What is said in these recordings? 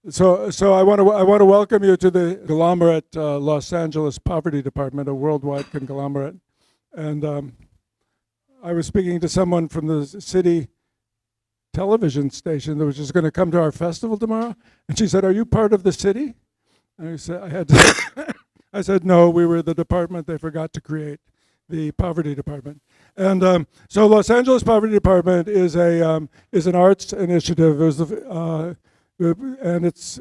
So I want to welcome you to the conglomerate Los Angeles Poverty Department, a worldwide conglomerate. And I was speaking to someone from the city television station that was just going to come to our festival tomorrow, and she said, "Are you part of the city?" And I had to I said, "No, we were the department they forgot to create, the poverty department." And so Los Angeles Poverty Department is an arts initiative. It was and it's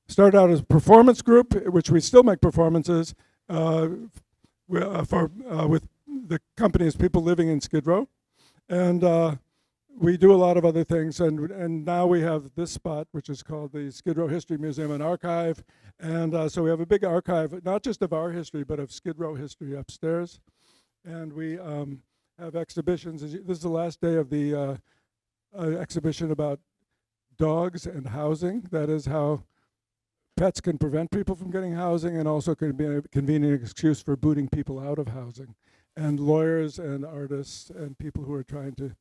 started out as a performance group, which we still make performances with the companies, people living in Skid Row, and we do a lot of other things. And now we have this spot, which is called the Skid Row History Museum and Archive, and so we have a big archive, not just of our history, but of Skid Row history upstairs. And we have exhibitions. This is the last day of the exhibition about dogs and housing. That is how pets can prevent people from getting housing, and also can be a convenient excuse for booting people out of housing. And lawyers and artists and people who are trying to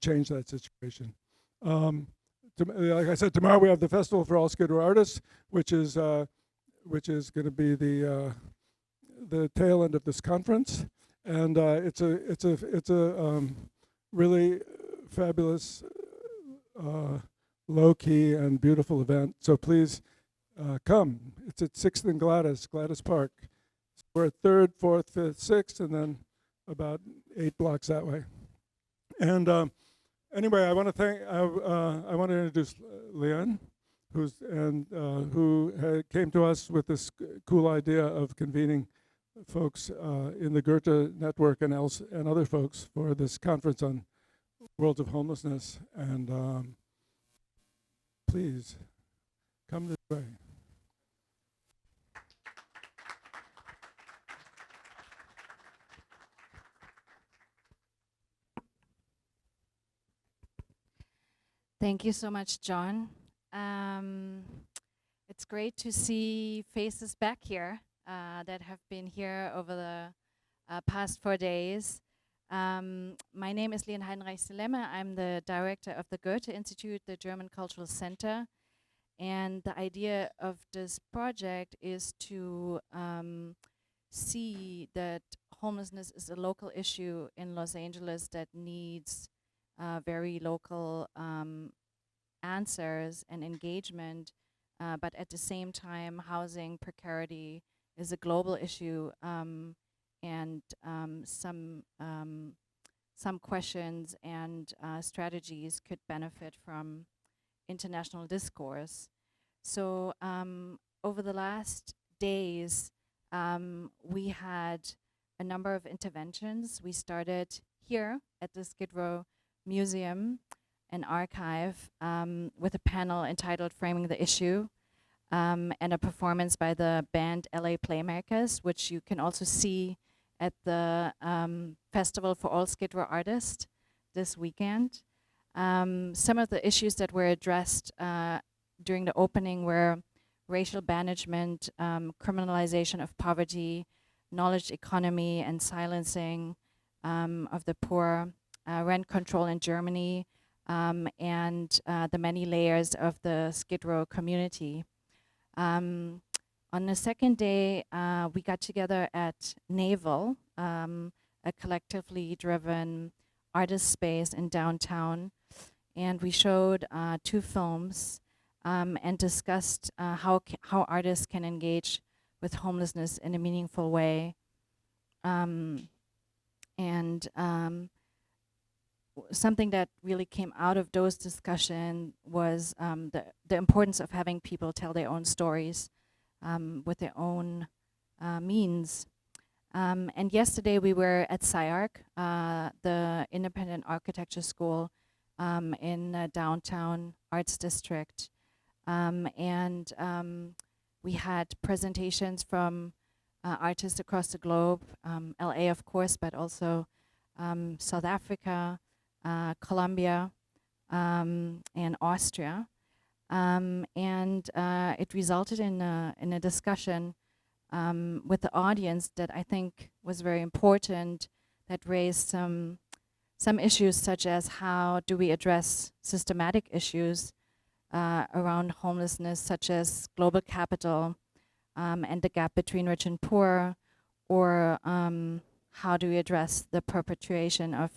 change that situation. Like I said, tomorrow we have the Festival for All Skid Row Artists, which is going to be the tail end of this conference, and it's a really fabulous, low key and beautiful event. So please come. It's at 6th and Gladys Park. We're at 3rd, 4th, 5th, 6th, and then about 8 blocks that way. And anyway, I want to introduce Leanne, who came to us with this cool idea of convening folks in the Goethe network and other folks for this conference on worlds of homelessness. And please come this way. Thank you so much, John. It's great to see faces back here that have been here over the past 4 days. My name is Leanne Heinrich-Selemme. I'm the director of the Goethe-Institut, the German Cultural Center. And the idea of this project is to see that homelessness is a local issue in Los Angeles that needs very local answers and engagement, but at the same time, housing precarity is a global issue, and some questions and strategies could benefit from international discourse. So over the last days, we had a number of interventions. We started here at the Skid Row Museum and Archive with a panel entitled Framing the Issue, and a performance by the band LA Playmakers, which you can also see at the Festival for All Skid Row Artists this weekend. Some of the issues that were addressed during the opening were racial banishment, criminalization of poverty, knowledge economy and silencing of the poor, rent control in Germany, and the many layers of the Skid Row community. On the second day, we got together at Naval, a collectively driven artist space in downtown, and we showed 2 films and discussed how artists can engage with homelessness in a meaningful way. Something that really came out of those discussions was the importance of having people tell their own stories with their own means. And yesterday we were at SciArc, the independent architecture school in downtown Arts District. We had presentations from artists across the globe, LA of course, but also South Africa, Colombia, and Austria. It resulted in a discussion with the audience that I think was very important, that raised some issues such as how do we address systematic issues around homelessness, such as global capital and the gap between rich and poor, or how do we address the perpetuation of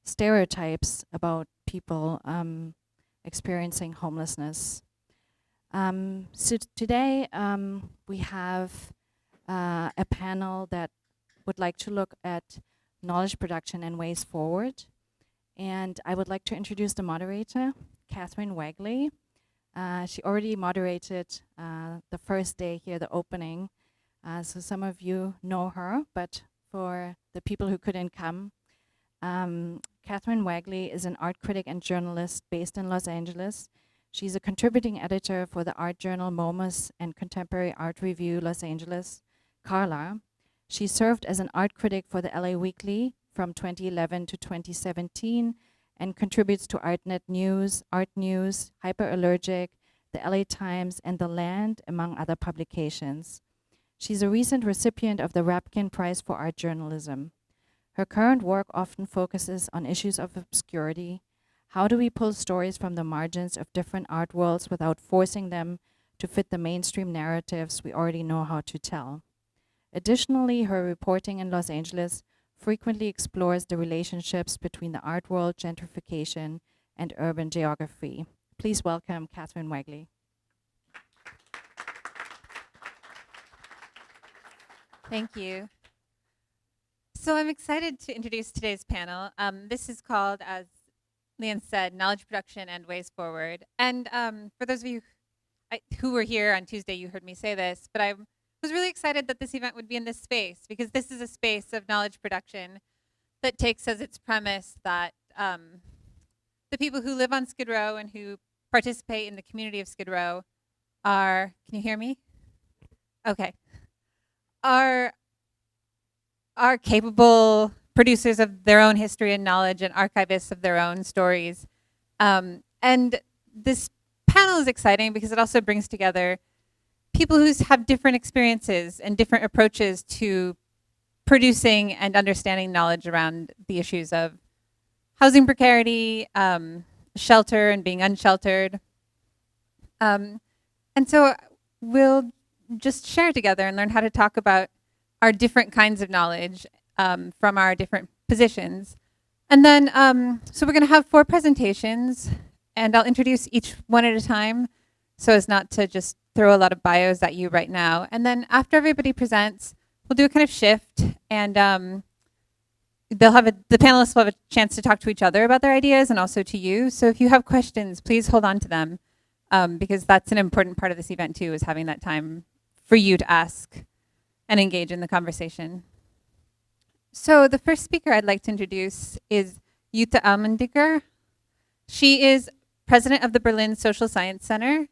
stereotypes about people experiencing homelessness. So today we have a panel that would like to look at knowledge production and ways forward. And I would like to introduce the moderator, Catherine Wagley. She already moderated the first day here, the opening. So some of you know her, but for the people who couldn't come, Catherine Wagley is an art critic and journalist based in Los Angeles. She's a contributing editor for the art journal MoMA's and Contemporary Art Review Los Angeles, Carla. She served as an art critic for the LA Weekly from 2011 to 2017 and contributes to ArtNet News, Art News, Hyperallergic, the LA Times, and The Land, among other publications. She's a recent recipient of the Rapkin Prize for Art Journalism. Her current work often focuses on issues of obscurity. How do we pull stories from the margins of different art worlds without forcing them to fit the mainstream narratives we already know how to tell? Additionally, her reporting in Los Angeles frequently explores the relationships between the art world, gentrification, and urban geography. Please welcome Catherine Wagley. Thank you. So I'm excited to introduce today's panel. This is called, as Leon said, Knowledge Production and Ways Forward. And for those of you who were here on Tuesday, you heard me say this, but I was really excited that this event would be in this space, because this is a space of knowledge production that takes as its premise that the people who live on Skid Row and who participate in the community of Skid Row are, can you hear me? Okay. Are capable producers of their own history and knowledge and archivists of their own stories. And this panel is exciting because it also brings together people who have different experiences and different approaches to producing and understanding knowledge around the issues of housing precarity, shelter and being unsheltered. And so we'll just share together and learn how to talk about our different kinds of knowledge from our different positions. And then, so we're gonna have 4 presentations, and I'll introduce each one at a time so as not to just throw a lot of bios at you right now. And then after everybody presents, we'll do a kind of shift, and the panelists will have a chance to talk to each other about their ideas and also to you. So if you have questions, please hold on to them, because that's an important part of this event too, is having that time for you to ask and engage in the conversation. So the first speaker I'd like to introduce is Jutta Almendinger. She is president of the Berlin Social Science Center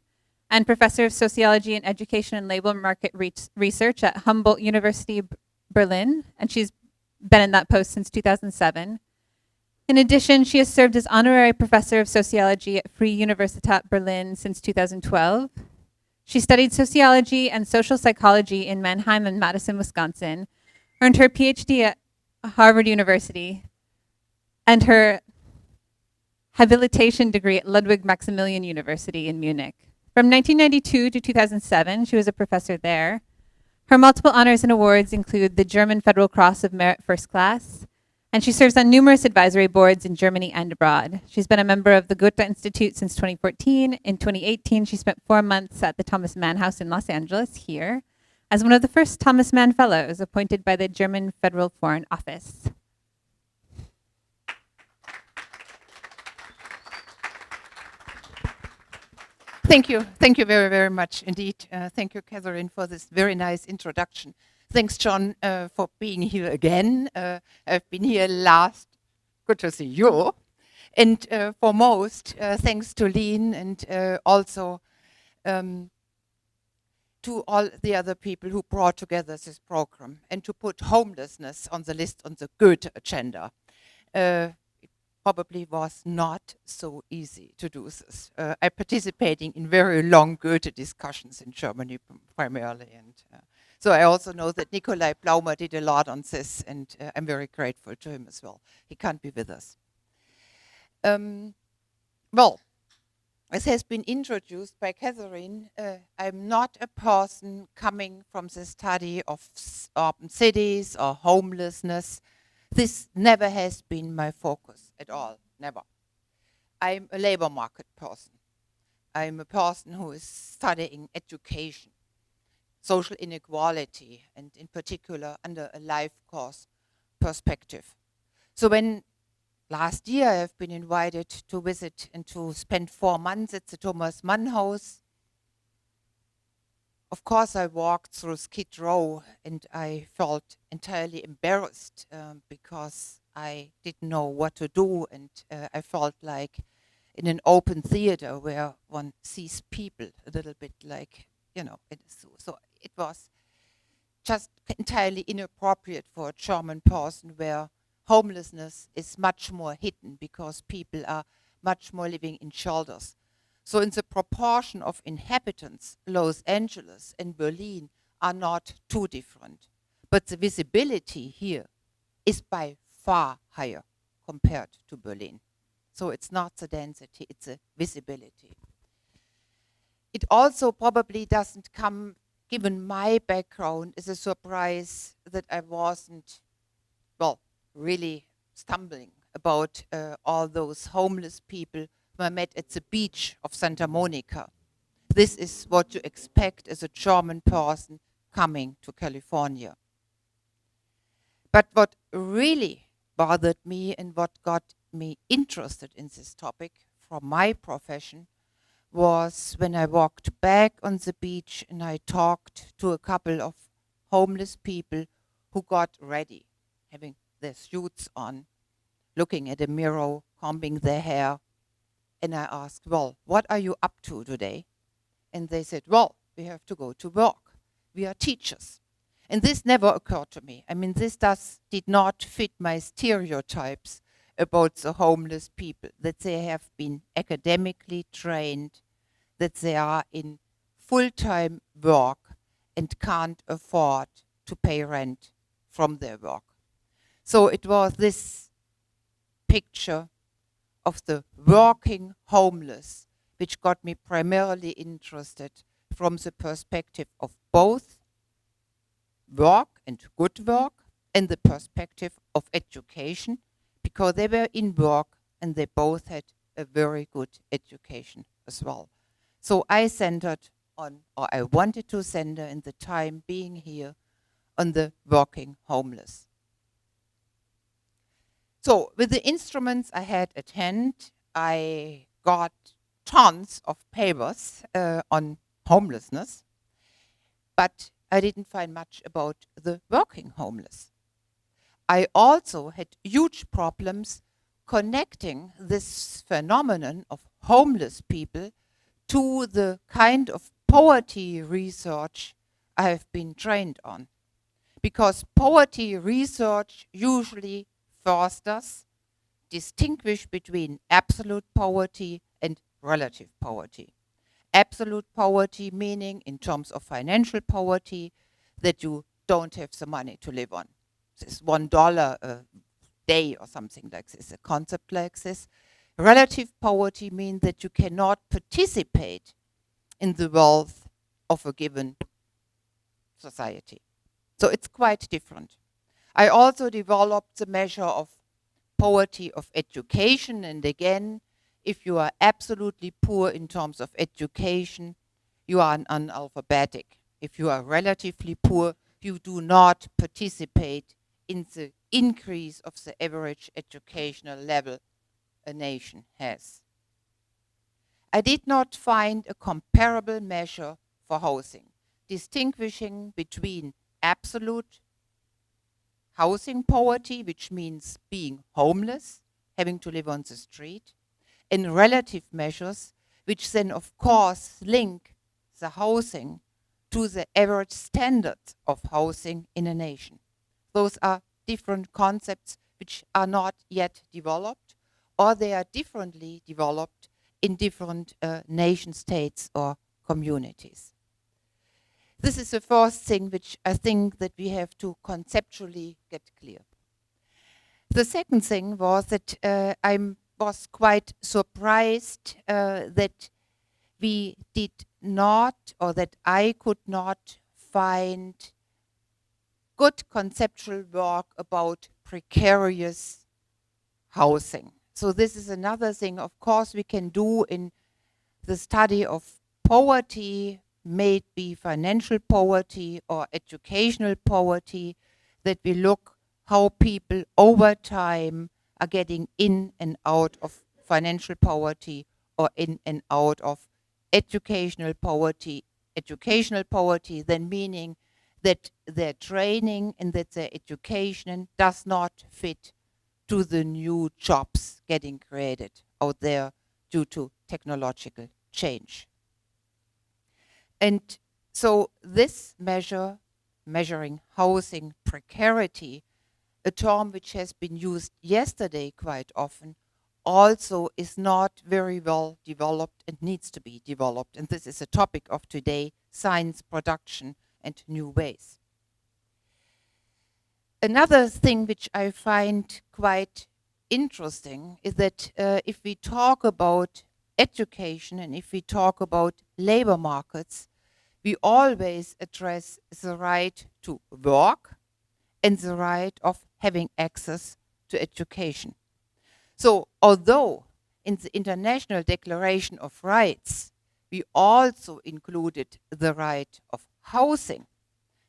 and professor of sociology and education and labor market research at Humboldt University Berlin, and she's been in that post since 2007. In addition, she has served as honorary professor of sociology at Free Universität Berlin since 2012. She studied sociology and social psychology in Mannheim and Madison, Wisconsin, earned her PhD at Harvard University, and her habilitation degree at Ludwig Maximilian University in Munich. From 1992 to 2007, she was a professor there. Her multiple honors and awards include the German Federal Cross of Merit First Class, and she serves on numerous advisory boards in Germany and abroad. She's been a member of the Goethe-Institut since 2014. In 2018, she spent 4 months at the Thomas Mann House in Los Angeles, here, as one of the first Thomas Mann Fellows appointed by the German Federal Foreign Office. Thank you very, very much indeed. Thank you, Catherine, for this very nice introduction. Thanks, John, for being here again. I've been here last. Good to see you. And foremost, thanks to Lean and also to all the other people who brought together this program and to put homelessness on the list on the Goethe agenda. It probably was not so easy to do this. I'm participating in very long Goethe discussions in Germany primarily, and so I also know that Nikolai Plaumer did a lot on this, and I'm very grateful to him as well. He can't be with us. Well, as has been introduced by Catherine, I'm not a person coming from the study of urban cities or homelessness. This never has been my focus at all, never. I'm a labor market person. I'm a person who is studying education, social inequality, and in particular under a life course perspective. So when last year I've been invited to visit and to spend 4 months at the Thomas Mann House, of course I walked through Skid Row and I felt entirely embarrassed because I didn't know what to do, and I felt like in an open theater where one sees people a little bit like, so it was just entirely inappropriate for a German person where homelessness is much more hidden because people are much more living in shelters. So in the proportion of inhabitants, Los Angeles and Berlin are not too different. But the visibility here is by far higher compared to Berlin. So it's not the density, it's the visibility. It also probably doesn't come, given my background, as a surprise that I wasn't, really stumbling about all those homeless people who I met at the beach of Santa Monica. This is what you expect as a German person coming to California. But what really bothered me and what got me interested in this topic from my profession was when I walked back on the beach and I talked to a couple of homeless people who got ready, having their suits on, looking at a mirror, combing their hair. And I asked, well, what are you up to today? And they said, well, we have to go to work. We are teachers. And this never occurred to me. I mean, this did not fit my stereotypes about the homeless people, that they have been academically trained, that they are in full-time work and can't afford to pay rent from their work. So it was this picture of the working homeless which got me primarily interested from the perspective of both work and good work and the perspective of education, because they were in work and they both had a very good education as well. So I centered on, or I wanted to center in the time being here, on the working homeless. So with the instruments I had at hand, I got tons of papers on homelessness, but I didn't find much about the working homeless. I also had huge problems connecting this phenomenon of homeless people to the kind of poverty research I have been trained on. Because poverty research usually fosters distinguish between absolute poverty and relative poverty. Absolute poverty meaning, in terms of financial poverty, that you don't have the money to live on. This $1 a day or something like this, a concept like this. Relative poverty means that you cannot participate in the wealth of a given society. So it's quite different. I also developed the measure of poverty of education, and again, if you are absolutely poor in terms of education, you are an analphabetic. If you are relatively poor, you do not participate in the increase of the average educational level a nation has. I did not find a comparable measure for housing, distinguishing between absolute housing poverty, which means being homeless, having to live on the street, and relative measures, which then of course link the housing to the average standards of housing in a nation. Those are different concepts which are not yet developed, or they are differently developed in different nation states or communities. This is the first thing which I think that we have to conceptually get clear. The second thing was that I was quite surprised that we did not, or that I could not find good conceptual work about precarious housing. So this is another thing, of course, we can do in the study of poverty, may it be financial poverty or educational poverty, that we look how people over time are getting in and out of financial poverty or in and out of educational poverty. Educational poverty then meaning that their training and that their education does not fit to the new jobs getting created out there due to technological change. And so this measure, measuring housing precarity, a term which has been used yesterday quite often, also is not very well developed and needs to be developed. And this is a topic of today, science production and new ways. Another thing which I find quite interesting is that if we talk about education and if we talk about labor markets, we always address the right to work and the right of having access to education. So although in the International Declaration of Rights, we also included the right of housing,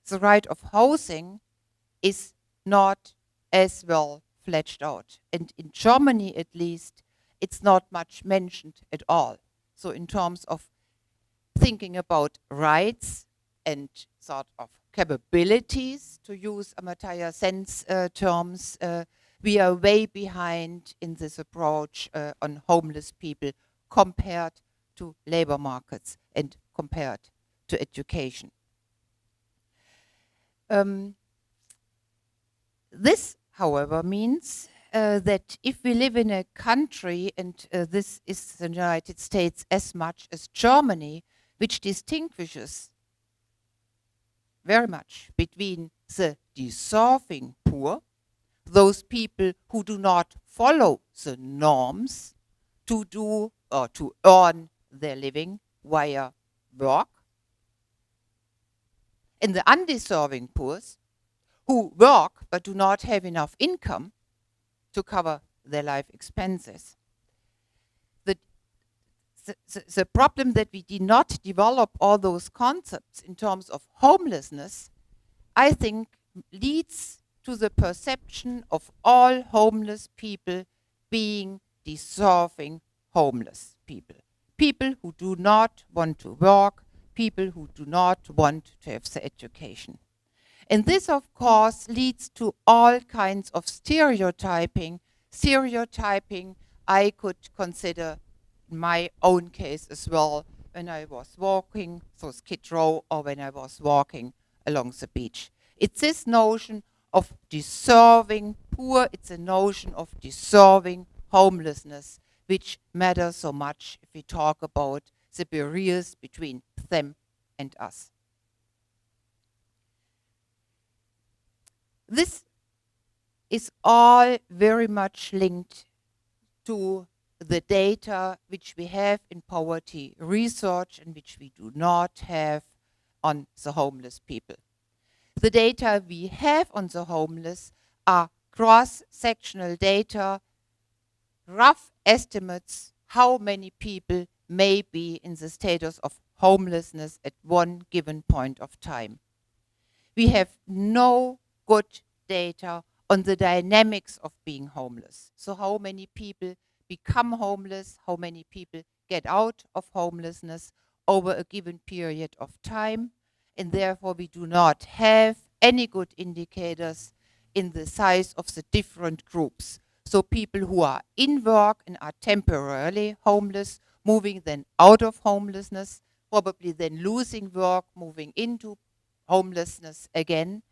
the right of housing is not as well fledged out. And in Germany, at least, it's not much mentioned at all. So in terms of thinking about rights and sort of capabilities, to use Amartya Sen's terms, we are way behind in this approach on homeless people compared to labor markets and compared to education. This, however, means that if we live in a country, and this is the United States as much as Germany, which distinguishes very much between the deserving poor, those people who do not follow the norms to do or to earn their living via work, and the undeserving poor who work but do not have enough income to cover their life expenses. The problem that we did not develop all those concepts in terms of homelessness, I think leads to the perception of all homeless people being deserving homeless people. People who do not want to work, people who do not want to have the education. And this, of course, leads to all kinds of stereotyping. Stereotyping I could consider in my own case as well when I was walking through Skid Row or when I was walking along the beach. It's this notion of deserving poor, it's a notion of deserving homelessness, which matters so much if we talk about the barriers between them and us. This is all very much linked to the data which we have in poverty research and which we do not have on the homeless people. The data we have on the homeless are cross-sectional data, rough estimates how many people may be in the status of homelessness at one given point of time. We have no good data on the dynamics of being homeless. So how many people become homeless, how many people get out of homelessness over a given period of time, and therefore we do not have any good indicators in the size of the different groups. So people who are in work and are temporarily homeless, moving then out of homelessness, probably then losing work, moving into homelessness again,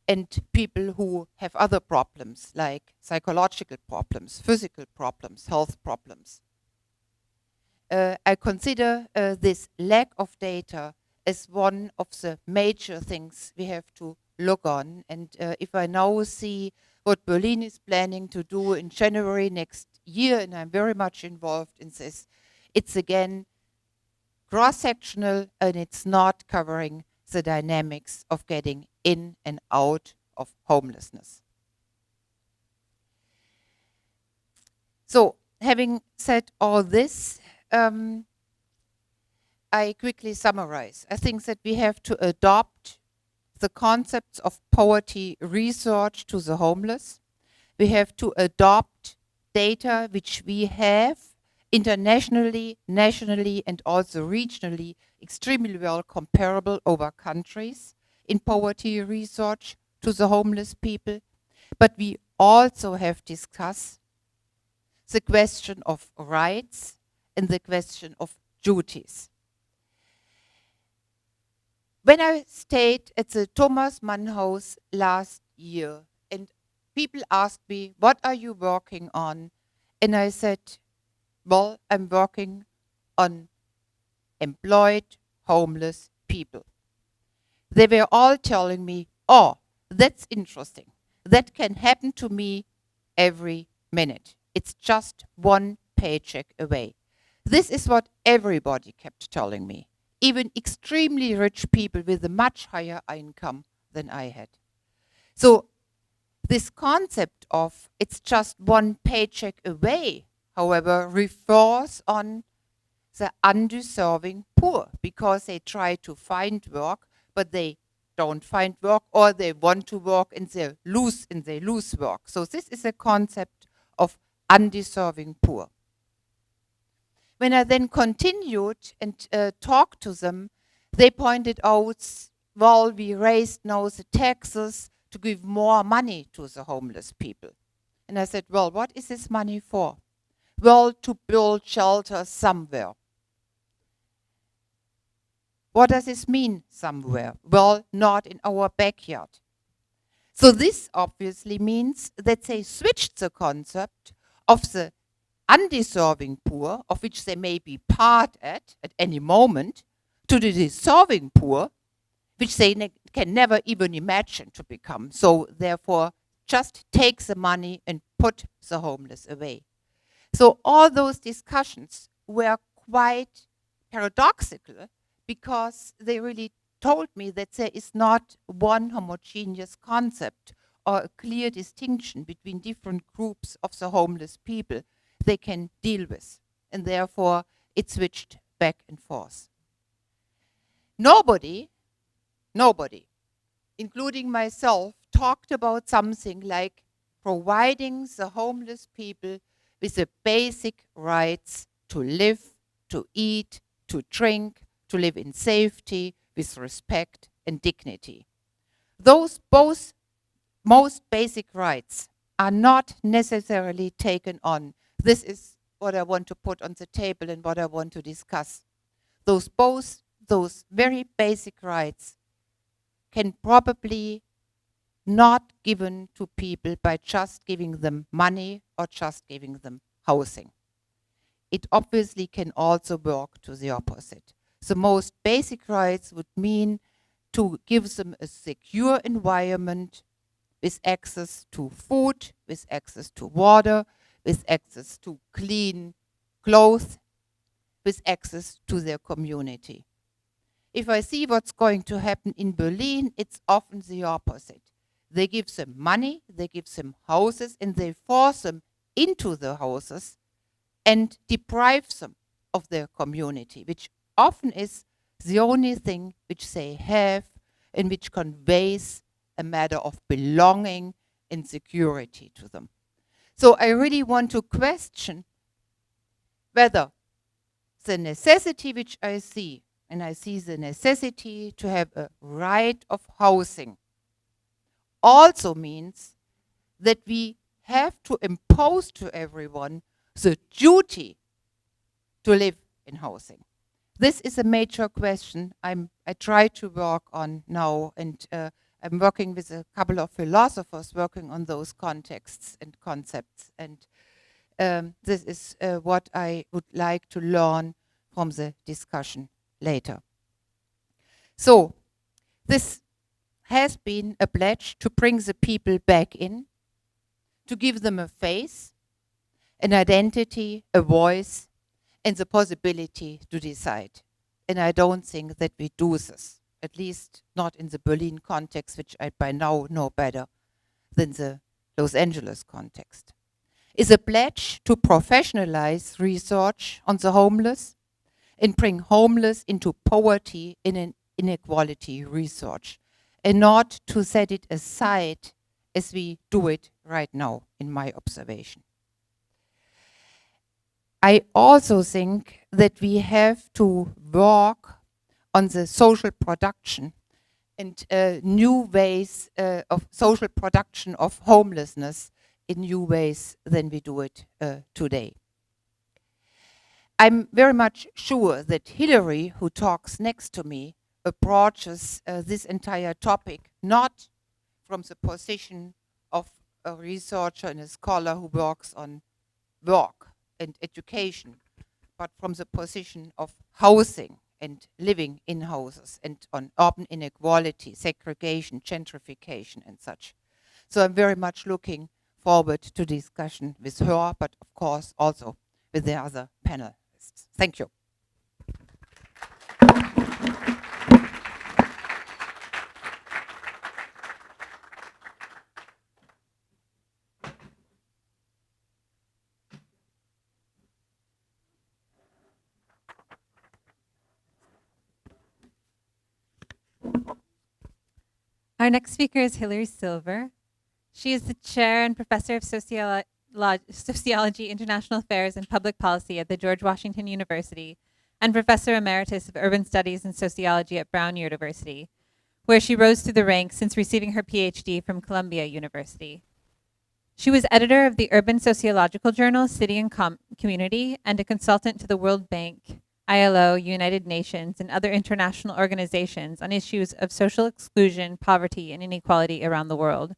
and people who have other problems like psychological problems, physical problems, health problems. I consider this lack of data as one of the major things we have to look on. And if I now see what Berlin is planning to do in January next year, and I'm very much involved in this, It's again cross-sectional, and it's not covering the dynamics of getting in and out of homelessness. So, having said all this, I quickly summarize. I think that we have to adopt the concepts of poverty research to the homeless. We have to adopt data which we have internationally, nationally, and also regionally extremely well comparable over countries in poverty research to the homeless people. But we also have discussed the question of rights and the question of duties. When I stayed at the Thomas Mann House last year, and people asked me, what are you working on? And I said, well, I'm working on employed homeless people. They were all telling me, oh, that's interesting. That can happen to me every minute. It's just one paycheck away. This is what everybody kept telling me, even extremely rich people with a much higher income than I had. So this concept of it's just one paycheck away, however, refers on the undeserving poor, because they try to find work, but they don't find work, or they want to work and they lose work. So this is a concept of undeserving poor. When I then continued and talked to them, they pointed out, well, we raised now the taxes to give more money to the homeless people. And I said, well, what is this money for? Well, to build shelters somewhere. What does this mean, somewhere? Well, not in our backyard. So this obviously means that they switched the concept of the undeserving poor, of which they may be part at any moment, to the deserving poor, which they can never even imagine to become. So therefore, just take the money and put the homeless away. So all those discussions were quite paradoxical, because they really told me that there is not one homogeneous concept or a clear distinction between different groups of the homeless people they can deal with. And therefore, it switched back and forth. Nobody, including myself, talked about something like providing the homeless people with the basic rights to live, to eat, to drink, to live in safety, with respect and dignity. Those both most basic rights are not necessarily taken on. This is what I want to put on the table and what I want to discuss. Those very basic rights can probably not given to people by just giving them money or just giving them housing. It obviously can also work to the opposite. The most basic rights would mean to give them a secure environment with access to food, with access to water, with access to clean clothes, with access to their community. If I see what's going to happen in Berlin, it's often the opposite. They give them money, they give them houses, and they force them into the houses and deprive them of their community, which often is the only thing which they have and which conveys a matter of belonging and security to them. So I really want to question whether the necessity which I see, and I see the necessity to have a right of housing, also means that we have to impose to everyone the duty to live in housing. This is a major question I try to work on now, and I'm working with a couple of philosophers working on those contexts and concepts, and this is what I would like to learn from the discussion later. So this has been a pledge to bring the people back in, to give them a face, an identity, a voice, and the possibility to decide. And I don't think that we do this, at least not in the Berlin context, which I by now know better than the Los Angeles context. Is a pledge to professionalize research on the homeless and bring homeless into poverty in an inequality research, and not to set it aside as we do it right now, in my observation. I also think that we have to work on the social production and new ways of social production of homelessness in new ways than we do it today. I'm very much sure that Hillary, who talks next to me, approaches this entire topic not from the position of a researcher and a scholar who works on work and education, but from the position of housing and living in houses and on urban inequality, segregation, gentrification and such. So I'm very much looking forward to discussion with her, but of course also with the other panelists. Thank you. Our next speaker is Hillary Silver. She is the chair and professor of Sociology, International Affairs, and Public Policy at the George Washington University and professor emeritus of Urban Studies and Sociology at Brown University, where she rose through the ranks since receiving her PhD from Columbia University. She was editor of the urban sociological journal City and Community and a consultant to the World Bank, ILO, United Nations, and other international organizations on issues of social exclusion, poverty, and inequality around the world.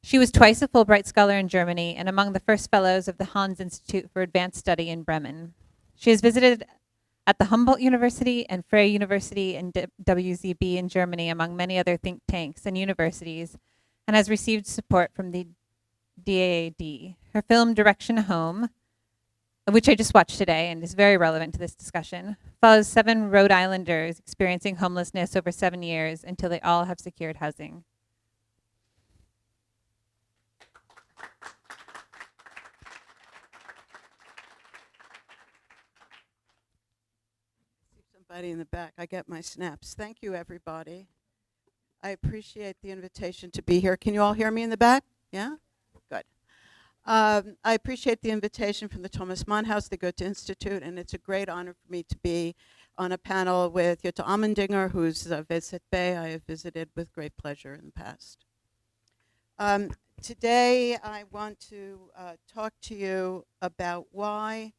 She was twice a Fulbright Scholar in Germany and among the first fellows of the Hans-Institut for Advanced Study in Bremen. She has visited at the Humboldt University and Freie University and WZB in Germany, among many other think tanks and universities, and has received support from the DAAD. Her film Direction Home, which I just watched today and is very relevant to this discussion, follows 7 Rhode Islanders experiencing homelessness over 7 years until they all have secured housing. Somebody in the back. I get my snaps. Thank you, everybody. I appreciate the invitation to be here. Can you all hear me in the back? Yeah? Good. I appreciate the invitation from the Thomas Mann House, the Goethe-Institut, and it's a great honor for me to be on a panel with Jutta Ammendinger, who's a VZB I have visited with great pleasure in the past. Today, I want to talk to you about why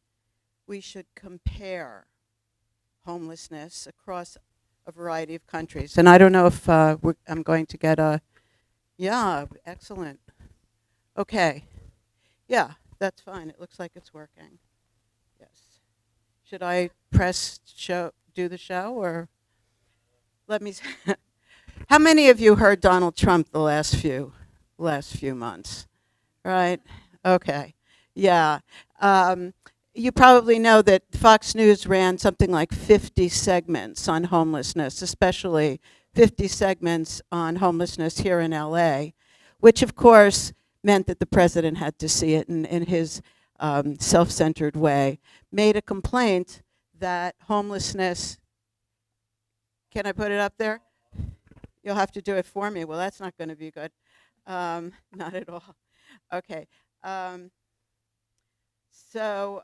we should compare homelessness across a variety of countries. And I don't know if I'm going to get a, yeah, excellent. Okay. Yeah, that's fine. It looks like it's working. Yes. Should I press show, do the show, or let me? How many of you heard Donald Trump the last few months? Right. Okay. Yeah. You probably know that Fox News ran something like 50 segments on homelessness, especially 50 segments on homelessness here in LA, which of course meant that the president had to see it in his self-centered way, made a complaint that homelessness, can I put it up there? You'll have to do it for me. Well, that's not going to be good. Not at all. Okay. Sorry.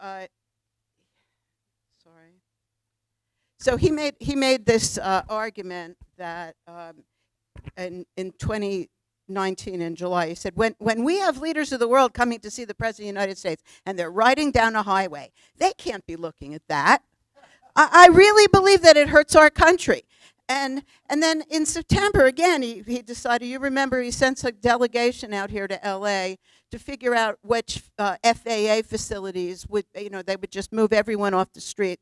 So he made this argument that in 2019 in July, he said, when we have leaders of the world coming to see the President of the United States and they're riding down a highway, they can't be looking at that. I really believe that it hurts our country. And then in September, again, he decided, you remember, he sent a delegation out here to LA to figure out which FAA facilities would, they would just move everyone off the street.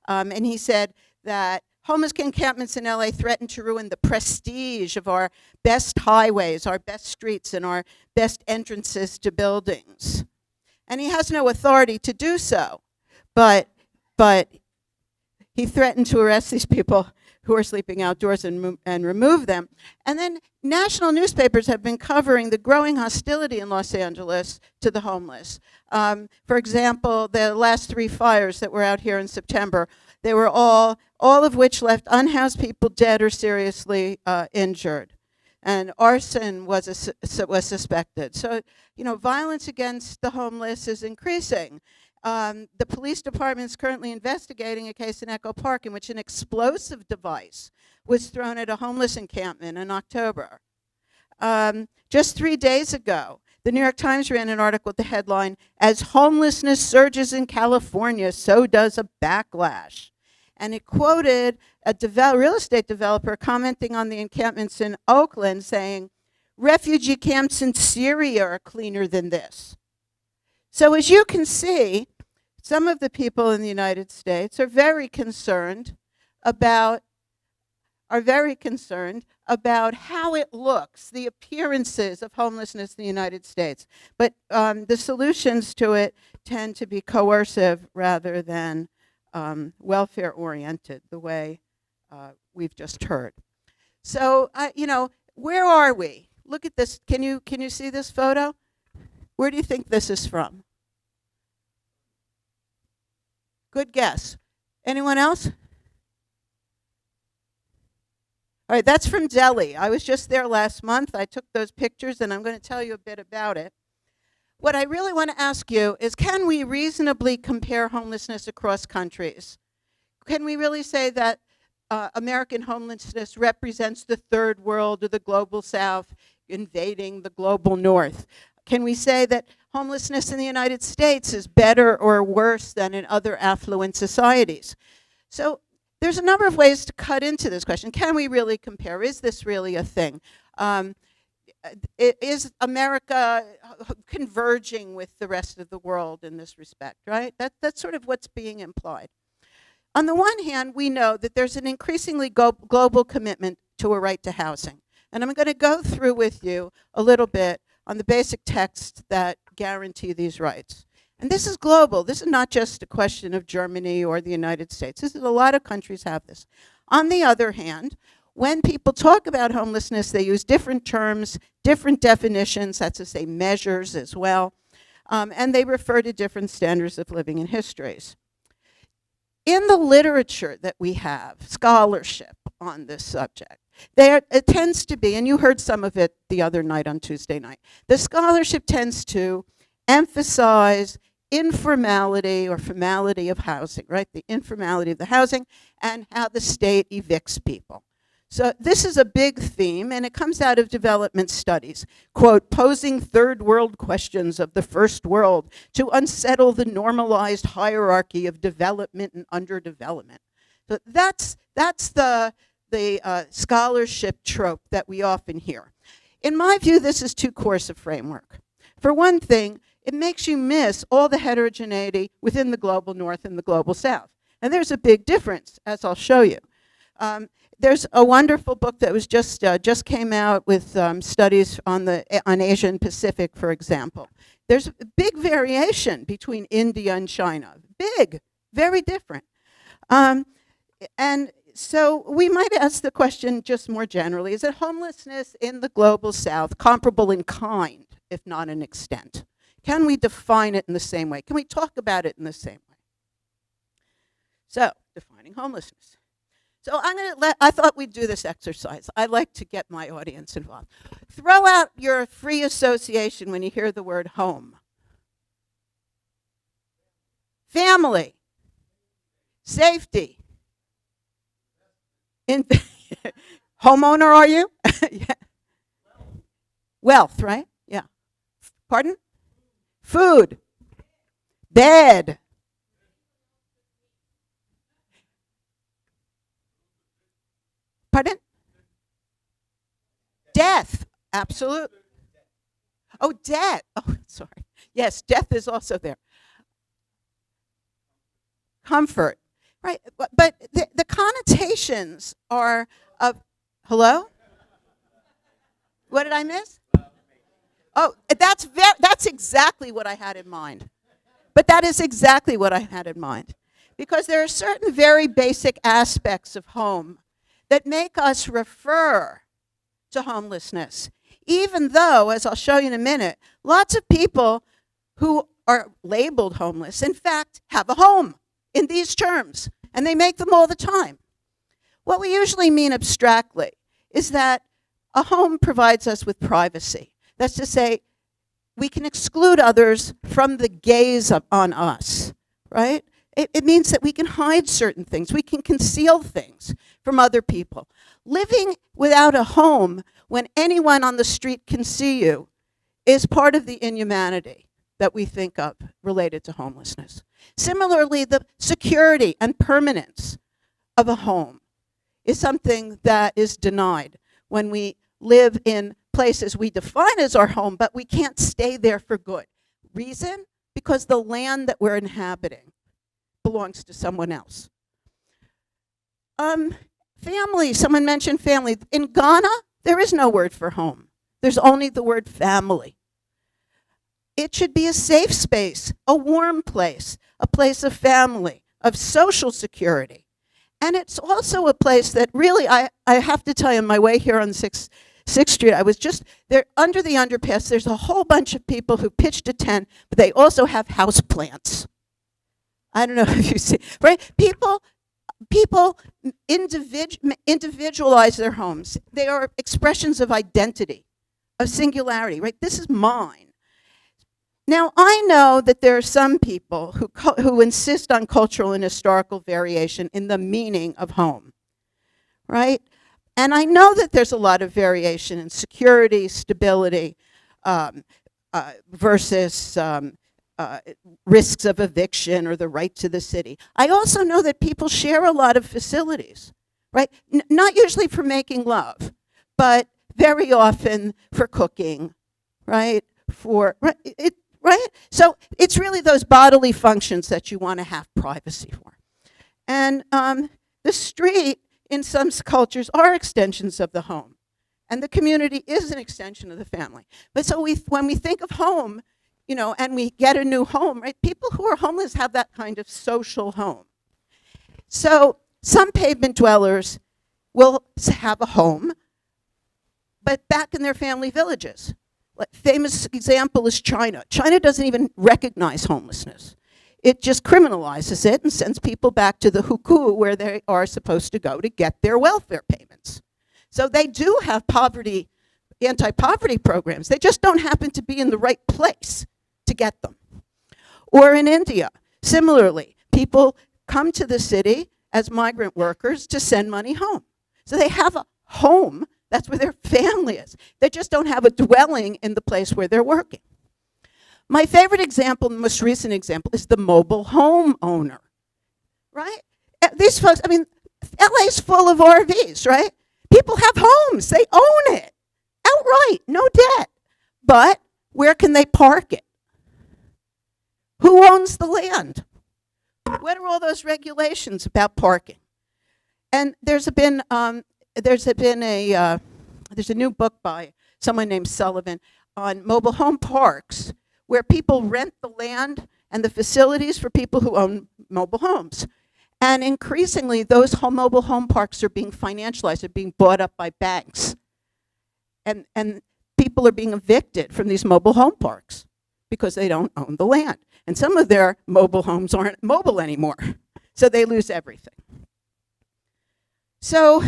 And he said that homeless encampments in LA threaten to ruin the prestige of our best highways, our best streets, and our best entrances to buildings. And he has no authority to do so. But but he threatened to arrest these people who are sleeping outdoors and remove them. And then national newspapers have been covering the growing hostility in Los Angeles to the homeless. For example, the last 3 fires that were out here in September, they were all of which left unhoused people dead or seriously injured. And arson was suspected. So, violence against the homeless is increasing. The police department is currently investigating a case in Echo Park in which an explosive device was thrown at a homeless encampment in October. Just 3 days ago, the New York Times ran an article with the headline, "As homelessness surges in California, so does a backlash." And it quoted a real estate developer commenting on the encampments in Oakland saying, "Refugee camps in Syria are cleaner than this." So as you can see, some of the people in the United States are very concerned about how it looks, the appearances of homelessness in the United States. But the solutions to it tend to be coercive rather than welfare-oriented, the way we've just heard. So, where are we? Look at this. Can you see this photo? Where do you think this is from? Good guess. Anyone else? All right, that's from Delhi. I was just there last month. I took those pictures, and I'm going to tell you a bit about it. What I really want to ask you is, can we reasonably compare homelessness across countries? Can we really say that American homelessness represents the third world or the global south invading the global north? Can we say that homelessness in the United States is better or worse than in other affluent societies? So there's a number of ways to cut into this question. Can we really compare? Is this really a thing? Is America converging with the rest of the world in this respect, right? That's sort of what's being implied. On the one hand, we know that there's an increasingly global commitment to a right to housing. And I'm going to go through with you a little bit on the basic texts that guarantee these rights. And this is global. This is not just a question of Germany or the United States. This is a lot of countries have this. On the other hand, when people talk about homelessness, they use different terms, different definitions, that's to say measures as well, and they refer to different standards of living and histories. In the literature that we have, scholarship on this subject, it tends to be, and you heard some of it the other night on Tuesday night, the scholarship tends to emphasize informality or formality of housing, right? The informality of the housing and how the state evicts people. So this is a big theme, and it comes out of development studies, quote, posing third world questions of the first world to unsettle the normalized hierarchy of development and underdevelopment. So that's the scholarship trope that we often hear. In my view, this is too coarse a framework. For one thing, it makes you miss all the heterogeneity within the global north and the global south. And there's a big difference, as I'll show you. There's a wonderful book that was just came out with studies on Asia and Pacific, for example. There's a big variation between India and China. Big, very different. And so we might ask the question just more generally, is it homelessness in the global south comparable in kind, if not in extent? Can we define it in the same way? Can we talk about it in the same way? So, defining homelessness. So I thought we'd do this exercise. I like to get my audience involved. Throw out your free association when you hear the word home. Family. Safety. Homeowner, are you? Yeah. Wealth, right? Yeah. Pardon? Food. Bed. Pardon? Death. Absolutely. Oh, debt. Oh, sorry. Yes, death is also there. Comfort. Right. But the connotations are of, hello? What did I miss? Oh, that's exactly what I had in mind. But that is exactly what I had in mind. Because there are certain very basic aspects of home that make us refer to homelessness, even though, as I'll show you in a minute, lots of people who are labeled homeless, in fact, have a home in these terms, and they make them all the time. What we usually mean abstractly is that a home provides us with privacy. That's to say, we can exclude others from the gaze on us, right? It means that we can hide certain things. We can conceal things from other people. Living without a home when anyone on the street can see you is part of the inhumanity that we think of related to homelessness. Similarly, the security and permanence of a home is something that is denied when we live in places we define as our home, but we can't stay there for good. Reason? Because the land that we're inhabiting belongs to someone else. Family, someone mentioned family. In Ghana, there is no word for home. There's only the word family. It should be a safe space, a warm place, a place of family, of social security. And it's also a place that really, I have to tell you, on my way here on 6th Street, I was just there under the underpass. There's a whole bunch of people who pitched a tent, but they also have house plants. I don't know if you see, right? People individualize their homes. They are expressions of identity, of singularity, right? This is mine. Now, I know that there are some people who insist on cultural and historical variation in the meaning of home, right? And I know that there's a lot of variation in security, stability, versus risks of eviction or the right to the city. I also know that people share a lot of facilities, right? Not usually for making love, but very often for cooking, right? Right? So it's really those bodily functions that you want to have privacy for. And the street, in some cultures, are extensions of the home. And the community is an extension of the family. But so when we think of home, you know, and we get a new home, right? People who are homeless have that kind of social home. So some pavement dwellers will have a home, but back in their family villages. Famous example is China. China doesn't even recognize homelessness. It just criminalizes it and sends people back to the hukou where they are supposed to go to get their welfare payments. So they do have anti-poverty programs. They just don't happen to be in the right place to get them. Or in India, similarly, people come to the city as migrant workers to send money home. So they have a home. That's where their family is. They just don't have a dwelling in the place where they're working. My favorite example, the most recent example, is the mobile home owner, right? These folks, I mean, LA's full of RVs, right? People have homes. They own it outright, no debt. But where can they park it? Who owns the land? What are all those regulations about parking? And there's a new book by someone named Sullivan on mobile home parks where people rent the land and the facilities for people who own mobile homes. And increasingly, those mobile home parks are being financialized, they're being bought up by banks. And people are being evicted from these mobile home parks because they don't own the land. And some of their mobile homes aren't mobile anymore, so they lose everything. So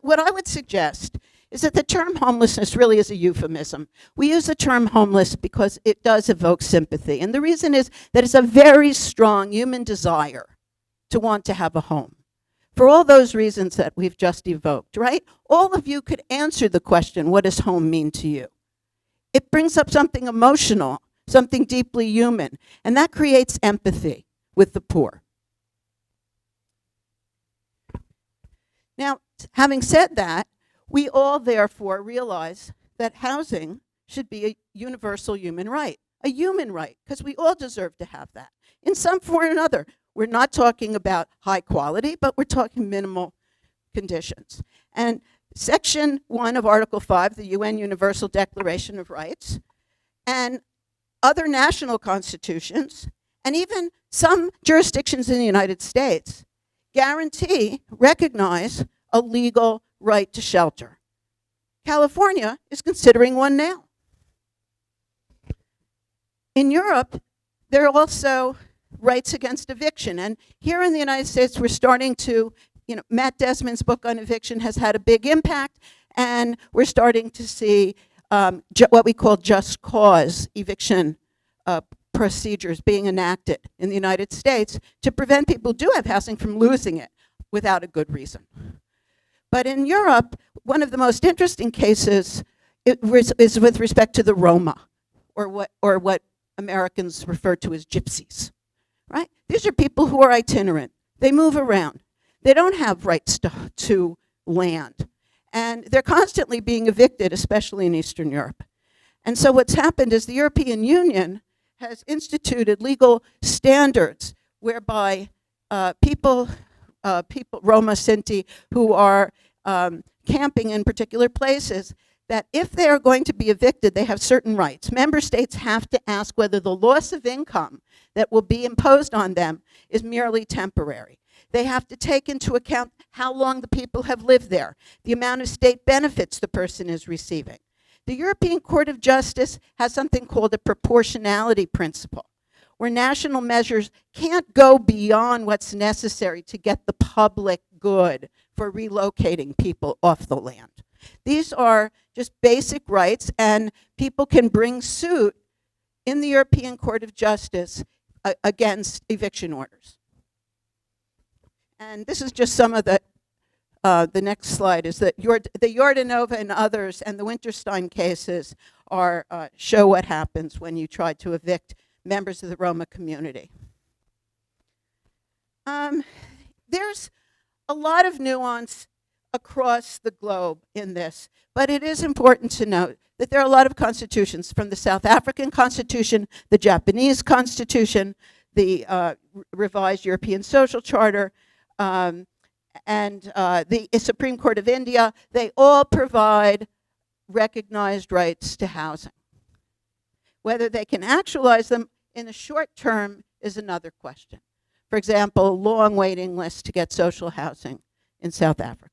what I would suggest is that the term homelessness really is a euphemism. We use the term homeless because it does evoke sympathy. And the reason is that it's a very strong human desire to want to have a home. For all those reasons that we've just evoked, right? All of you could answer the question, what does home mean to you? It brings up something emotional, something deeply human, and that creates empathy with the poor. Now, having said that, we all therefore realize that housing should be a universal human right, because we all deserve to have that in some form or another. We're not talking about high quality, but we're talking minimal conditions. And Section 1 of Article 5, the UN Universal Declaration of Rights, and other national constitutions, And even some jurisdictions in the United States recognize a legal right to shelter. California is considering one now. In Europe, there are also rights against eviction. And here in the United States, we're starting to, Matt Desmond's book on eviction has had a big impact, and we're starting to see what we call just cause eviction procedures being enacted in the United States to prevent people who do have housing from losing it without a good reason. But in Europe, one of the most interesting cases is with respect to the Roma, or what Americans refer to as gypsies, right? These are people who are itinerant. They move around. They don't have rights to land. And they're constantly being evicted, especially in Eastern Europe. And so what's happened is the European Union has instituted legal standards whereby people, Roma, Sinti, who are camping in particular places, that if they are going to be evicted, they have certain rights. Member states have to ask whether the loss of income that will be imposed on them is merely temporary. They have to take into account how long the people have lived there, the amount of state benefits the person is receiving. The European Court of Justice has something called a proportionality principle, where national measures can't go beyond what's necessary to get the public good for relocating people off the land. These are just basic rights, and people can bring suit in the European Court of Justice against eviction orders. And this is just some of the next slide is that the Jordanova and others and the Winterstein cases show what happens when you try to evict members of the Roma community. There's a lot of nuance across the globe in this, but it is important to note that there are a lot of constitutions, from the South African Constitution, the Japanese Constitution, the revised European Social Charter, and the Supreme Court of India. They all provide recognized rights to housing. Whether they can actualize them in the short term is another question. For example, long waiting lists to get social housing in South Africa.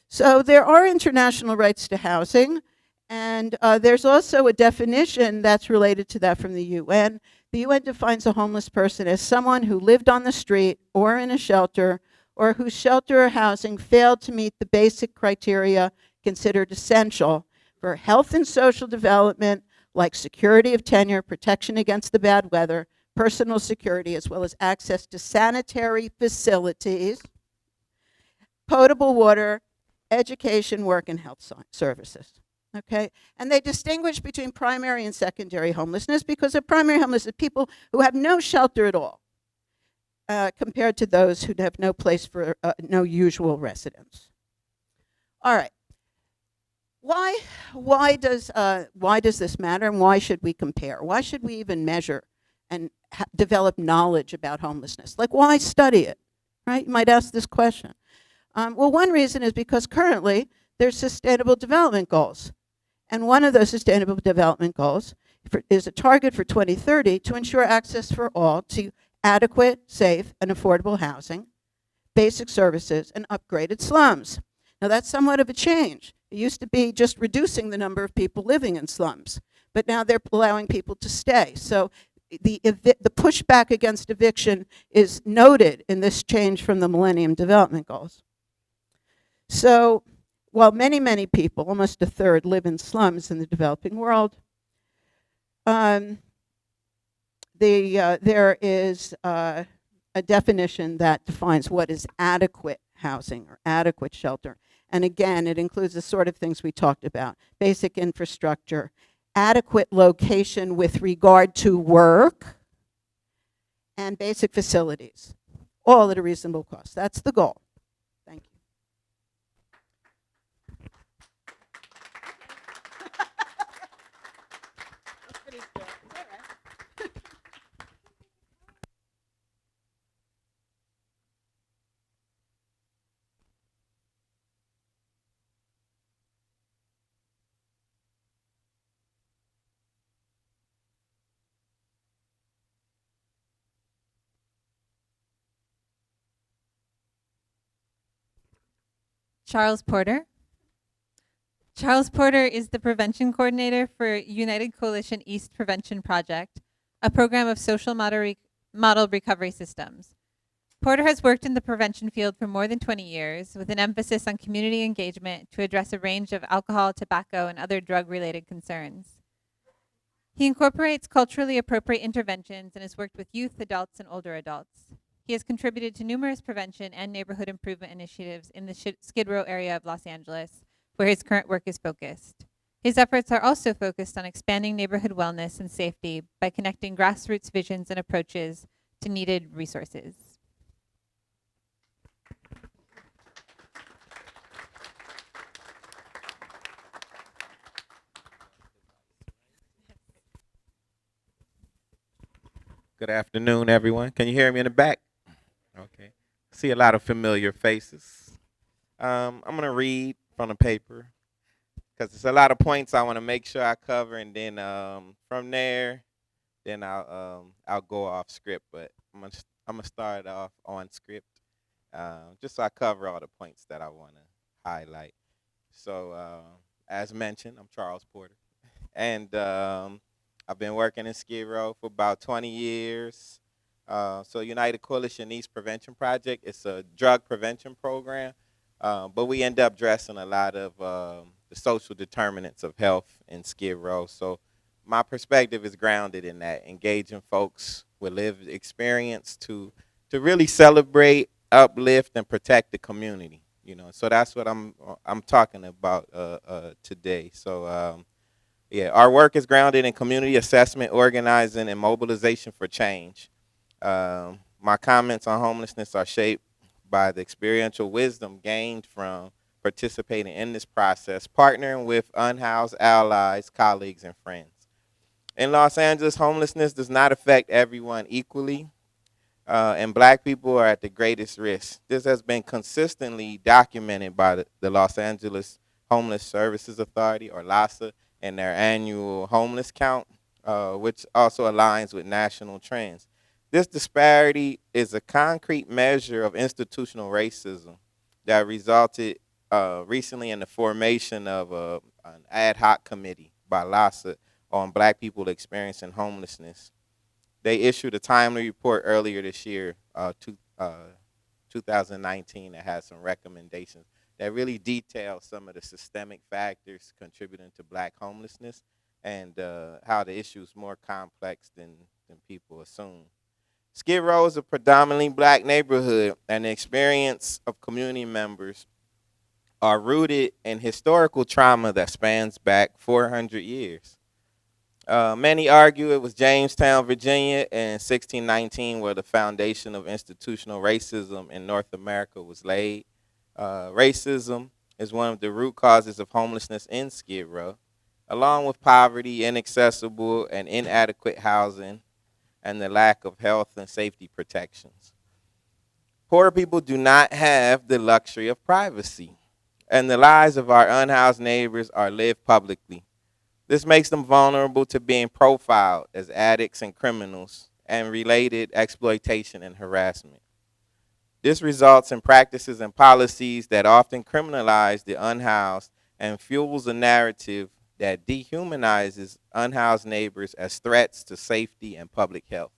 So there are international rights to housing, and there's also a definition that's related to that from the UN. The UN defines a homeless person as someone who lived on the street or in a shelter, or whose shelter or housing failed to meet the basic criteria considered essential for health and social development, like security of tenure, protection against the bad weather, personal security, as well as access to sanitary facilities, potable water, education, work, and health services. Okay? And they distinguish between primary and secondary homelessness, because of primary homelessness, people who have no shelter at all, compared to those who have no place for no usual residence. All right. Why does this matter, and why should we compare? Why should we even measure and develop knowledge about homelessness? Like, why study it? Right? You might ask this question. Well, one reason is because currently there's Sustainable Development Goals. And one of those Sustainable Development Goals is a target for 2030 to ensure access for all to adequate, safe, and affordable housing, basic services, and upgraded slums. Now, that's somewhat of a change. It used to be just reducing the number of people living in slums, but now they're allowing people to stay. So the pushback against eviction is noted in this change from the Millennium Development Goals. So while many, many people, almost a third, live in slums in the developing world, there is a definition that defines what is adequate housing or adequate shelter. And again, it includes the sort of things we talked about: basic infrastructure, adequate location with regard to work, and basic facilities, all at a reasonable cost. That's the goal. Thank you. That's pretty cool. Is that right? Charles Porter. Charles Porter is the prevention coordinator for United Coalition East Prevention Project, a program of social model recovery systems. Porter has worked in the prevention field for more than 20 years, with an emphasis on community engagement to address a range of alcohol, tobacco, and other drug-related concerns. He incorporates culturally appropriate interventions and has worked with youth, adults, and older adults. He has contributed to numerous prevention and neighborhood improvement initiatives in the Skid Row area of Los Angeles, where his current work is focused. His efforts are also focused on expanding neighborhood wellness and safety by connecting grassroots visions and approaches to needed resources. Good afternoon, everyone. Can you hear me in the back? Okay. See a lot of familiar faces. I'm going to read from the paper because there's a lot of points I want to make sure I cover, and then from there, then I'll go off script. But I'm gonna start off on script, just so I cover all the points that I want to highlight. So, as mentioned, I'm Charles Porter, and I've been working in Skid Row for about 20 years. So United Coalition East Prevention Project, it's a drug prevention program, but we end up addressing a lot of the social determinants of health in Skid Row. So my perspective is grounded in that, engaging folks with lived experience to really celebrate, uplift, and protect the community. You know, so that's what I'm talking about today. So yeah, our work is grounded in community assessment, organizing, and mobilization for change. My comments on homelessness are shaped by the experiential wisdom gained from participating in this process, partnering with unhoused allies, colleagues, and friends. In Los Angeles, homelessness does not affect everyone equally, and Black people are at the greatest risk. This has been consistently documented by the Los Angeles Homeless Services Authority, or LAHSA, in their annual homeless count, which also aligns with national trends. This disparity is a concrete measure of institutional racism that resulted recently in the formation of an ad hoc committee by LAHSA on Black people experiencing homelessness. They issued a timely report earlier this year, 2019, that has some recommendations that really detail some of the systemic factors contributing to Black homelessness and how the issue is more complex than people assume. Skid Row is a predominantly Black neighborhood, and the experience of community members are rooted in historical trauma that spans back 400 years. Many argue it was Jamestown, Virginia in 1619 where the foundation of institutional racism in North America was laid. Racism is one of the root causes of homelessness in Skid Row, along with poverty, inaccessible and inadequate housing, and the lack of health and safety protections. Poor people do not have the luxury of privacy, and the lives of our unhoused neighbors are lived publicly. This makes them vulnerable to being profiled as addicts and criminals and related exploitation and harassment. This results in practices and policies that often criminalize the unhoused and fuels a narrative that dehumanizes unhoused neighbors as threats to safety and public health.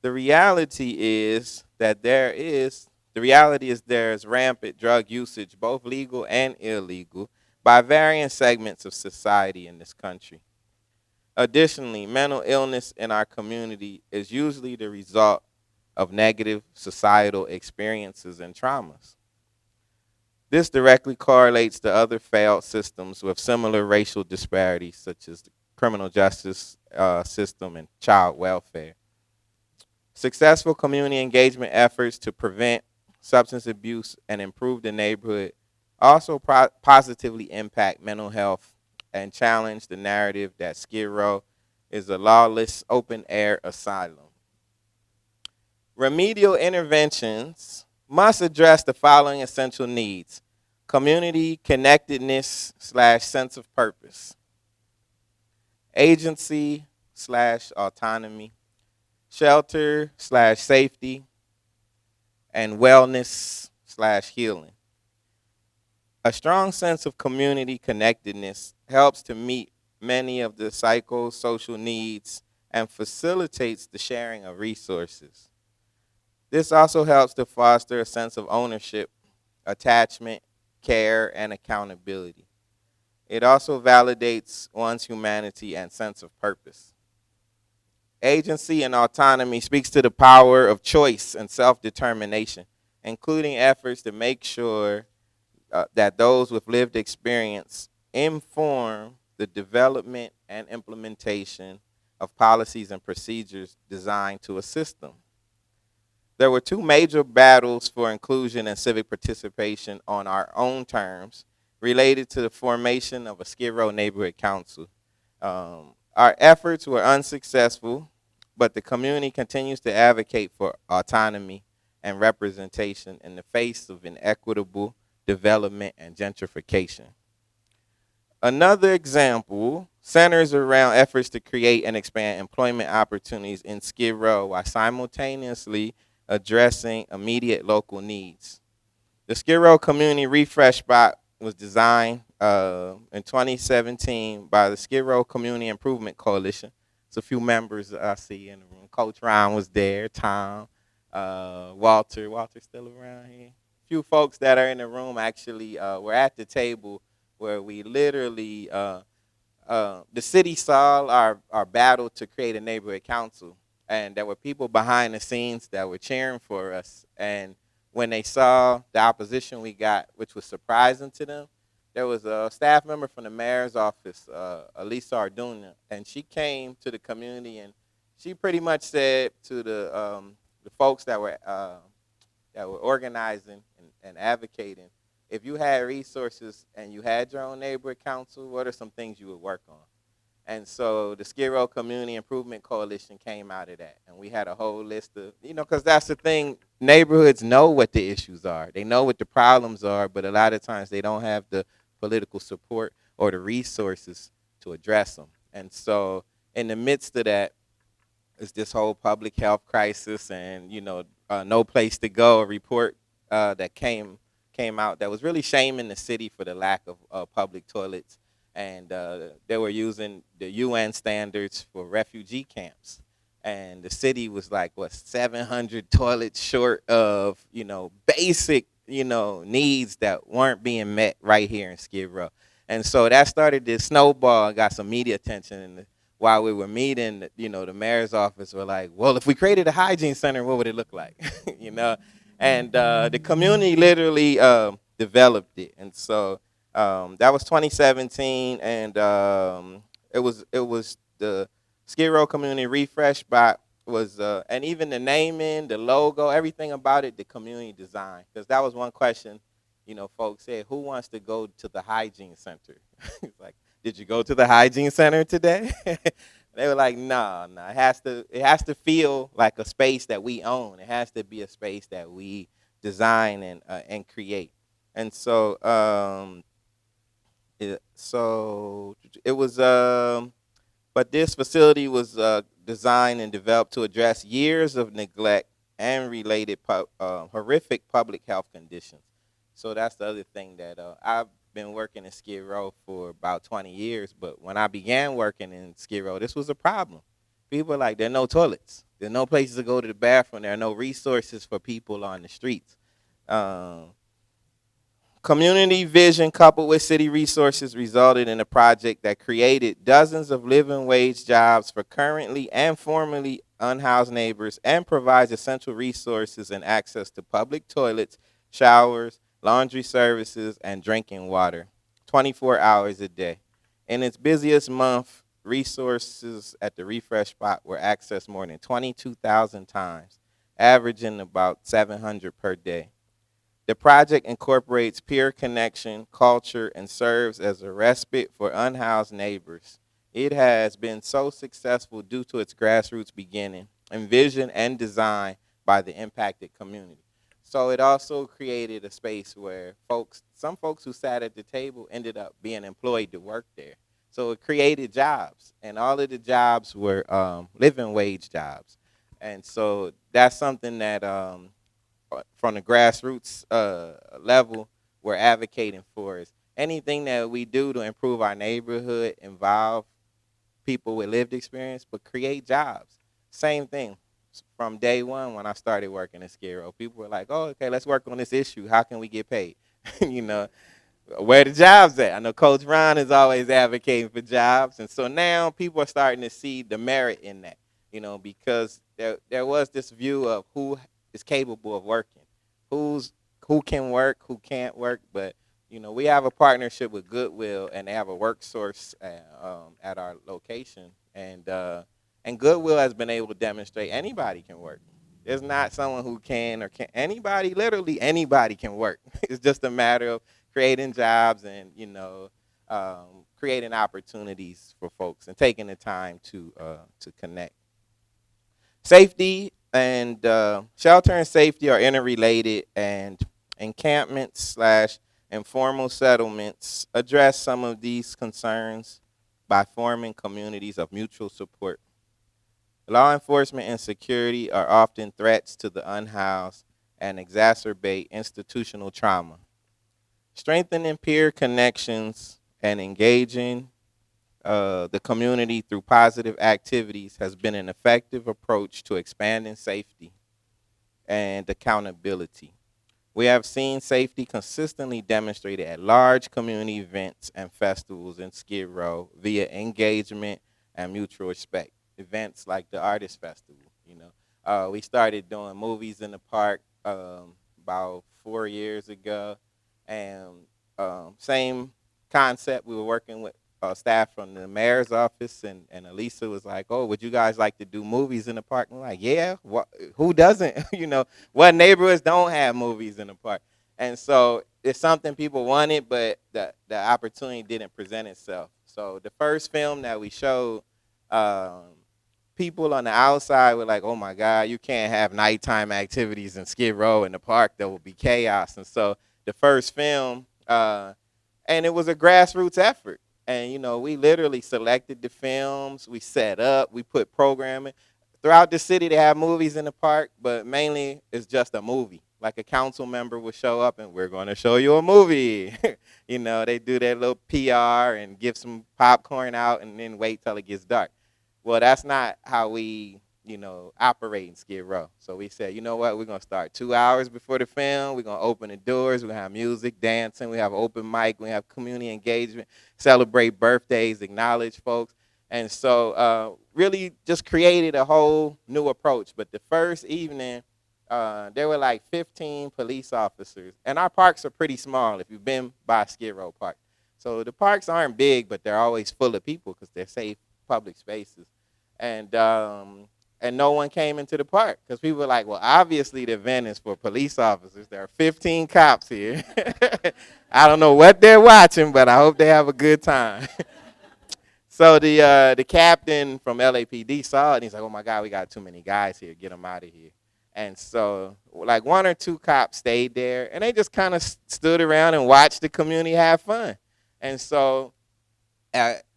The reality is there is rampant drug usage, both legal and illegal, by varying segments of society in this country. Additionally, mental illness in our community is usually the result of negative societal experiences and traumas. This directly correlates to other failed systems with similar racial disparities, such as the criminal justice system and child welfare. Successful community engagement efforts to prevent substance abuse and improve the neighborhood also positively impact mental health and challenge the narrative that Skid Row is a lawless open-air asylum. Remedial interventions must address the following essential needs: community connectedness / sense of purpose, agency / autonomy, shelter / safety, and wellness / healing. A strong sense of community connectedness helps to meet many of the psychosocial needs and facilitates the sharing of resources. This also helps to foster a sense of ownership, attachment, care, and accountability. It also validates one's humanity and sense of purpose. Agency and autonomy speaks to the power of choice and self-determination, including efforts to make sure that those with lived experience inform the development and implementation of policies and procedures designed to assist them. There were two major battles for inclusion and civic participation on our own terms related to the formation of a Skid Row neighborhood council. Our efforts were unsuccessful, but the community continues to advocate for autonomy and representation in the face of inequitable development and gentrification. Another example centers around efforts to create and expand employment opportunities in Skid Row while simultaneously addressing immediate local needs. The Skid Row Community Refresh Spot was designed in 2017 by the Skid Row Community Improvement Coalition. It's a few members I see in the room. Coach Ryan was there, Tom, Walter. Walter's still around here. A few folks that are in the room actually were at the table where we literally, the city saw our battle to create a neighborhood council. And there were people behind the scenes that were cheering for us. And when they saw the opposition we got, which was surprising to them, there was a staff member from the mayor's office, Elisa Arduna, and she came to the community and she pretty much said to the folks that were organizing and advocating, if you had resources and you had your own neighborhood council, what are some things you would work on? And so the Skid Row Community Improvement Coalition came out of that. And we had a whole list of, because that's the thing, neighborhoods know what the issues are. They know what the problems are, but a lot of times they don't have the political support or the resources to address them. And so in the midst of that is this whole public health crisis and, no place to go, a report that came out that was really shaming the city for the lack of public toilets. And they were using the UN standards for refugee camps. And the city was like, 700 toilets short of, basic, needs that weren't being met right here in Skid Row. And so that started to snowball and got some media attention. And while we were meeting, the mayor's office were like, well, if we created a hygiene center, what would it look like? And the community literally developed it. And so that was 2017, and it was the Skid Row Community Refresh Spot was, and even the naming, the logo, everything about it, the community design. Because that was one question, folks said, who wants to go to the hygiene center? It's like, did you go to the hygiene center today? They were like, no, it has to feel like a space that we own. It has to be a space that we design and create. And so it was, but this facility was designed and developed to address years of neglect and related horrific public health conditions. So that's the other thing that I've been working in Skid Row for about 20 years, but when I began working in Skid Row, this was a problem. People were like, there are no toilets. There are no places to go to the bathroom. There are no resources for people on the streets. Community vision coupled with city resources resulted in a project that created dozens of living wage jobs for currently and formerly unhoused neighbors and provides essential resources and access to public toilets, showers, laundry services, and drinking water 24 hours a day. In its busiest month, resources at the Refresh Spot were accessed more than 22,000 times, averaging about 700 per day. The project incorporates peer connection, culture, and serves as a respite for unhoused neighbors. It has been so successful due to its grassroots beginning and vision and design by the impacted community. So it also created a space where some folks who sat at the table ended up being employed to work there. So it created jobs, and all of the jobs were living wage jobs. And so that's something that from the grassroots level we're advocating for is anything that we do to improve our neighborhood, involve people with lived experience, but create jobs. Same thing from day one when I started working in Skid Row. People were like, oh, okay, let's work on this issue. How can we get paid? You know, where the jobs at? I know Coach Ron is always advocating for jobs. And so now people are starting to see the merit in that, you know, because there was this view of who is capable of working, who can work, who can't work. But, you know, we have a partnership with Goodwill, and they have a work source at our location. And Goodwill has been able to demonstrate anybody can work. There's not someone who can or can't. Anybody, literally anybody can work. It's just a matter of creating jobs and, you know, creating opportunities for folks and taking the time to connect. Safety and shelter and safety are interrelated, and encampments slash informal settlements address some of these concerns by forming communities of mutual support. Law enforcement and security are often threats to the unhoused and exacerbate institutional trauma. Strengthening peer connections and engaging the community through positive activities has been an effective approach to expanding safety and accountability. We have seen safety consistently demonstrated at large community events and festivals in Skid Row via engagement and mutual respect. Events like the Artist Festival, you know. We started doing movies in the park about 4 years ago, and same concept. We were working with staff from the mayor's office, and Elisa was like, oh, would you guys like to do movies in the park? And we're like, yeah, who doesn't? You know, what neighborhoods don't have movies in the park? And so it's something people wanted, but the opportunity didn't present itself. So the first film that we showed, people on the outside were like, oh my God, you can't have nighttime activities in Skid Row in the park. There will be chaos. And so the first film, and it was a grassroots effort. And, you know, we literally selected the films, we set up, we put programming. Throughout the city, they have movies in the park, but mainly it's just a movie. Like a council member would show up and we're going to show you a movie. You know, they do their little PR and give some popcorn out and then wait till it gets dark. Well, that's not how we, you know, operate in Skid Row. So we said, you know what, we're going to start 2 hours before the film. We're going to open the doors. We're going to have music, dancing. We have open mic. We have community engagement, celebrate birthdays, acknowledge folks. And so really just created a whole new approach. But the first evening, there were like 15 police officers. And our parks are pretty small if you've been by Skid Row Park. So the parks aren't big, but they're always full of people because they're safe public spaces. And no one came into the park because people were like, well, obviously the event is for police officers. There are 15 cops here. I don't know what they're watching, but I hope they have a good time. So the captain from LAPD saw it, and he's like, oh my God, we got too many guys here. Get them out of here. And so like 1 or 2 cops stayed there, and they just kind of stood around and watched the community have fun. And so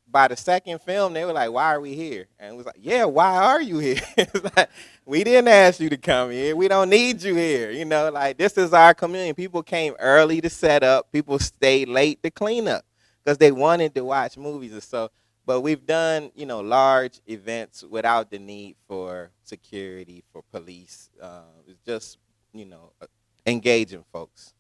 by the second film, they were like, why are we here? And it was like, yeah, why are you here? It's like, we didn't ask you to come here. We don't need you here. You know, like, this is our community. People came early to set up. People stayed late to clean up because they wanted to watch movies. And so, but we've done, you know, large events without the need for security, for police. It's just, you know, engaging folks.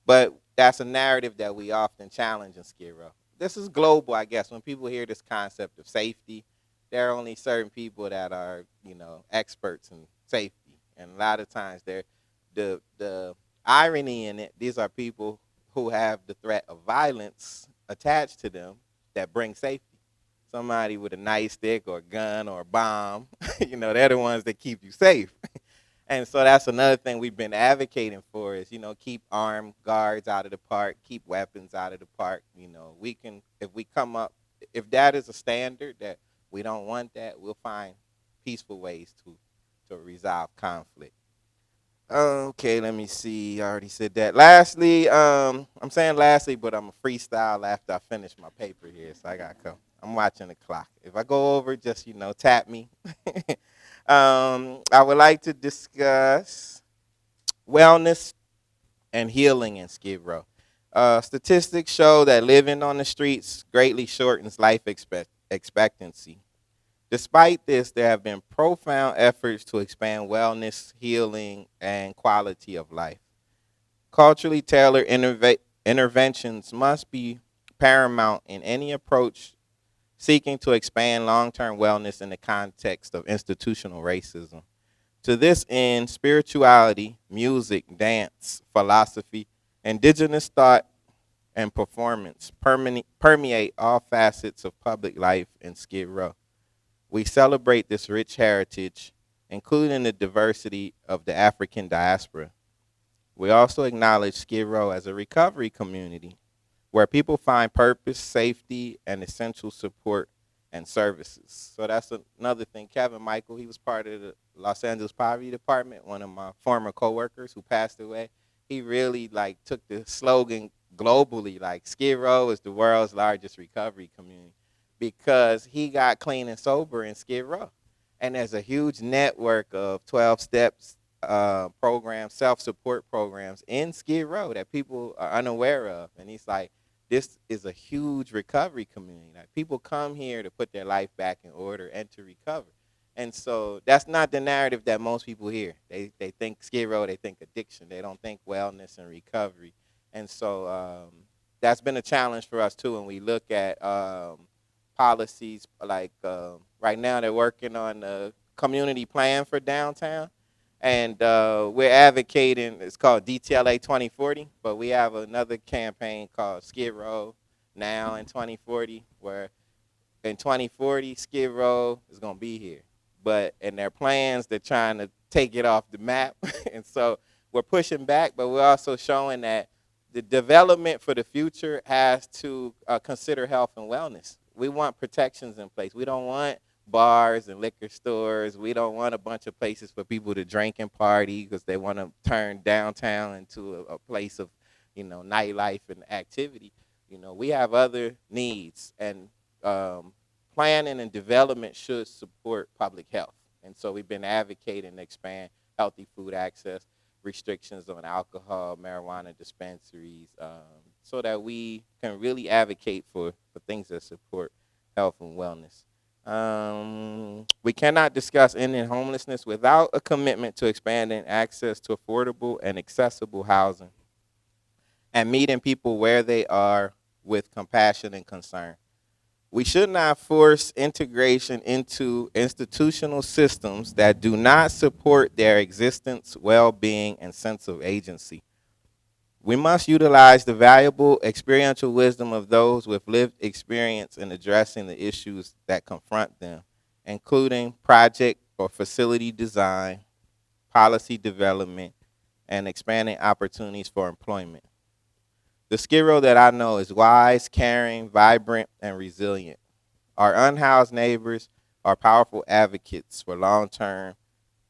But that's a narrative that we often challenge in Skid Row. This is global, I guess. When people hear this concept of safety, there are only certain people that are, you know, experts in safety. And a lot of times the irony in it, these are people who have the threat of violence attached to them that bring safety. Somebody with a nightstick or a gun or a bomb, you know, they're the ones that keep you safe. And so that's another thing we've been advocating for is, you know, keep armed guards out of the park, keep weapons out of the park. You know, we can, if we come up, if that is a standard that we don't want that, we'll find peaceful ways to resolve conflict. Okay, let me see. I already said that. Lastly, I'm saying lastly, but I'm a freestyle after I finish my paper here, so I got to go. I'm watching the clock. If I go over, just, you know, tap me. I would like to discuss wellness and healing in Skid Row. Statistics show that living on the streets greatly shortens life expectancy. Despite this, there have been profound efforts to expand wellness, healing, and quality of life. Culturally tailored interventions must be paramount in any approach seeking to expand long term wellness in the context of institutional racism. To this end, spirituality, music, dance, philosophy, indigenous thought, and performance permeate all facets of public life in Skid Row. We celebrate this rich heritage, including the diversity of the African diaspora. We also acknowledge Skid Row as a recovery community where people find purpose, safety, and essential support and services. So that's another thing. Kevin Michael, he was part of the Los Angeles Poverty Department, one of my former coworkers who passed away. He really like took the slogan globally, like Skid Row is the world's largest recovery community because he got clean and sober in Skid Row. And there's a huge network of 12 steps programs, self-support programs in Skid Row that people are unaware of. And he's like, this is a huge recovery community. Like people come here to put their life back in order and to recover. And so that's not the narrative that most people hear. They think Skid Row, they think addiction. They don't think wellness and recovery. And so that's been a challenge for us too. When we look at policies like right now they're working on a community plan for downtown. And we're advocating, it's called DTLA 2040, but we have another campaign called Skid Row Now in 2040, where in 2040, Skid Row is going to be here. But in their plans, they're trying to take it off the map. And so we're pushing back, but we're also showing that the development for the future has to consider health and wellness. We want protections in place. We don't want bars and liquor stores. We don't want a bunch of places for people to drink and party because they want to turn downtown into a place of, nightlife and activity. We have other needs, and planning and development should support public health. And so we've been advocating to expand healthy food access, restrictions on alcohol, marijuana dispensaries, so that we can really advocate for things that support health and wellness. We cannot discuss ending homelessness without a commitment to expanding access to affordable and accessible housing and meeting people where they are with compassion and concern. We should not force integration into institutional systems that do not support their existence, well-being, and sense of agency. We must utilize the valuable experiential wisdom of those with lived experience in addressing the issues that confront them, including project or facility design, policy development, and expanding opportunities for employment. The Skid Row that I know is wise, caring, vibrant, and resilient. Our unhoused neighbors are powerful advocates for long-term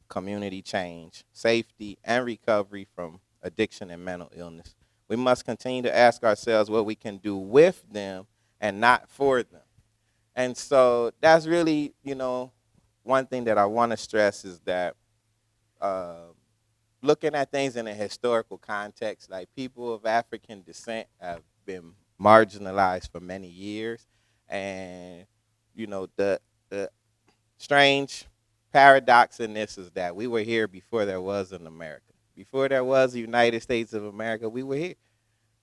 community change, safety, and recovery from addiction and mental illness. We must continue to ask ourselves what we can do with them and not for them. And so that's really, one thing that I want to stress is that looking at things in a historical context, like people of African descent have been marginalized for many years. And, the strange paradox in this is that we were here before there was an America. Before there was the United States of America, we were here,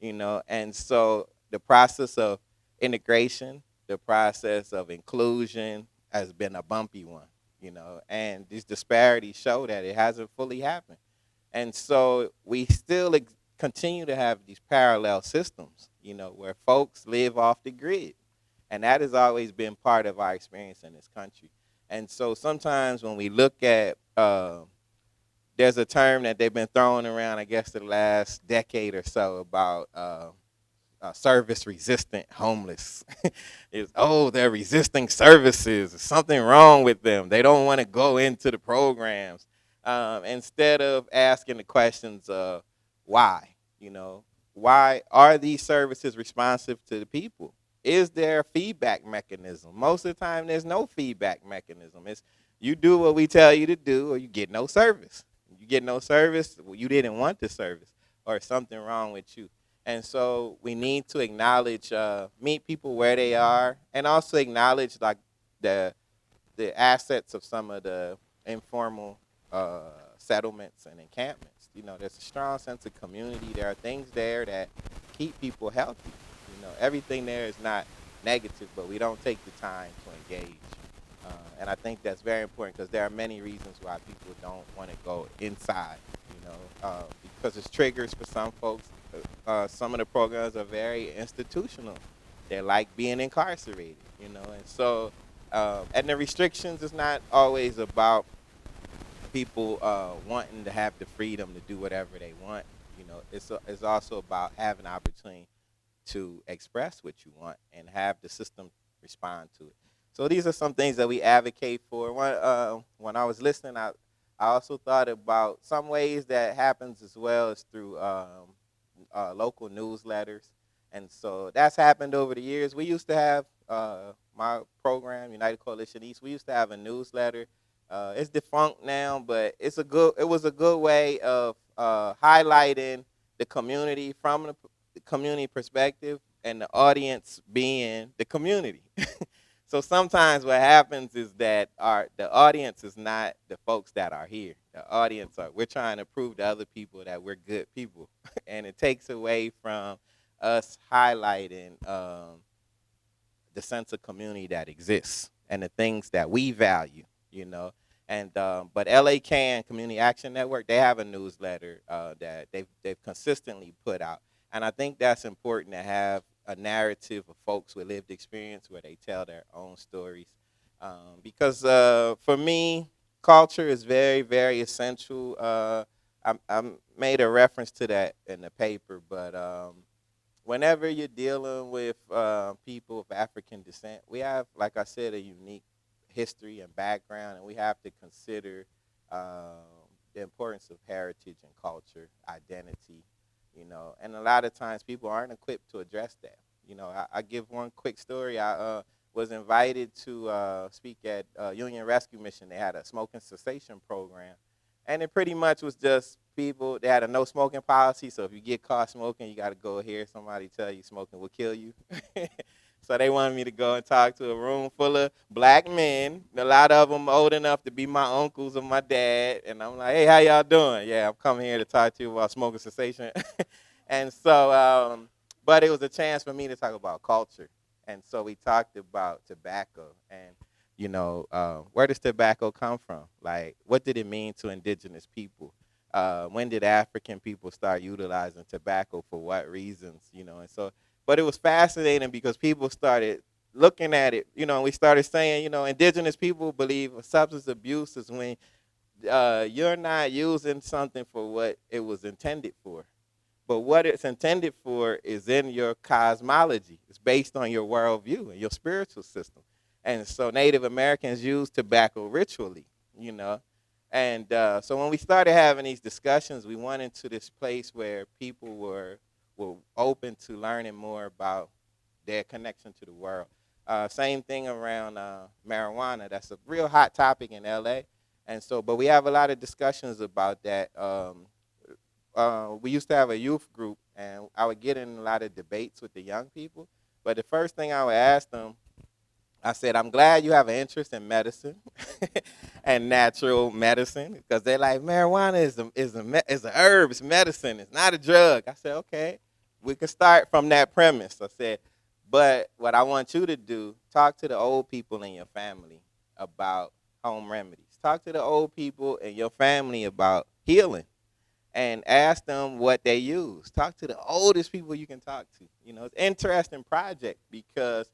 and so the process of integration, the process of inclusion has been a bumpy one, and these disparities show that it hasn't fully happened. And so we still continue to have these parallel systems, where folks live off the grid. And that has always been part of our experience in this country. And so sometimes when we look at there's a term that they've been throwing around, I guess, the last decade or so about service-resistant homeless. They're resisting services. There's something wrong with them. They don't want to go into the programs. Instead of asking the questions of why, why are these services responsive to the people? Is there a feedback mechanism? Most of the time, there's no feedback mechanism. It's you do what we tell you to do, or you get no service. You get no service, well, you didn't want the service, or something wrong with you. And so we need to acknowledge, meet people where they are, and also acknowledge like the assets of some of the informal settlements and encampments. You know, there's a strong sense of community. There are things there that keep people healthy. You know, everything there is not negative, but we don't take the time to engage. And I think that's very important because there are many reasons why people don't want to go inside. You know, because it's triggers for some folks. Some of the programs are very institutional. They're like being incarcerated. You know, and so and the restrictions is not always about people wanting to have the freedom to do whatever they want. You know, it's also about having an opportunity to express what you want and have the system respond to it. So these are some things that we advocate for. When I was listening, I also thought about some ways that happens as well as through local newsletters. And so that's happened over the years. We used to have my program, United Coalition East. We used to have a newsletter. It's defunct now, but it was a good way of highlighting the community from the community perspective and the audience being the community. So sometimes what happens is that the audience is not the folks that are here. The audience we're trying to prove to other people that we're good people. And it takes away from us highlighting the sense of community that exists and the things that we value, you know. And but LA Can Community Action Network, they have a newsletter that they've consistently put out. And I think that's important to have a narrative of folks with lived experience where they tell their own stories. Because for me, culture is very, very essential. I made a reference to that in the paper, but whenever you're dealing with people of African descent, we have, like I said, a unique history and background, and we have to consider the importance of heritage and culture, identity, you know. And a lot of times people aren't equipped to address that. You know, I give one quick story. I was invited to speak at Union Rescue Mission. They had a smoking cessation program. And it pretty much was just people, they had a no smoking policy. So if you get caught smoking, you got to go hear somebody tell you smoking will kill you. So they wanted me to go and talk to a room full of black men, a lot of them old enough to be my uncles or my dad. And I'm like, hey, how y'all doing? Yeah, I'm coming here to talk to you about smoking cessation. And so, but it was a chance for me to talk about culture. And so we talked about tobacco and, you know, where does tobacco come from? Like, what did it mean to indigenous people? When did African people start utilizing tobacco for what reasons? You know, and so, but it was fascinating because people started looking at it, you know, and we started saying, you know, indigenous people believe substance abuse is when you're not using something for what it was intended for. But what it's intended for is in your cosmology. It's based on your worldview and your spiritual system. And so Native Americans use tobacco ritually, you know. And so when we started having these discussions, we went into this place where people were open to learning more about their connection to the world. Same thing around marijuana. That's a real hot topic in LA. And so, but we have a lot of discussions about that. We used to have a youth group, and I would get in a lot of debates with the young people. But the first thing I would ask them, I said, I'm glad you have an interest in medicine and natural medicine, because they're like, marijuana is a herb, it's medicine, it's not a drug. I said, okay, we can start from that premise. I said, but what I want you to do, talk to the old people in your family about home remedies. Talk to the old people in your family about healing. And ask them what they use. Talk to the oldest people you can talk to. You know, it's an interesting project because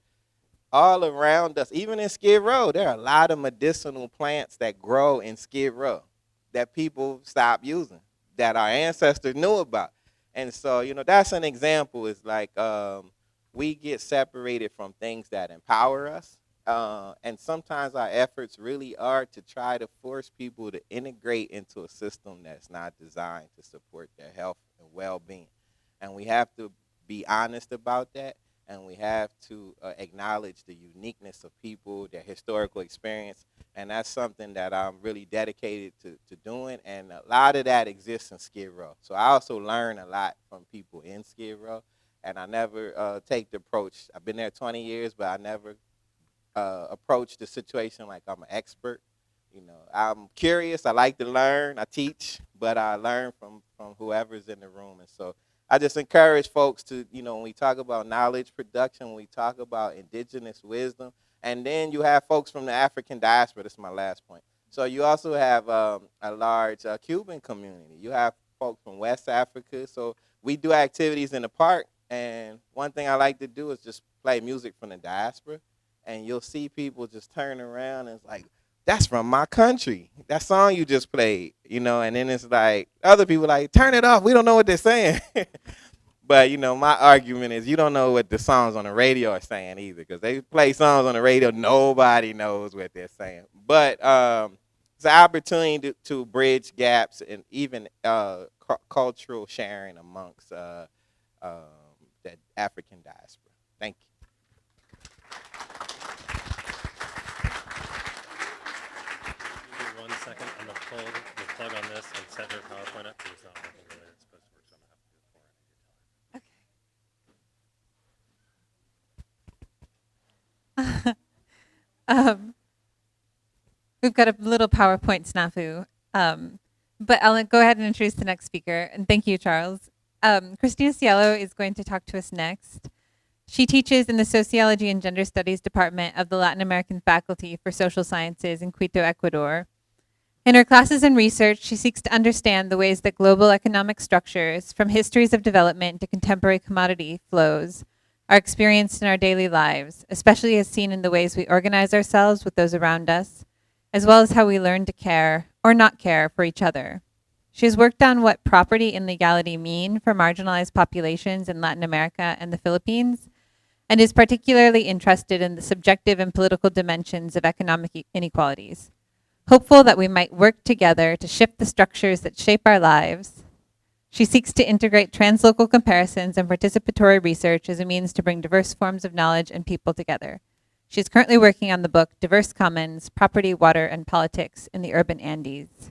all around us, even in Skid Row, there are a lot of medicinal plants that grow in Skid Row that people stop using, that our ancestors knew about. And so, you know, that's an example. It's like we get separated from things that empower us. And sometimes our efforts really are to try to force people to integrate into a system that's not designed to support their health and well-being. And we have to be honest about that, and we have to acknowledge the uniqueness of people, their historical experience, And that's something that I'm really dedicated to doing. And a lot of that exists in Skid Row. So I also learn a lot from people in Skid Row. And I never take the approach. I've been there 20 years, but I never approach the situation like I'm an expert. You know, I'm curious. I like to learn. I teach, but I learn from whoever's in the room. And so I just encourage folks to, you know, when we talk about knowledge production, when we talk about indigenous wisdom, and then you have folks from the African diaspora. This is my last point. So you also have a large Cuban community. You have folks from West Africa. So we do activities in the park. And one thing I like to do is just play music from the diaspora. And you'll see people just turn around and it's like, that's from my country. That song you just played, you know, and then it's like, other people like, turn it off. We don't know what they're saying. But, you know, my argument is you don't know what the songs on the radio are saying either, because they play songs on the radio, nobody knows what they're saying. But it's an opportunity to bridge gaps and even cultural sharing amongst the African diaspora. Thank you. 1 second. I'm going to pull the plug on this and set her PowerPoint up because it's not working the way it's supposed to work, so I'm going to have to do it for her. We've got a little PowerPoint snafu. But I'll go ahead and introduce the next speaker. And thank you, Charles. Christina Cielo is going to talk to us next. She teaches in the Sociology and Gender Studies Department of the Latin American Faculty for Social Sciences in Quito, Ecuador. In her classes and research, she seeks to understand the ways that global economic structures, from histories of development to contemporary commodity flows, are experienced in our daily lives, especially as seen in the ways we organize ourselves with those around us, as well as how we learn to care or not care for each other. She has worked on what property and legality mean for marginalized populations in Latin America and the Philippines, and is particularly interested in the subjective and political dimensions of economic inequalities. Hopeful that we might work together to shift the structures that shape our lives, she seeks to integrate translocal comparisons and participatory research as a means to bring diverse forms of knowledge and people together. She is currently working on the book Diverse Commons, Property, Water, and Politics in the Urban Andes.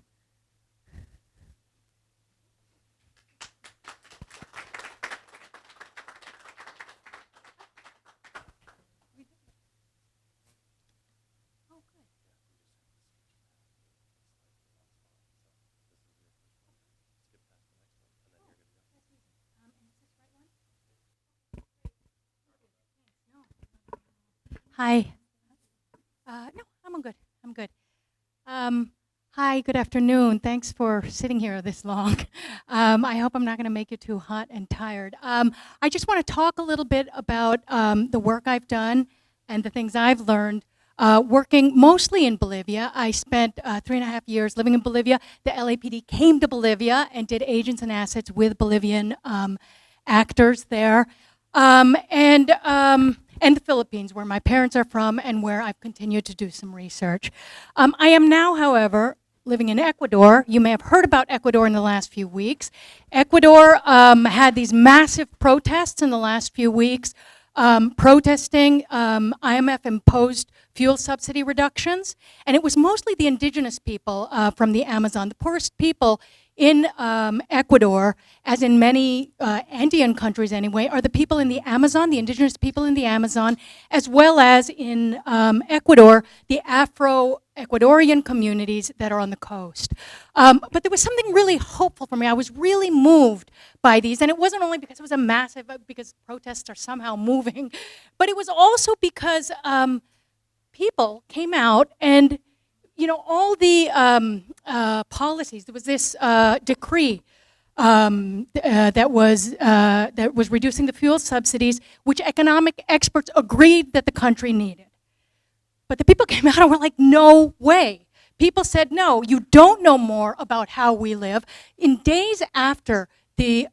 Hi. No, I'm good. I'm good. Hi, good afternoon. Thanks for sitting here this long. I hope I'm not going to make you too hot and tired. I just want to talk a little bit about the work I've done and the things I've learned working mostly in Bolivia. I spent 3.5 years living in Bolivia. The LAPD came to Bolivia and did Agents and Assets with Bolivian actors there. And the Philippines, where my parents are from and where I've continued to do some research. I am now, however, living in Ecuador. You may have heard about Ecuador in the last few weeks. Ecuador had these massive protests in the last few weeks, protesting IMF-imposed fuel subsidy reductions, and it was mostly the indigenous people from the Amazon, the poorest people in Ecuador, as in many Andean countries anyway, are the people in the Amazon, the indigenous people in the Amazon, as well as in Ecuador, the Afro-Ecuadorian communities that are on the coast. But there was something really hopeful for me. I was really moved by these, and it wasn't only because it was a massive, because protests are somehow moving, but it was also because people came out and, you know, all the policies. There was this decree that was reducing the fuel subsidies, which economic experts agreed that the country needed. But the people came out and were like, no way. People said, no, you don't know more about how we live. In days after the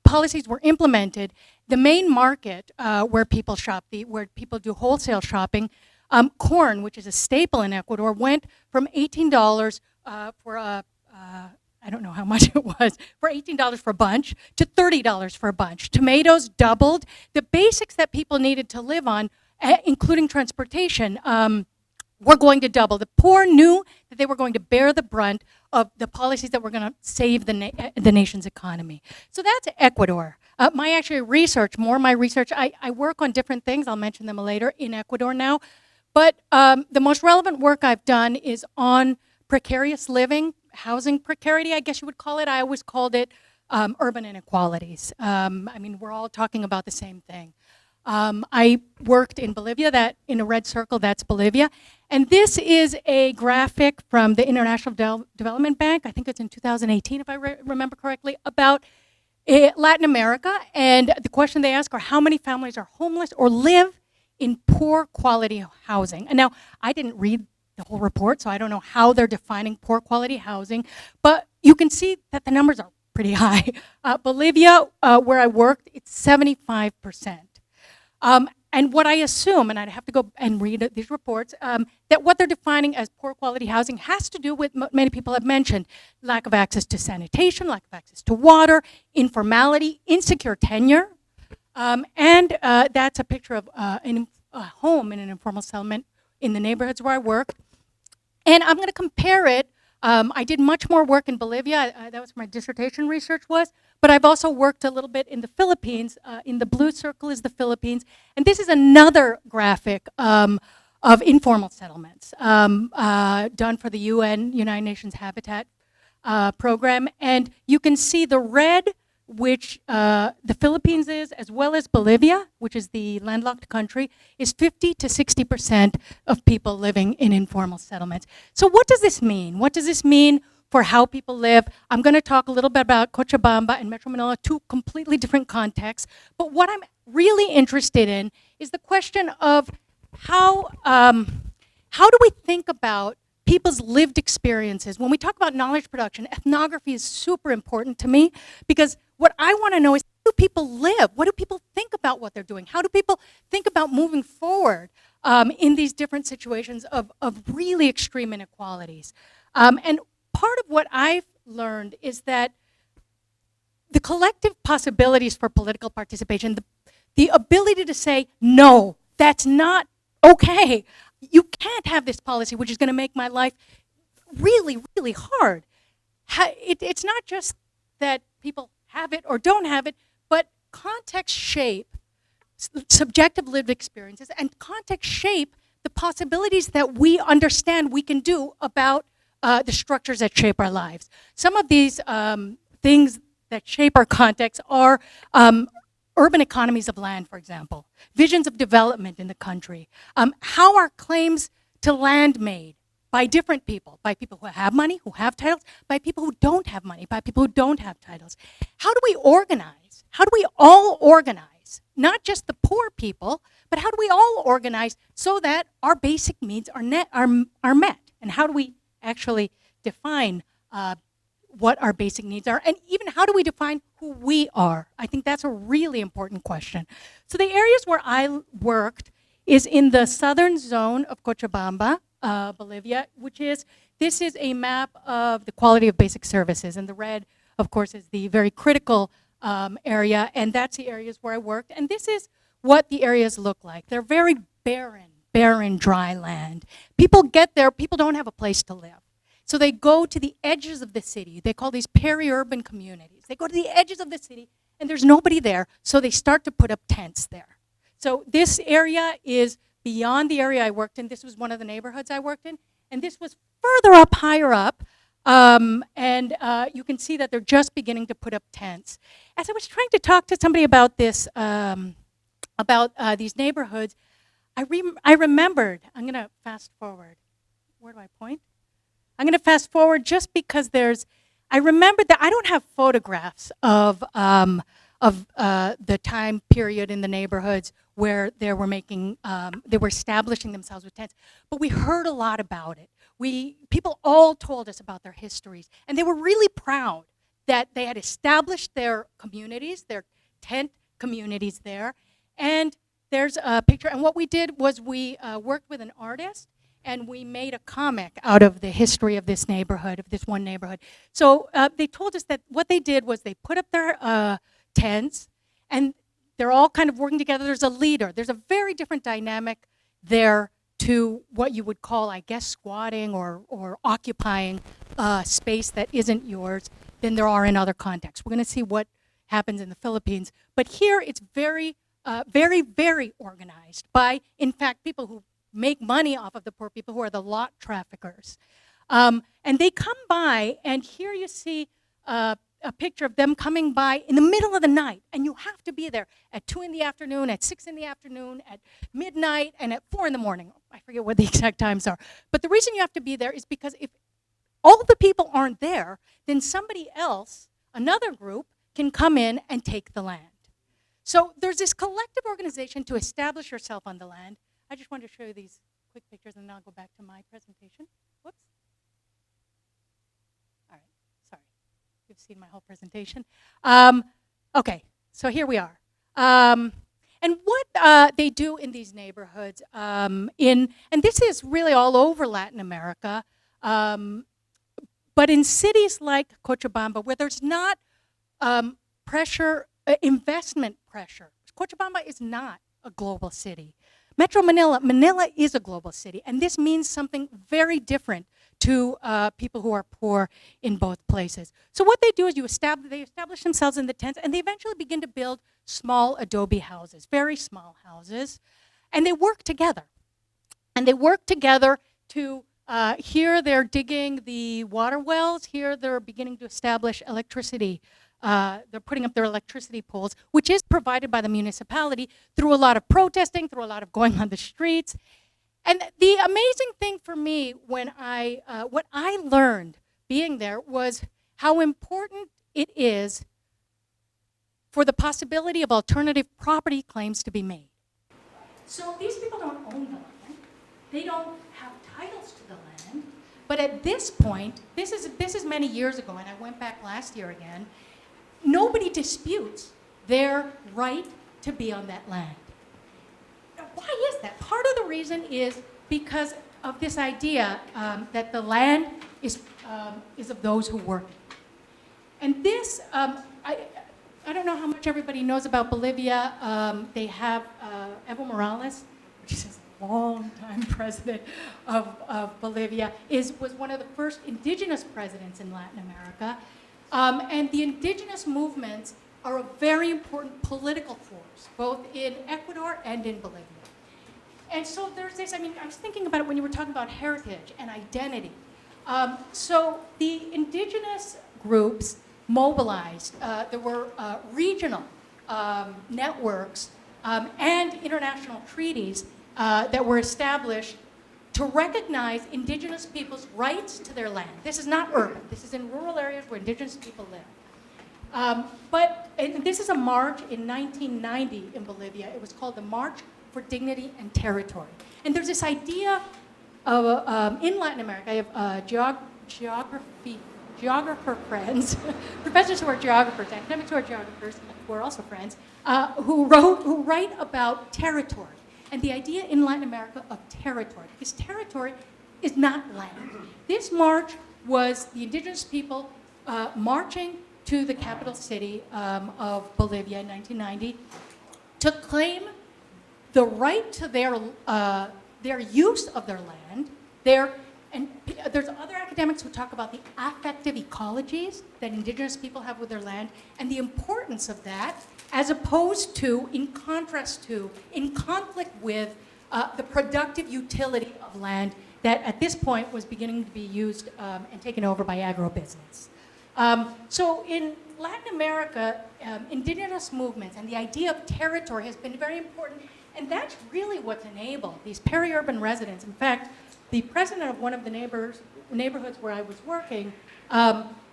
policies were implemented, the main market where people shop, where people do wholesale shopping, corn, which is a staple in Ecuador, went from $18 for a, I don't know how much it was, for $18 for a bunch to $30 for a bunch. Tomatoes doubled. The basics that people needed to live on, including transportation, were going to double. The poor knew that they were going to bear the brunt of the policies that were going to save the nation's economy. So that's Ecuador. My research, I work on different things, I'll mention them later, in Ecuador now. But the most relevant work I've done is on precarious living, housing precarity, I guess you would call it. I always called it urban inequalities. I mean, we're all talking about the same thing. I worked in Bolivia, that in a red circle, that's Bolivia. And this is a graphic from the International Development Bank, I think it's in 2018 if I remember correctly, about Latin America. And the question they ask are how many families are homeless or live in poor quality housing. And now, I didn't read the whole report, so I don't know how they're defining poor quality housing, but you can see that the numbers are pretty high. Bolivia, where I worked, it's 75%. And what I assume, and I'd have to go and read these reports, that what they're defining as poor quality housing has to do with what many people have mentioned: lack of access to sanitation, lack of access to water, informality, insecure tenure, and that's a picture of a home in an informal settlement in the neighborhoods where I work. And I'm going to compare it. I did much more work in Bolivia. That was where my dissertation research was. But I've also worked a little bit in the Philippines. In the blue circle is the Philippines. And this is another graphic of informal settlements done for the United Nations Habitat Program. And you can see the red, which the Philippines is, as well as Bolivia, which is the landlocked country, is 50 to 60% of people living in informal settlements. So what does this mean? What does this mean for how people live? I'm going to talk a little bit about Cochabamba and Metro Manila, two completely different contexts. But what I'm really interested in is the question of how do we think about people's lived experiences? When we talk about knowledge production, ethnography is super important to me, because what I want to know is, how do people live? What do people think about what they're doing? How do people think about moving forward in these different situations of really extreme inequalities? And part of what I've learned is that the collective possibilities for political participation, the ability to say, no, that's not okay. You can't have this policy which is going to make my life really, really hard. It's not just that people have it or don't have it, but context shape subjective lived experiences, and context shape the possibilities that we understand we can do about the structures that shape our lives. Some of these things that shape our context are urban economies of land, for example, visions of development in the country, how are claims to land made by different people, by people who have money, who have titles, by people who don't have money, by people who don't have titles. How do we organize? How do we all organize? Not just the poor people, but how do we all organize so that our basic needs are met? And how do we actually define what our basic needs are, and even how do we define who we are? I think that's a really important question. So the areas where I worked is in the southern zone of Cochabamba, Bolivia, this is a map of the quality of basic services, and the red, of course, is the very critical area, and that's the areas where I worked, and this is what the areas look like. They're very barren, dry land. People get there, people don't have a place to live. So they go to the edges of the city. They call these peri-urban communities. They go to the edges of the city, and there's nobody there, so they start to put up tents there. So this area is beyond the area I worked in. This was one of the neighborhoods I worked in, and this was further up, higher up, and you can see that they're just beginning to put up tents. As I was trying to talk to somebody about this, these neighborhoods, I remembered, I'm going to fast forward. Where do I point? I'm going to fast forward just because I remembered that I don't have photographs of the time period in the neighborhoods where they were establishing themselves with tents, but we heard a lot about it. People all told us about their histories, and they were really proud that they had established their communities, their tent communities there. And there's a picture, and what we did was we worked with an artist, and we made a comic out of the history of this neighborhood, of this one neighborhood. So they told us that what they did was they put up their tents, and they're all kind of working together. There's a leader. There's a very different dynamic there to what you would call, I guess, squatting or occupying space that isn't yours than there are in other contexts. We're going to see what happens in the Philippines. But here it's very, very organized by, in fact, people who make money off of the poor people, who are the lot traffickers. And they come by, and here you see a picture of them coming by in the middle of the night, and you have to be there at 2 in the afternoon, at 6 in the afternoon, at midnight, and at 4 in the morning. I forget what the exact times are. But the reason you have to be there is because if all the people aren't there, then somebody else, another group, can come in and take the land. So there's this collective organization to establish yourself on the land. I just wanted to show you these quick pictures, and then I'll go back to my presentation. Whoops. All right, sorry. You've seen my whole presentation. Okay, so here we are. And what they do in these neighborhoods, and this is really all over Latin America, but in cities like Cochabamba, where there's not pressure, investment pressure. Cochabamba is not a global city. Metro Manila is a global city, and this means something very different to people who are poor in both places. So what they do is they establish themselves in the tents, and they eventually begin to build small adobe houses, very small houses, and they work together. And they work together to, here they're digging the water wells, here they're beginning to establish electricity. They're putting up their electricity poles, which is provided by the municipality through a lot of protesting, through a lot of going on the streets. And the amazing thing for me when what I learned being there was how important it is for the possibility of alternative property claims to be made. So these people don't own the land. They don't have titles to the land. But at this point, this is many years ago, and I went back last year again, nobody disputes their right to be on that land. Now, why is that? Part of the reason is because of this idea that the land is of those who work it. And this, I don't know how much everybody knows about Bolivia. They have Evo Morales, which is a long-time president of Bolivia, was one of the first indigenous presidents in Latin America. And the indigenous movements are a very important political force, both in Ecuador and in Bolivia. And so there's this, I was thinking about it when you were talking about heritage and identity. So the indigenous groups mobilized. There were regional networks and international treaties that were established to recognize indigenous people's rights to their land. This is not urban. This is in rural areas where indigenous people live. And this is a march in 1990 in Bolivia. It was called the March for Dignity and Territory. And there's this idea of, in Latin America, I have geographer friends, professors who are geographers, academics who are geographers, who are also friends, who write about territory. And the idea in Latin America of territory, because territory is not land. This march was the indigenous people marching to the capital city of Bolivia in 1990 to claim the right to their use of their land. And there's other academics who talk about the affective ecologies that indigenous people have with their land and the importance of that, as opposed to, in contrast to, in conflict with the productive utility of land that at this point was beginning to be used and taken over by agribusiness. So in Latin America, indigenous movements and the idea of territory has been very important, and that's really what's enabled these peri-urban residents. In fact, the president of one of the neighborhoods where I was working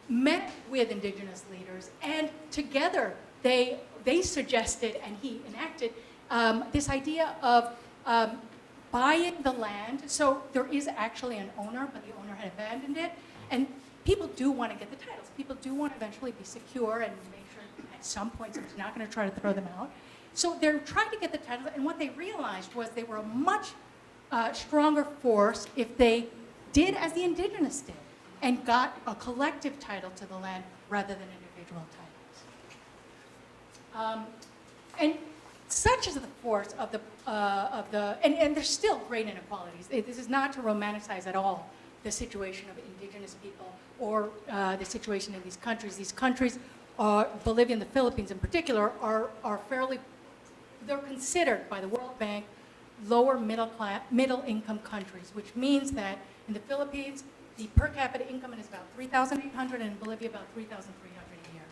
met with indigenous leaders, and together they suggested, and he enacted, this idea of buying the land. So there is actually an owner, but the owner had abandoned it. And people do want to get the titles. People do want to eventually be secure and make sure at some point someone's not going to try to throw them out. So they're trying to get the titles, and what they realized was they were a much stronger force if they did as the indigenous did and got a collective title to the land rather than individual titles. And such is the force of the and there's still great inequalities. This is not to romanticize at all the situation of indigenous people or the situation in these countries. These countries, Bolivia and the Philippines in particular, are fairly, they're considered by the World Bank lower middle income countries, which means that in the Philippines, the per capita income is about $3,800, and in Bolivia about $3,300 a year.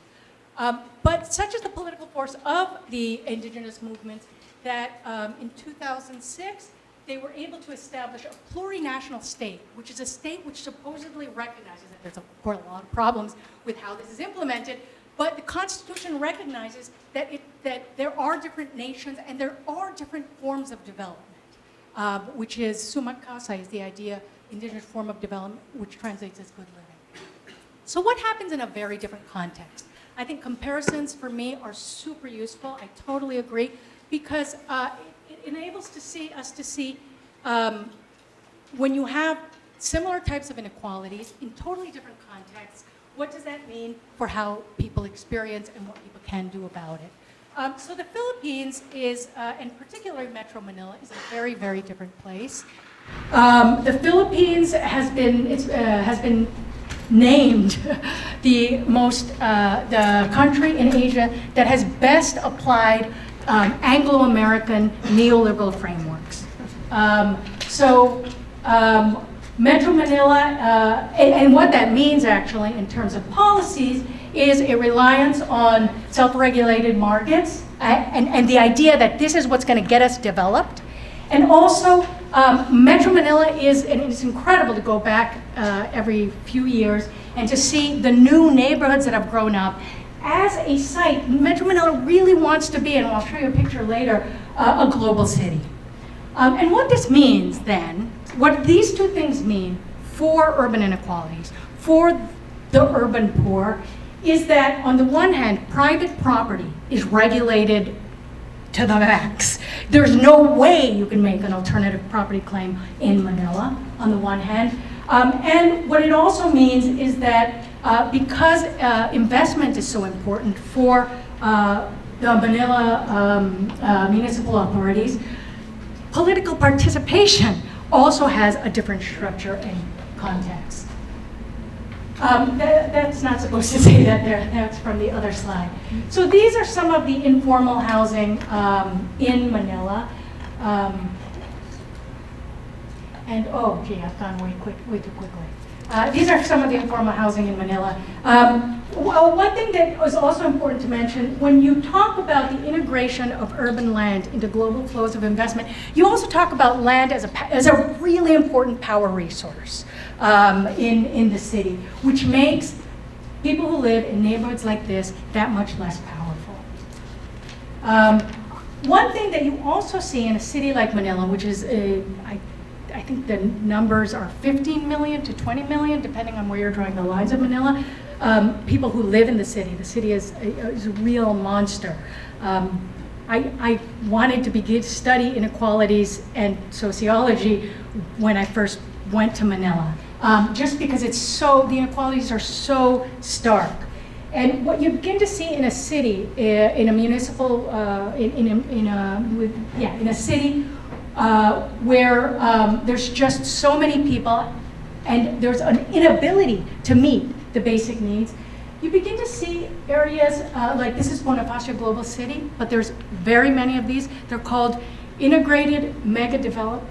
But such is the political force of the indigenous movements that in 2006, they were able to establish a plurinational state, which is a state which supposedly recognizes that there's, of course, a lot of problems with how this is implemented, but the Constitution recognizes that there are different nations and there are different forms of development, which is sumat kasa, is the idea, indigenous form of development, which translates as good living. So what happens in a very different context? I think comparisons for me are super useful. I totally agree, because it enables us to see when you have similar types of inequalities in totally different contexts, what does that mean for how people experience and what people can do about it? So the Philippines is, and particularly Metro Manila, is a very, very different place. The Philippines has been named the country in Asia that has best applied Anglo-American neoliberal frameworks. Metro Manila, and what that means actually in terms of policies is a reliance on self-regulated markets and the idea that this is what's going to get us developed. And also, Metro Manila is, and it's incredible to go back every few years and to see the new neighborhoods that have grown up. As a site, Metro Manila really wants to be, and I'll show you a picture later, a global city. And what this means then, what these two things mean for urban inequalities, for the urban poor, is that on the one hand, private property is regulated to the max. There's no way you can make an alternative property claim in Manila, on the one hand. And what it also means is that because investment is so important for the Manila municipal authorities, political participation also has a different structure and context. That's not supposed to say that there, that's from the other slide. So these are some of the informal housing in Manila. And oh gee, I've gone way too quickly. These are some of the informal housing in Manila. Well, one thing that is also important to mention, when you talk about the integration of urban land into global flows of investment, you also talk about land as a really important power resource in the city, which makes people who live in neighborhoods like this that much less powerful. One thing that you also see in a city like Manila, which is, I think the numbers are 15 million to 20 million, depending on where you're drawing the lines of Manila. People who live in the city. The city is a real monster. I wanted to study inequalities and sociology when I first went to Manila, just because the inequalities are so stark. And what you begin to see in a city, in a municipal, in a city where there's just so many people and there's an inability to meet the basic needs, you begin to see areas like this is Bonifacio Global City, but there's very many of these. They're called integrated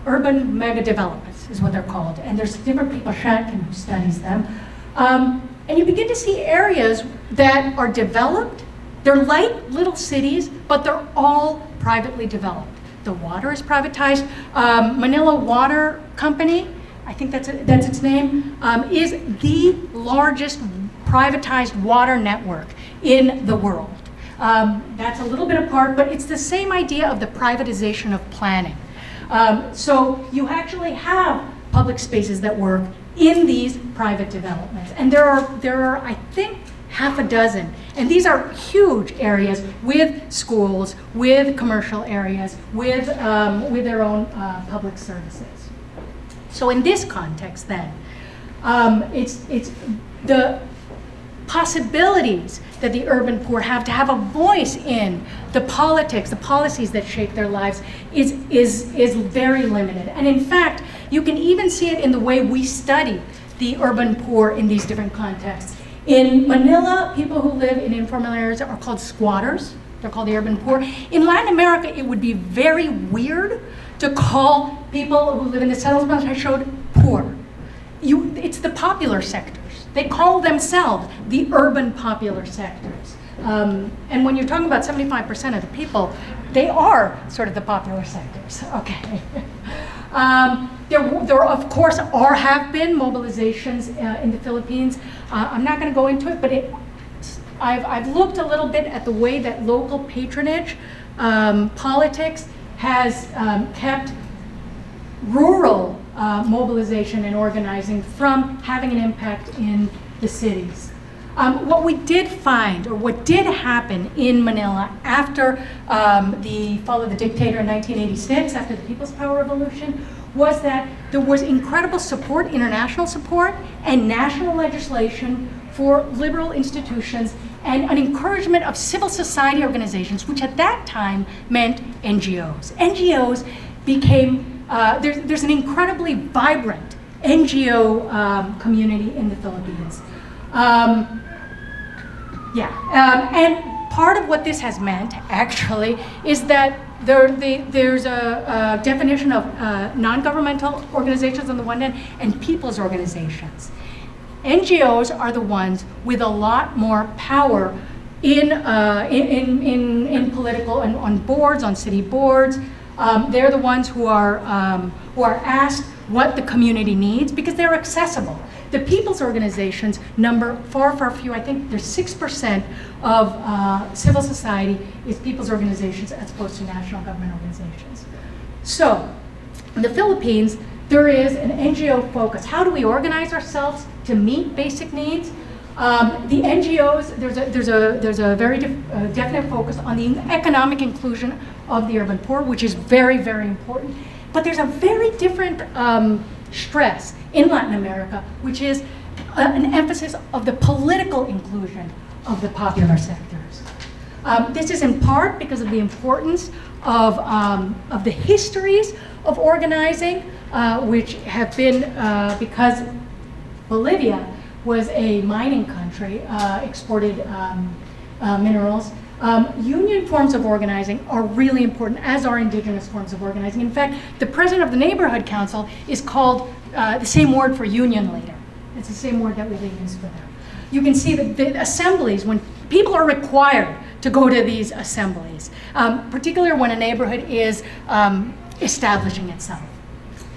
urban mega developments is what they're called. And there's different people, Shankin, who studies them. And you begin to see areas that are developed. They're like little cities, but they're all privately developed. The water is privatized. Manila Water Company, I think that's its name, is the largest privatized water network in the world. That's a little bit apart, but it's the same idea of the privatization of planning. So you actually have public spaces that work in these private developments. And there are I think, half a dozen. And these are huge areas with schools, with commercial areas, with their own public services. So in this context then, it's the possibilities that the urban poor have to have a voice in the politics, the policies that shape their lives is very limited. And in fact, you can even see it in the way we study the urban poor in these different contexts. In Manila, people who live in informal areas are called squatters. They're called the urban poor. In Latin America, it would be very weird to call people who live in the settlements I showed poor. It's the popular sectors. They call themselves the urban popular sectors. And when you're talking about 75% of the people, they are sort of the popular sectors, okay. There of course have been mobilizations in the Philippines. I'm not gonna go into it, but I've looked a little bit at the way that local patronage politics has kept rural mobilization and organizing from having an impact in the cities. What we did find, or what did happen in Manila after the fall of the dictator in 1986, after the People's Power Revolution, was that there was incredible support, international support, and national legislation for liberal institutions, and an encouragement of civil society organizations, which at that time meant NGOs. NGOs became, there's an incredibly vibrant NGO community in the Philippines. And part of what this has meant, actually, is that there's a definition of non-governmental organizations on the one hand and people's organizations. NGOs are the ones with a lot more power in political and on boards, on city boards. They're the ones who are asked what the community needs because they're accessible. The people's organizations number far, far few. I think there's 6% of civil society is people's organizations as opposed to national government organizations. So, in the Philippines, there is an NGO focus. How do we organize ourselves to meet basic needs? The NGOs, there's a very definite focus on the economic inclusion of the urban poor, which is very, very important. But there's a very different stress in Latin America, which is an emphasis of the political inclusion of the popular sectors. This is in part because of the importance of the histories of organizing, which have been, because Bolivia was a mining country, exported minerals. Union forms of organizing are really important, as are indigenous forms of organizing. In fact, the president of the neighborhood council is called the same word for union leader. It's the same word that we use for them. You can see that the assemblies, when people are required to go to these assemblies, particularly when a neighborhood is establishing itself.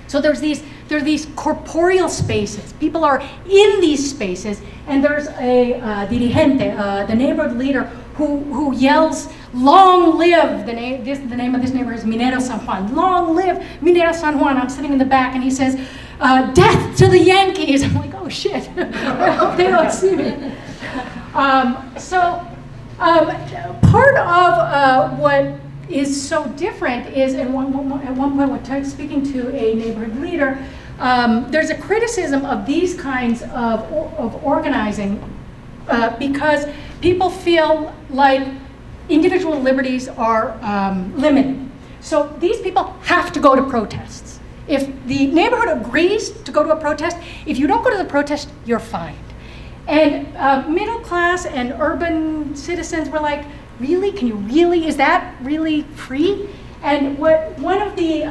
So there are these corporeal spaces. People are in these spaces, and there's a dirigente, the neighborhood leader, who yells, "Long live!" The name of this neighborhood is Minero San Juan. "Long live Minero San Juan!" I'm sitting in the back, and he says, "Death to the Yankees!" I'm like, "Oh shit!" I hope they don't see me. Part of what is so different is, at one point, when speaking to a neighborhood leader, there's a criticism of these kinds of organizing because people feel like individual liberties are limited. So these people have to go to protests. If the neighborhood agrees to go to a protest, if you don't go to the protest, you're fined. And middle class and urban citizens were like, really? Can you really? Is that really free? And what one of the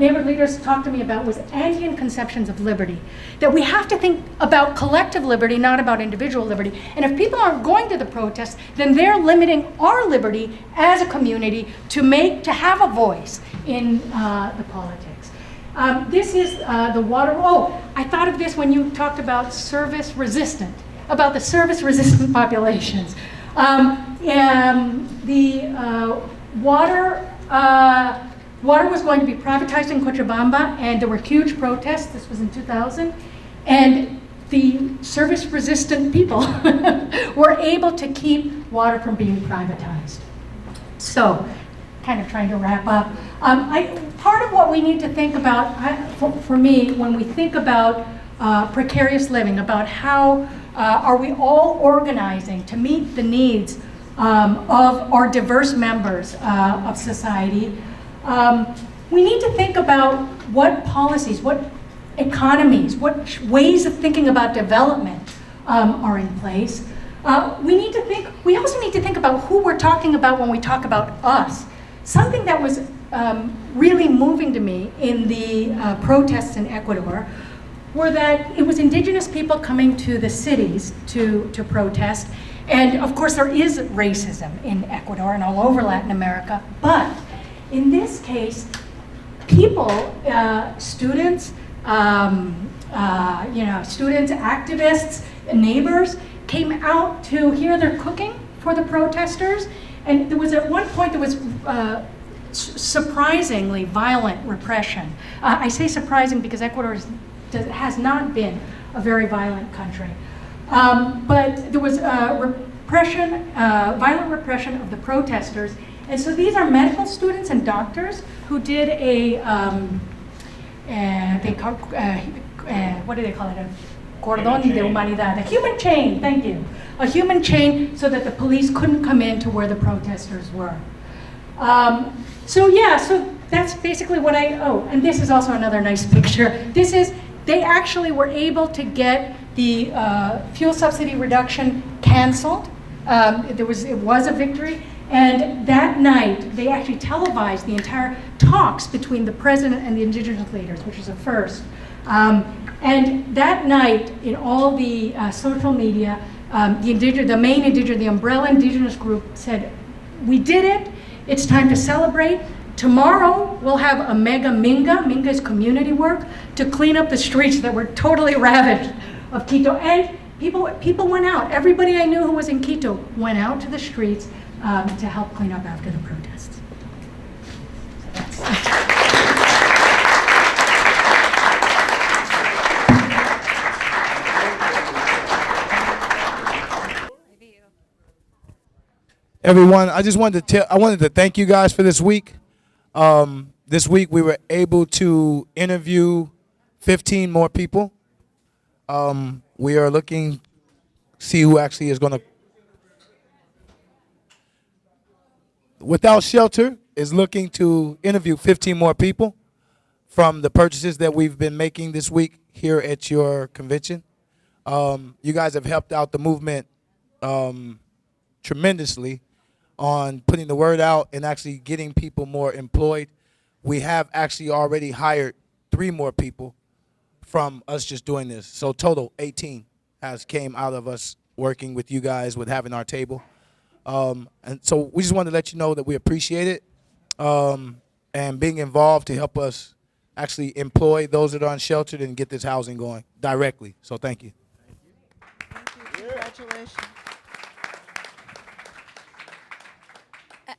neighborhood leaders talked to me about was Andean conceptions of liberty. That we have to think about collective liberty, not about individual liberty. And if people aren't going to the protests, then they're limiting our liberty as a community to have a voice in the politics. This is the water. Oh, I thought of this when you talked about service resistant, about the service resistant populations. Water was going to be privatized in Cochabamba, and there were huge protests. This was in 2000. And the service-resistant people were able to keep water from being privatized. So, kind of trying to wrap up. Part of what we need to think about, for me, when we think about precarious living, about how Are we all organizing to meet the needs of our diverse members of society? We need to think about what policies, what economies, what ways of thinking about development are in place. We also need to think about who we're talking about when we talk about us. Something that was really moving to me in the protests in Ecuador were that it was indigenous people coming to the cities to protest. And of course there is racism in Ecuador and all over Latin America, but in this case, people, students, students, activists, neighbors came out to hear their cooking for the protesters. And there was at one point there was surprisingly violent repression. I say surprising because Ecuador has not been a very violent country. But there was repression, violent repression of the protesters. And so these are medical students and doctors who did what do they call it? A cordón de humanidad, a human chain, thank you. A human chain so that the police couldn't come in to where the protesters were. So that's basically what and this is also another nice picture. They actually were able to get the fuel subsidy reduction canceled. It was a victory. And that night, they actually televised the entire talks between the president and the indigenous leaders, which is a first. And that night, in all the social media, the umbrella indigenous group said, "We did it. It's time to celebrate. Tomorrow, we'll have a mega minga. Minga is community work to clean up the streets that were totally ravaged of Quito." And people went out. Everybody I knew who was in Quito went out to the streets to help clean up after the protests. So Everyone, I just wanted to thank you guys for this week. This week we were able to interview 15 more people. We are looking, see who actually is going to. Without Shelter is looking to interview 15 more people from the purchases that we've been making this week here at your convention. You guys have helped out the movement tremendously on putting the word out and actually getting people more employed. We have actually already hired 3 more people from us just doing this. So total 18 has came out of us working with you guys with having our table. And so we just wanted to let you know that we appreciate it and being involved to help us actually employ those that are unsheltered and get this housing going directly. So thank you. Thank you. Congratulations.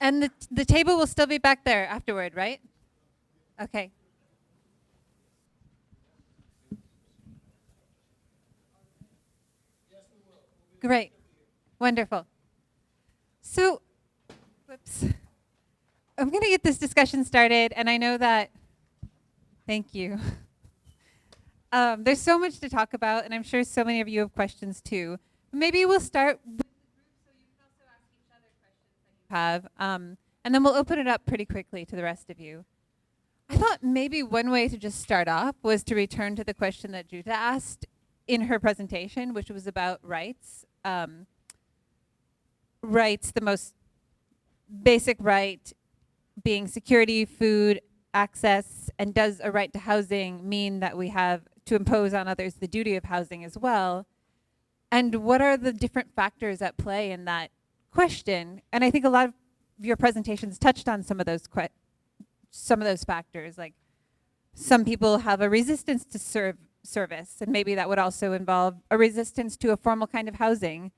And the table will still be back there afterward, right? Okay. Great. Wonderful. So, whoops. I'm going to get this discussion started, and I know that, thank you. There's so much to talk about, and I'm sure so many of you have questions too. Maybe we'll start with the group so you can also ask each other questions that you have, and then we'll open it up pretty quickly to the rest of you. I thought maybe one way to just start off was to return to the question that Jutta asked in her presentation, which was about rights. Rights, the most basic right being security, food, access, and does a right to housing mean that we have to impose on others the duty of housing as well? And what are the different factors at play in that question? And I think a lot of your presentations touched on some of those factors, like some people have a resistance to service, and maybe that would also involve a resistance to a formal kind of housing.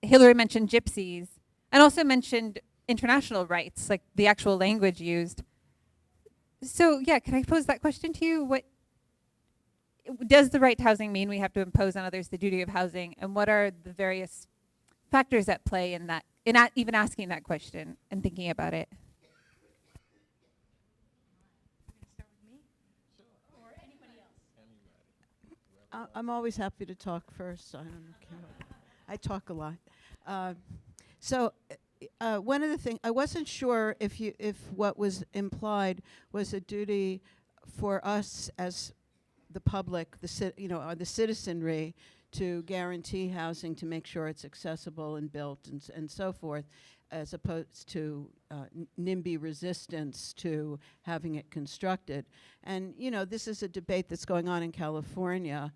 Hillary mentioned gypsies, and also mentioned international rights, like the actual language used. So yeah, can I pose that question to you? What does the right to housing mean we have to impose on others the duty of housing, and what are the various factors at play in that, even asking that question and thinking about it? I'm always happy to talk first. I don't care. I talk a lot. So one of the things I wasn't sure if what was implied was a duty for us as the public, or the citizenry, to guarantee housing, to make sure it's accessible and built and so forth, as opposed to NIMBY resistance to having it constructed. And this is a debate that's going on in California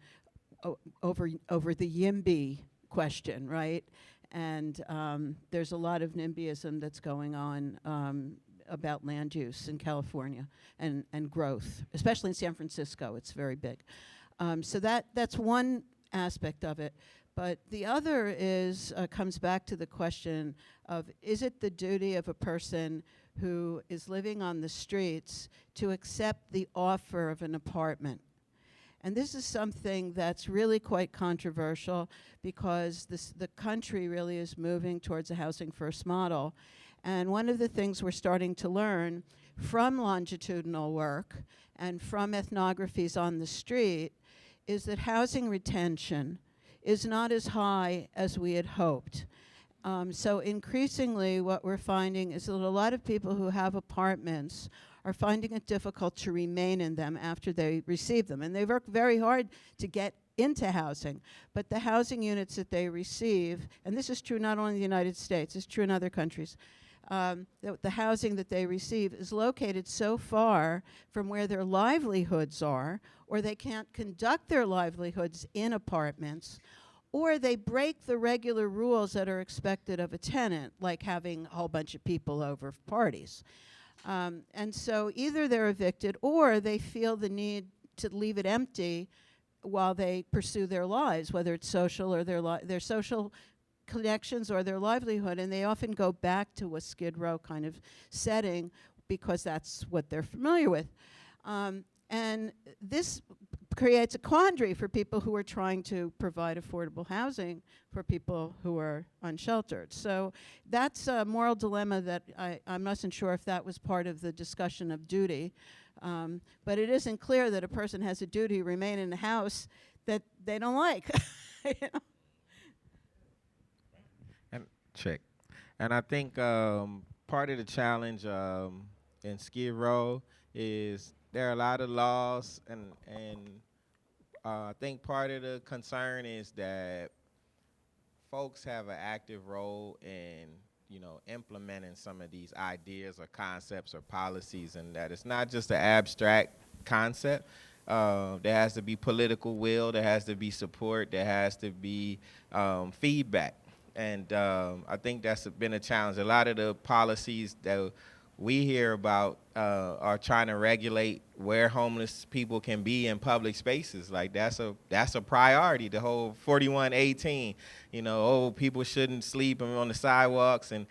over the YIMBY question, right? And there's a lot of NIMBYism that's going on about land use in California and growth, especially in San Francisco. It's very big. So that's one aspect of it. But the other comes back to the question of, is it the duty of a person who is living on the streets to accept the offer of an apartment? And this is something that's really quite controversial, because the country really is moving towards a housing first model. And one of the things we're starting to learn from longitudinal work and from ethnographies on the street is that housing retention is not as high as we had hoped. So increasingly what we're finding is that a lot of people who have apartments are finding it difficult to remain in them after they receive them. And they work very hard to get into housing, but the housing units that they receive, and this is true not only in the United States, it's true in other countries, the housing that they receive is located so far from where their livelihoods are, or they can't conduct their livelihoods in apartments, or they break the regular rules that are expected of a tenant, like having a whole bunch of people over for parties. And so either they're evicted, or they feel the need to leave it empty while they pursue their lives, whether it's social or their social connections or their livelihood, and they often go back to a Skid Row kind of setting because that's what they're familiar with. And this creates a quandary for people who are trying to provide affordable housing for people who are unsheltered. So that's a moral dilemma that I wasn't sure if that was part of the discussion of duty. But it isn't clear that a person has a duty to remain in a house that they don't like. You know? Check. And I think part of the challenge in Skid Row is there are a lot of laws, and I think part of the concern is that folks have an active role in implementing some of these ideas or concepts or policies, and that it's not just an abstract concept. There has to be political will, there has to be support, there has to be feedback. And I think that's been a challenge. A lot of the policies that we hear about are trying to regulate where homeless people can be in public spaces. Like that's a priority. The whole 4118, people shouldn't sleep on the sidewalks. And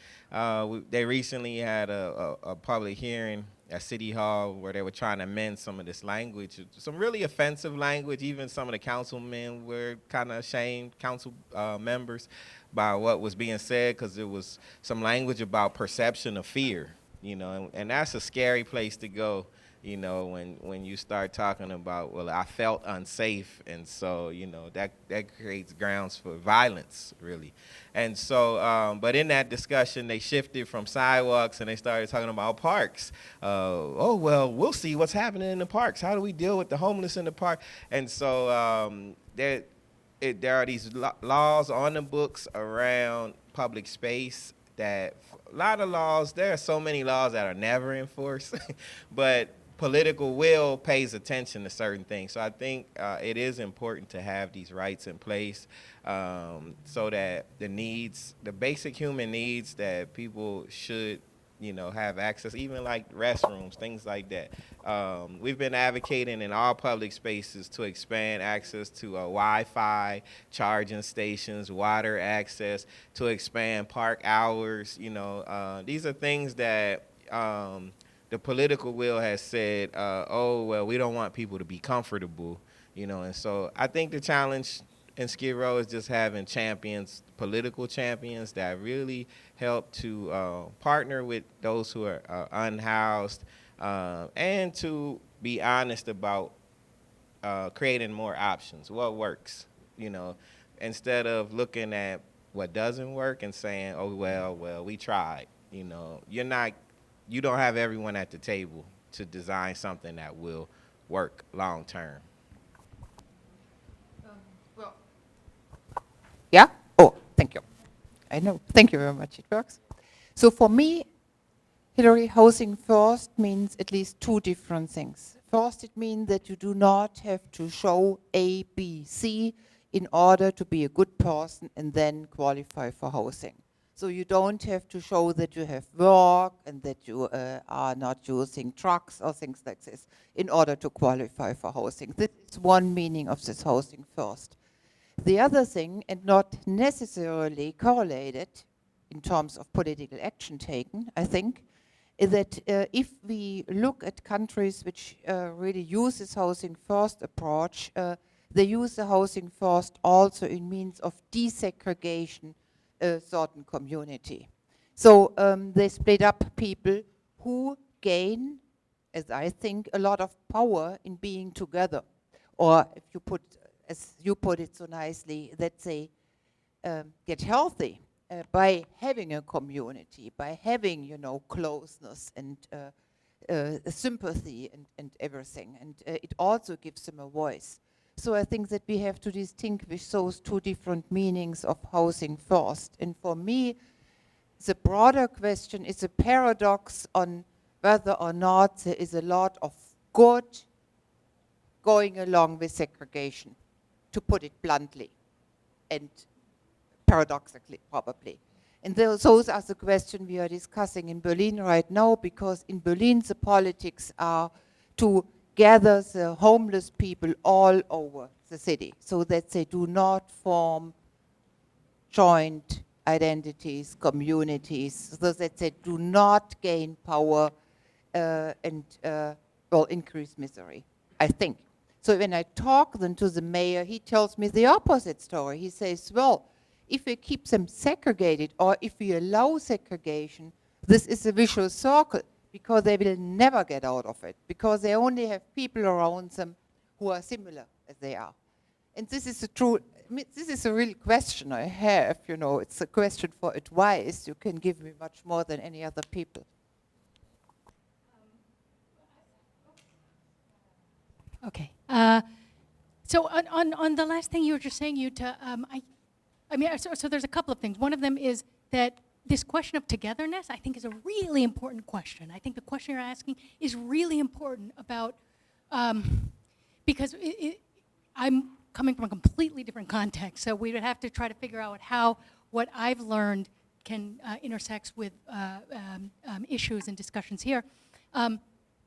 they recently had a public hearing at City Hall where they were trying to amend some of this language, some really offensive language. Even some of the councilmen were kind of ashamed, council members, by what was being said, because it was some language about perception of fear, and that's a scary place to go, when you start talking about, well, I felt unsafe, and so, that creates grounds for violence, really. And so, but in that discussion, they shifted from sidewalks and they started talking about parks. Oh, well, we'll see what's happening in the parks. How do we deal with the homeless in the park? And so there are these laws on the books around public space that a lot of laws, there are so many laws that are never enforced, but political will pays attention to certain things. So I think it is important to have these rights in place so that the basic human needs that people should have access, even like restrooms, things like that. We've been advocating in all public spaces to expand access to Wi-Fi, charging stations, water access, to expand park hours. These are things that the political will has said, oh, well, we don't want people to be comfortable, and so I think the challenge in Skid Row is just having champions, political champions that really help to partner with those who are unhoused and to be honest about creating more options. What works, instead of looking at what doesn't work and saying, oh, well, we tried. You don't have everyone at the table to design something that will work long term. Yeah? Oh, thank you. I know. Thank you very much. It works. So for me, Hillary, housing first means at least two different things. First, it means that you do not have to show A, B, C in order to be a good person and then qualify for housing. So you don't have to show that you have work and that you are not using drugs or things like this in order to qualify for housing. This is one meaning of this housing first. The other thing, and not necessarily correlated in terms of political action taken, I think, is that if we look at countries which really use this housing first approach, they use the housing first also in means of desegregation a certain community. So they split up people who gain, as I think, a lot of power in being together. Or if you put, as you put it so nicely, that they get healthy by having a community, by having, closeness and sympathy and everything. And it also gives them a voice. So I think that we have to distinguish those two different meanings of housing first. And for me, the broader question is a paradox on whether or not there is a lot of good going along with segregation, to put it bluntly, and paradoxically, probably. And those are the questions we are discussing in Berlin right now, because in Berlin the politics are to gather the homeless people all over the city so that they do not form joint identities, communities, so that they do not gain power and increase misery, I think. So when I talk then to the mayor, he tells me the opposite story. He says, well, if we keep them segregated or if we allow segregation, this is a vicious circle, because they will never get out of it, because they only have people around them who are similar as they are. And this is this is a real question I have, it's a question for advice. You can give me much more than any other people. Okay. So on the last thing you were just saying, Jutta, so there's a couple of things. One of them is that this question of togetherness, I think, is a really important question. I think the question you're asking is really important about, because I'm coming from a completely different context, so we would have to try to figure out how what I've learned can intersect with issues and discussions here.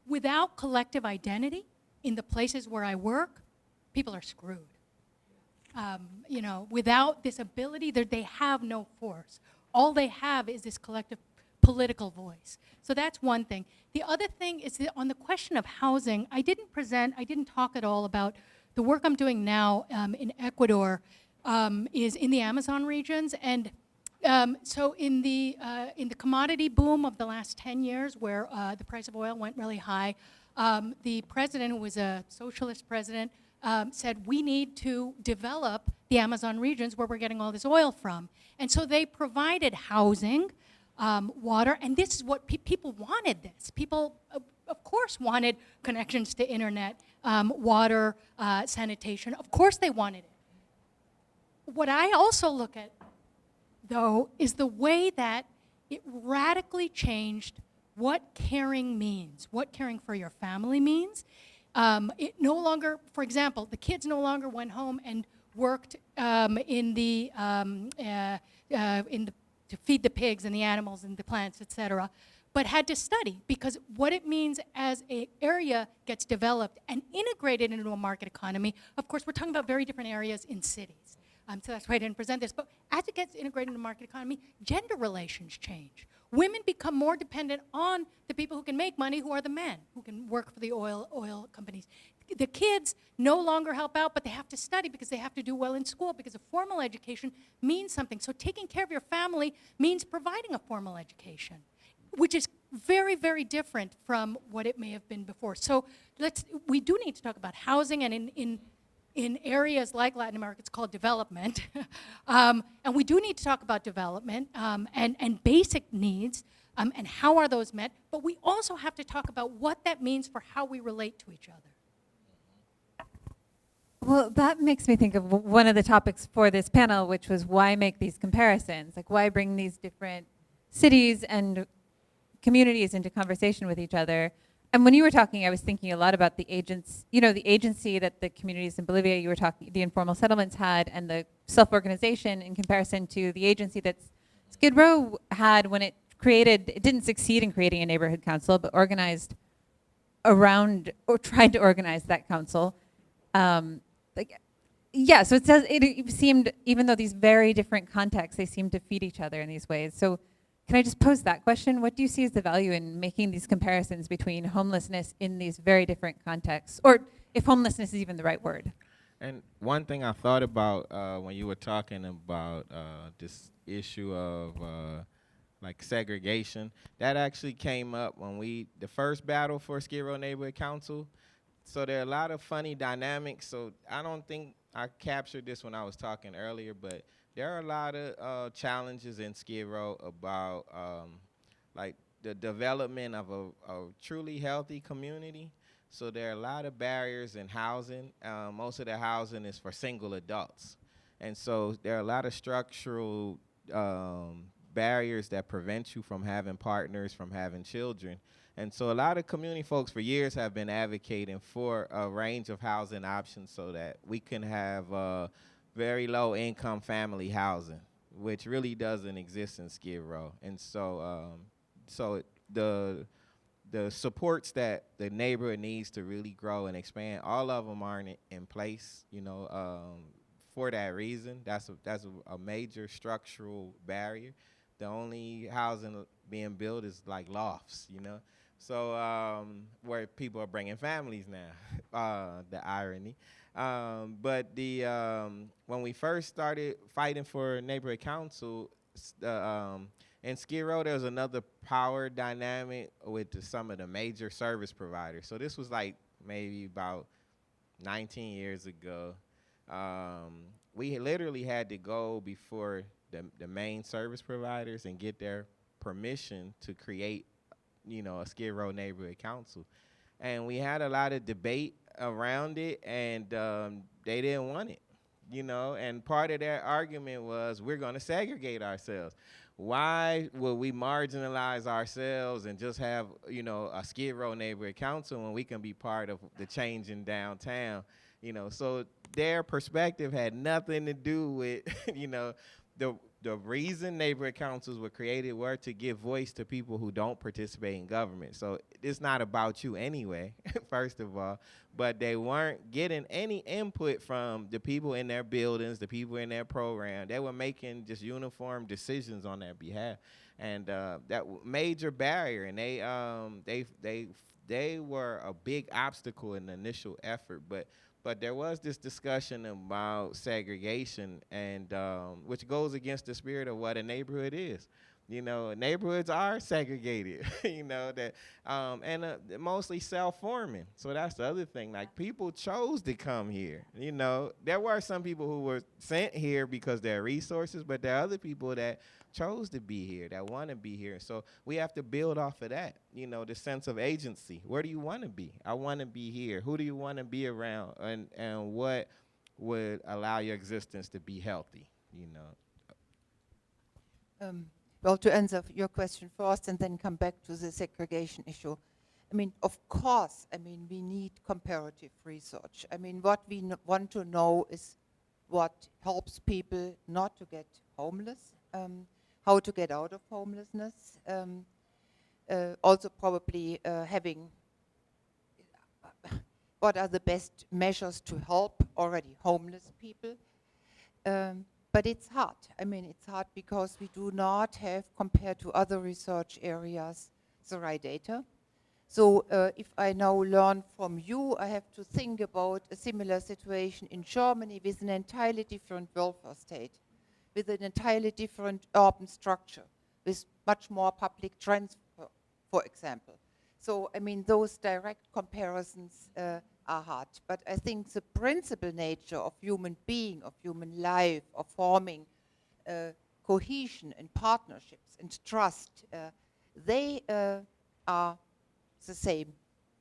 Without collective identity in the places where I work, people are screwed. Without this ability, they have no force. All they have is this collective political voice. So that's one thing. The other thing is that on the question of housing, I didn't talk at all about the work I'm doing now in Ecuador is in the Amazon regions. And so in the commodity boom of the last 10 years, where the price of oil went really high, the president, who was a socialist president, said we need to develop the Amazon regions where we're getting all this oil from. And so they provided housing, water, and this is what people wanted this. People, of course, wanted connections to internet, water, sanitation. Of course they wanted it. What I also look at, though, is the way that it radically changed what caring means, what caring for your family means. It no longer, for example, the kids no longer went home and worked to feed the pigs and the animals and the plants, etc., but had to study, because what it means as an area gets developed and integrated into a market economy, of course, we're talking about very different areas in cities. So that's why I didn't present this. But as it gets integrated into the market economy, gender relations change. Women become more dependent on the people who can make money, who are the men, who can work for the oil companies. The kids no longer help out, but they have to study because they have to do well in school, because a formal education means something. So taking care of your family means providing a formal education, which is very, very different from what it may have been before. So we do need to talk about housing, and in areas like Latin America, it's called development. And we do need to talk about development and basic needs and how are those met. But we also have to talk about what that means for how we relate to each other. Well, that makes me think of one of the topics for this panel, which was why make these comparisons? Like, why bring these different cities and communities into conversation with each other? And when you were talking, I was thinking a lot about the agency that the communities in Bolivia, you were talking, the informal settlements had, and the self-organization in comparison to the agency that Skid Row had when it didn't succeed in creating a neighborhood council, but organized around, or tried to organize that council. So it seemed, even though these very different contexts, they seem to feed each other in these ways. So can I just pose that question? What do you see as the value in making these comparisons between homelessness in these very different contexts? Or if homelessness is even the right word? And one thing I thought about when you were talking about this issue of like segregation, that actually came up when the first battle for Skid Row Neighborhood Council. So there are a lot of funny dynamics. So I don't think I captured this when I was talking earlier, but there are a lot of challenges in Skid Row about like the development of a truly healthy community. So there are a lot of barriers in housing. Most of the housing is for single adults. And so there are a lot of structural barriers that prevent you from having partners, from having children. And so a lot of community folks for years have been advocating for a range of housing options so that we can have very low income family housing, which really doesn't exist in Skid Row. And so the supports that the neighborhood needs to really grow and expand, all of them aren't in place, for that reason. That's a major structural barrier. The only housing being built is like lofts, So where people are bringing families now, the irony. But when we first started fighting for neighborhood council, in Skid Row, there was another power dynamic with some of the major service providers. So this was like maybe about 19 years ago. We literally had to go before the main service providers and get their permission to create, a Skid Row Neighborhood Council. And we had a lot of debate around it, and they didn't want it, and part of their argument was, we're going to segregate ourselves. Why would we marginalize ourselves and just have, a Skid Row Neighborhood Council when we can be part of the change in downtown? So their perspective had nothing to do with, the reason neighborhood councils were created were to give voice to people who don't participate in government. So it's not about you anyway, first of all, but they weren't getting any input from the people in their buildings, the people in their program. They were making just uniform decisions on their behalf. And that major barrier, and they were a big obstacle in the initial effort, but there was this discussion about segregation, and which goes against the spirit of what a neighborhood is. Neighborhoods are segregated, and mostly self-forming. So that's the other thing. Like, people chose to come here. There were some people who were sent here because there are resources, but there are other people that chose to be here, that want to be here. So we have to build off of that, the sense of agency. Where do you want to be? I want to be here. Who do you want to be around? And what would allow your existence to be healthy, Well, to answer your question first and then come back to the segregation issue. Of course, we need comparative research. What we want to know is what helps people not to get homeless, how to get out of homelessness, also probably having what are the best measures to help already homeless people. But it's hard. It's hard because we do not have, compared to other research areas, the right data. So if I now learn from you, I have to think about a similar situation in Germany with an entirely different welfare state, with an entirely different urban structure, with much more public transport, for example. So, I mean, those direct comparisons are hard. But I think the principal nature of human being, of human life, of forming cohesion and partnerships and trust, they are the same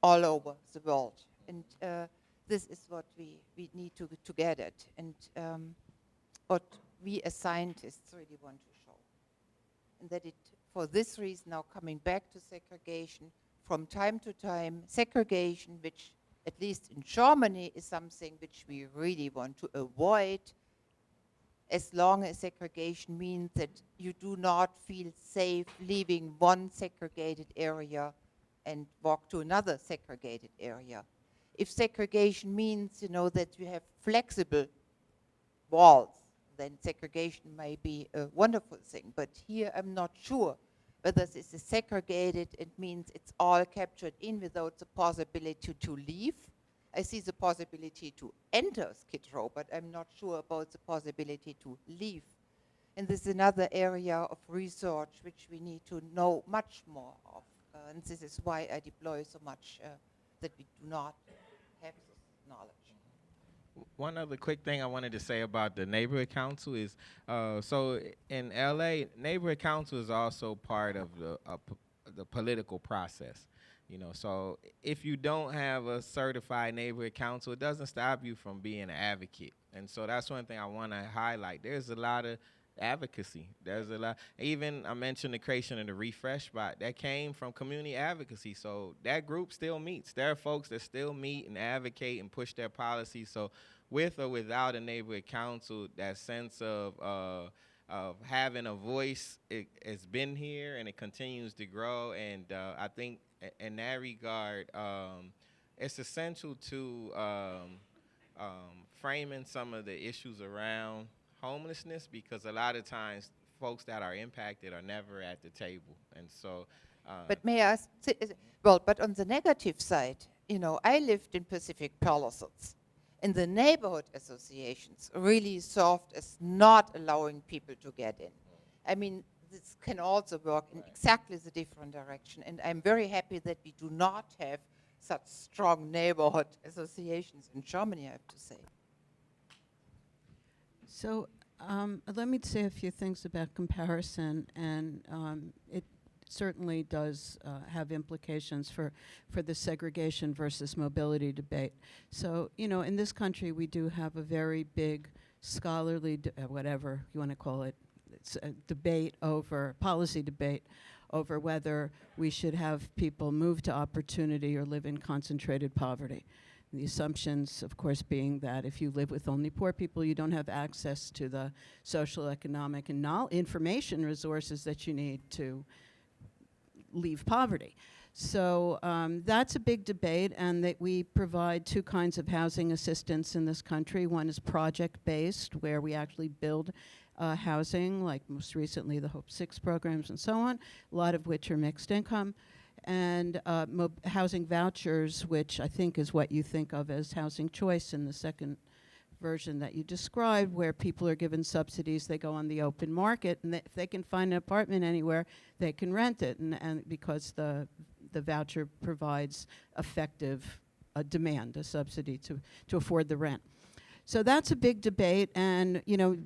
all over the world. And this is what we need to get at, and what we as scientists really want to show. And that it, for this reason, now coming back to segregation, from time to time, segregation, which at least in Germany is something which we really want to avoid, as long as segregation means that you do not feel safe leaving one segregated area and walk to another segregated area. If segregation means, you know, that you have flexible walls, then segregation may be a wonderful thing. But here I'm not sure whether this is segregated, it means it's all captured in without the possibility to leave. I see the possibility to enter Skid Row, but I'm not sure about the possibility to leave. And this is another area of research which we need to know much more of. And this is why I deploy so much that we do not have this knowledge. One other quick thing I wanted to say about the neighborhood council is, so in LA, neighborhood council is also part of the political process. You know, so if you don't have a certified neighborhood council, it doesn't stop you from being an advocate. And so that's one thing I want to highlight. There's a lot of advocacy. There's a lot. Even I mentioned the creation of the Refresh Spot. That came from community advocacy. So that group still meets. There are folks that still meet and advocate and push their policies. So with or without a neighborhood council, that sense of having a voice, it's been here and it continues to grow. And I think in that regard, it's essential to framing some of the issues around homelessness, because a lot of times folks that are impacted are never at the table. And so but may I ask, well, but on the negative side, you know, I lived in Pacific Palisades, and the neighborhood associations really served as not allowing people to get in. I mean, this can also work in exactly the different direction, and I'm very happy that we do not have such strong neighborhood associations in Germany, I have to say. So let me say a few things about comparison, and it certainly does have implications for the segregation versus mobility debate. So, you know, in this country, we do have a very big scholarly, whatever you want to call it, it's a debate over, policy debate over whether we should have people move to opportunity or live in concentrated poverty. The assumptions, of course, being that if you live with only poor people, you don't have access to the social, economic, and information resources that you need to leave poverty. So that's a big debate, and that we provide two kinds of housing assistance in this country. One is project-based, where we actually build housing, like most recently the Hope 6 programs and so on, a lot of which are mixed income. And housing vouchers, which I think is what you think of as housing choice in the second version that you described, where people are given subsidies, they go on the open market, and if they can find an apartment anywhere, they can rent it, and because the voucher provides effective demand, a subsidy to afford the rent. So that's a big debate, and you know,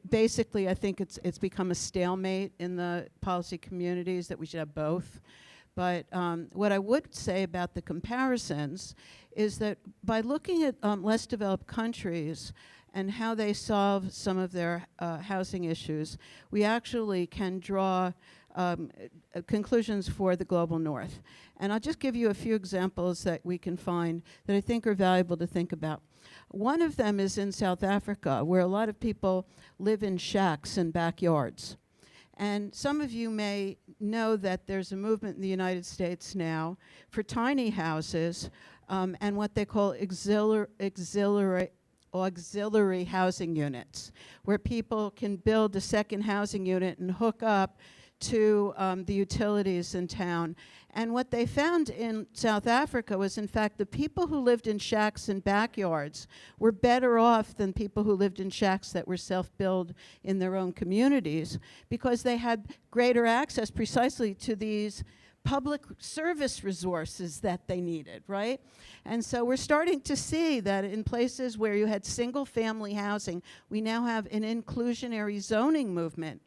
basically I think it's become a stalemate in the policy communities that we should have both. But what I would say about the comparisons is that by looking at less developed countries and how they solve some of their housing issues, we actually can draw conclusions for the global north. And I'll just give you a few examples that we can find that I think are valuable to think about. One of them is in South Africa, where a lot of people live in shacks and backyards. And some of you may know that there's a movement in the United States now for tiny houses and what they call auxiliary housing units, where people can build a second housing unit and hook up to the utilities in town. And what they found in South Africa was, in fact, the people who lived in shacks and backyards were better off than people who lived in shacks that were self-built in their own communities, because they had greater access precisely to these public service resources that they needed, right? And so we're starting to see that in places where you had single-family housing, we now have an inclusionary zoning movement.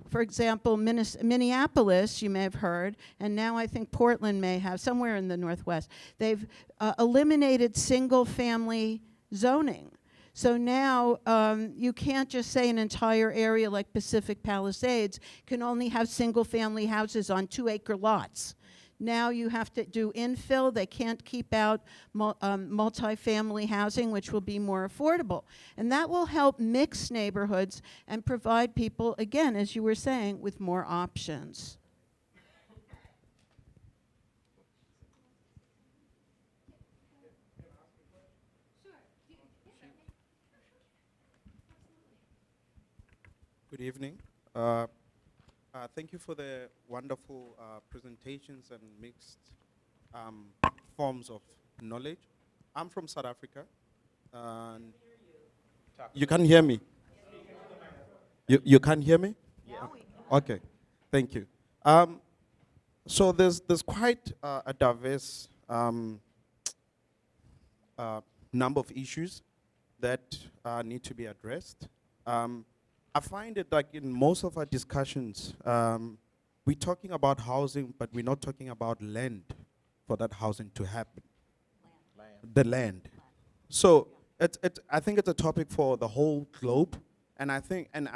For example, Minneapolis, you may have heard, and now I think Portland may have, somewhere in the Northwest, they've eliminated single-family zoning. So now you can't just say an entire area like Pacific Palisades can only have single-family houses on 2-acre lots. Now you have to do infill. They can't keep out multifamily housing, which will be more affordable. And that will help mix neighborhoods and provide people, again, as you were saying, with more options. Good evening. Thank you for the wonderful presentations and mixed forms of knowledge. I'm from South Africa. And you can hear me? You can hear me? Yeah. Okay, thank you. So there's quite a diverse number of issues that need to be addressed. I find it like in most of our discussions, we're talking about housing, but we're not talking about land for that housing to happen. The land. So I think it's a topic for the whole globe, and I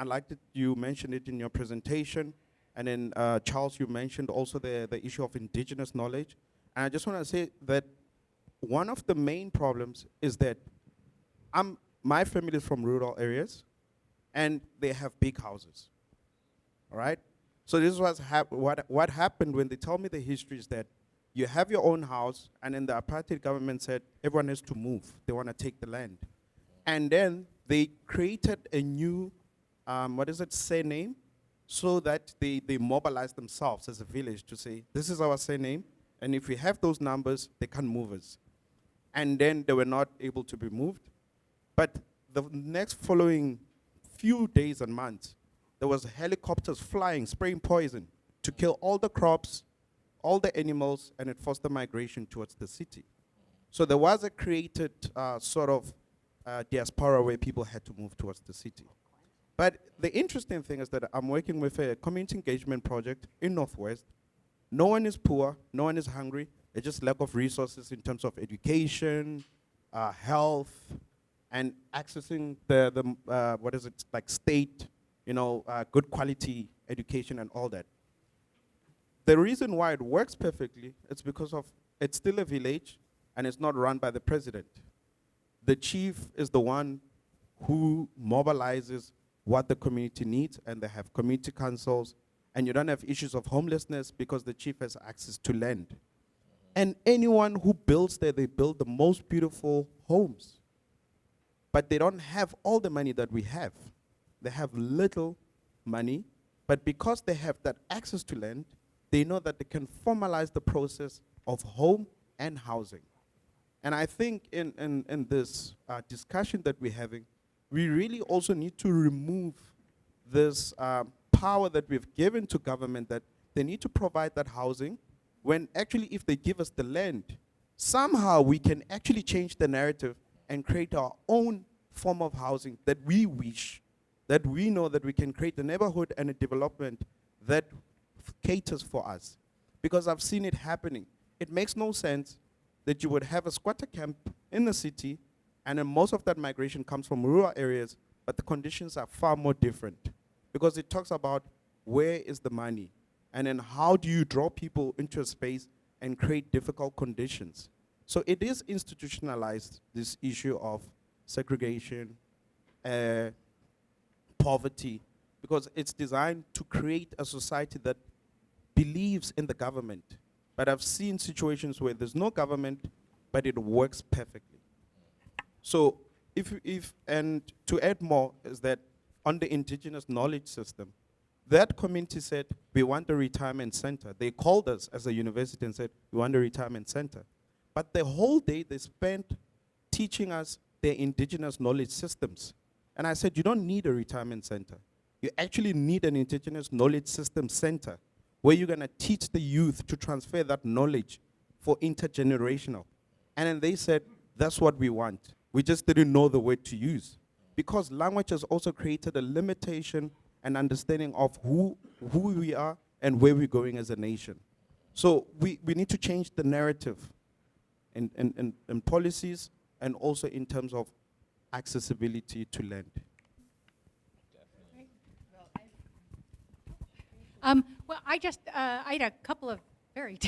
like that you mentioned it in your presentation, and then Charles, you mentioned also the issue of indigenous knowledge, and I just want to say that one of the main problems is that my family is from rural areas, and they have big houses, all right? So this was what happened when they told me the history is that you have your own house, and then the apartheid government said everyone has to move. They want to take the land. And then they created a new, surname, so that they mobilized themselves as a village to say, this is our surname, and if we have those numbers, they can move us. And then they were not able to be moved. But the next following few days and months, there was helicopters flying, spraying poison to kill all the crops, all the animals, and it forced the migration towards the city. So there was a created diaspora where people had to move towards the city. But the interesting thing is that I'm working with a community engagement project in Northwest. No one is poor, no one is hungry. It's just lack of resources in terms of education, health, and accessing state, good quality education and all that. The reason why it works perfectly is because it's still a village and it's not run by the president. The chief is the one who mobilizes what the community needs, and they have community councils, and you don't have issues of homelessness because the chief has access to land. And anyone who builds there, they build the most beautiful homes. But they don't have all the money that we have. They have little money, but because they have that access to land, they know that they can formalize the process of home and housing. And I think in this discussion that we're having, we really also need to remove this power that we've given to government that they need to provide that housing, when actually if they give us the land, somehow we can actually change the narrative and create our own form of housing that we wish, that we know that we can create a neighborhood and a development that caters for us. Because I've seen it happening. It makes no sense that you would have a squatter camp in the city, and then most of that migration comes from rural areas, but the conditions are far more different. Because it talks about where is the money, and then how do you draw people into a space and create difficult conditions. So it is institutionalized, this issue of segregation, poverty, because it's designed to create a society that believes in the government. But I've seen situations where there's no government, but it works perfectly. So and to add more is that on the indigenous knowledge system, that community said, we want a retirement center. They called us as a university and said, we want a retirement center. But the whole day they spent teaching us their indigenous knowledge systems. And I said, you don't need a retirement center. You actually need an indigenous knowledge system center where you're going to teach the youth to transfer that knowledge for intergenerational. And then they said, that's what we want. We just didn't know the word to use. Because language has also created a limitation and understanding of who we are and where we're going as a nation. So we need to change the narrative in policies and also in terms of accessibility to land. Well, I had a couple of very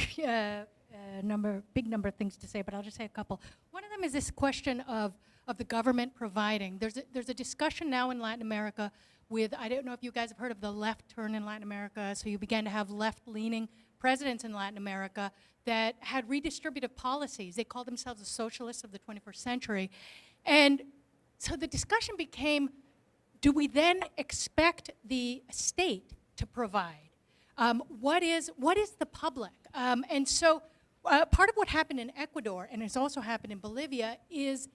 big number of things to say, but I'll just say a couple. One of them is this question of the government providing. There's a discussion now in Latin America with, I don't know if you guys have heard of the left turn in Latin America, so you began to have left-leaning presidents in Latin America that had redistributive policies. They called themselves the socialists of the 21st century. And so the discussion became, do we then expect the state to provide? What is the public? And so part of what happened in Ecuador, and it's also happened in Bolivia, is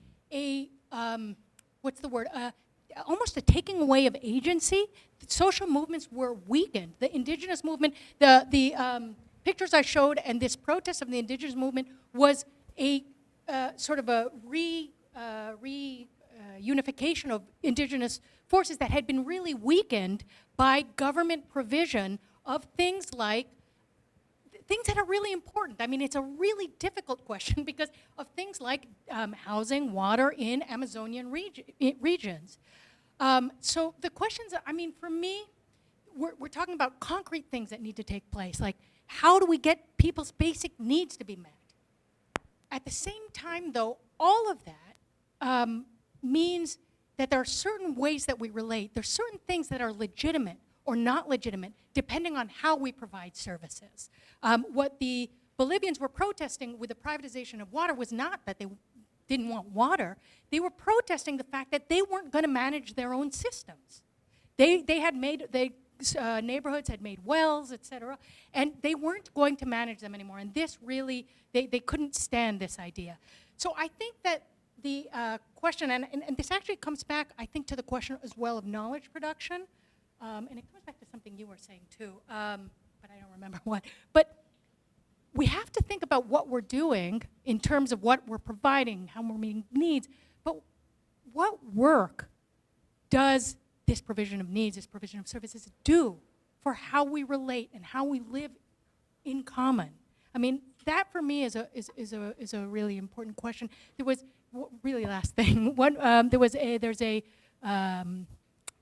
almost a taking away of agency. The social movements were weakened. The indigenous movement, the pictures I showed and this protest of the indigenous movement was a sort of a reunification of indigenous forces that had been really weakened by government provision of things like things that are really important. I mean, it's a really difficult question because of things like housing, water in Amazonian regions. So the questions, I mean, for me, we're talking about concrete things that need to take place, like how do we get people's basic needs to be met? At the same time, though, all of that means that there are certain ways that we relate. There's certain things that are legitimate or not legitimate, depending on how we provide services. What the Bolivians were protesting with the privatization of water was not that they didn't want water. They were protesting the fact that they weren't going to manage their own systems. Neighborhoods had made wells, et cetera, and they weren't going to manage them anymore. And this really, they couldn't stand this idea. So I think that the question, and this actually comes back, I think, to the question as well of knowledge production. And it comes back to something you were saying too, but I don't remember what. But we have to think about what we're doing in terms of what we're providing, how we're meeting needs, but what work does this provision of needs, this provision of services do for how we relate and how we live in common? I mean, that for me is a really important question. There was, really last thing, there's a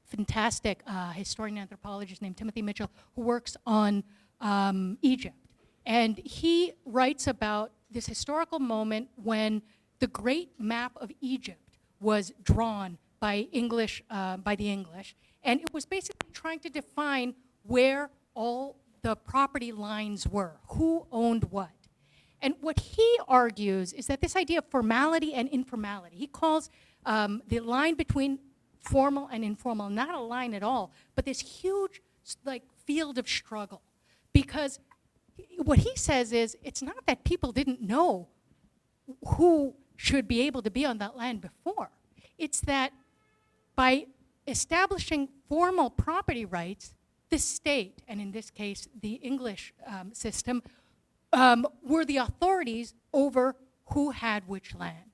fantastic historian and anthropologist named Timothy Mitchell who works on Egypt. And he writes about this historical moment when the great map of Egypt was drawn by the English, and it was basically trying to define where all the property lines were, who owned what. And what he argues is that this idea of formality and informality, he calls the line between formal and informal, not a line at all, but this huge field of struggle. Because what he says is, it's not that people didn't know who should be able to be on that land before. It's that by establishing formal property rights, the state, and in this case, the English system, were the authorities over who had which land.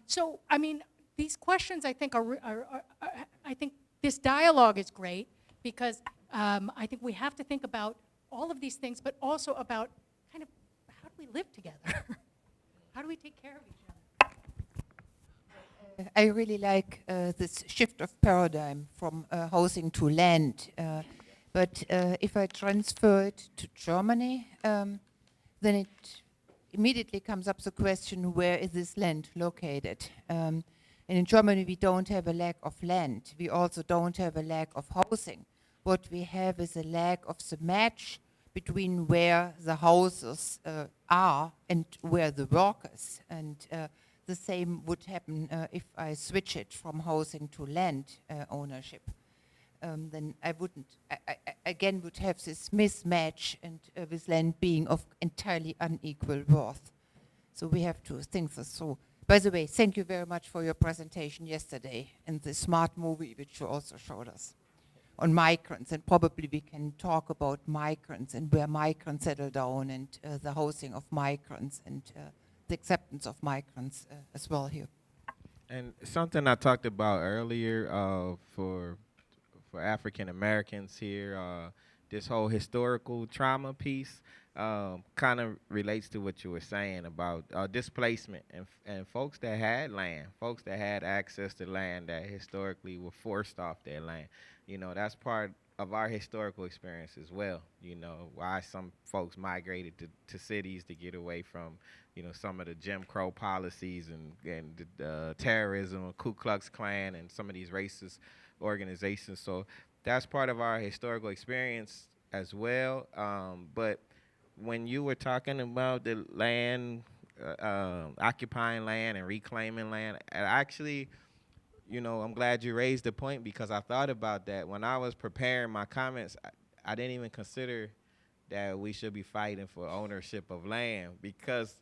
So, I mean, these questions, I think, I think this dialogue is great because I think we have to think about all of these things, but also about kind of how do we live together? How do we take care of each other? I really like this shift of paradigm from housing to land. But if I transfer it to Germany, then it immediately comes up the question, where is this land located? And in Germany, we don't have a lack of land. We also don't have a lack of housing. What we have is a lack of the match between where the houses are and where the workers. And the same would happen if I switch it from housing to land ownership. Then I wouldn't, I again would have this mismatch and with land being of entirely unequal worth. So we have to think this through. By the way, thank you very much for your presentation yesterday and the smart movie which you also showed us. on migrants, and probably we can talk about migrants and where migrants settle down, and the housing of migrants, and the acceptance of migrants as well here. And something I talked about earlier for African Americans here, this whole historical trauma piece kind of relates to what you were saying about displacement and folks that had land, folks that had access to land that historically were forced off their land. You know, that's part of our historical experience as well. You know, why some folks migrated to cities to get away from, you know, some of the Jim Crow policies and the terrorism, Ku Klux Klan, and some of these racist organizations. So that's part of our historical experience as well. But when you were talking about the land, occupying land and reclaiming land, actually, you know, I'm glad you raised the point, because I thought about that when I was preparing my comments. I didn't even consider that we should be fighting for ownership of land, because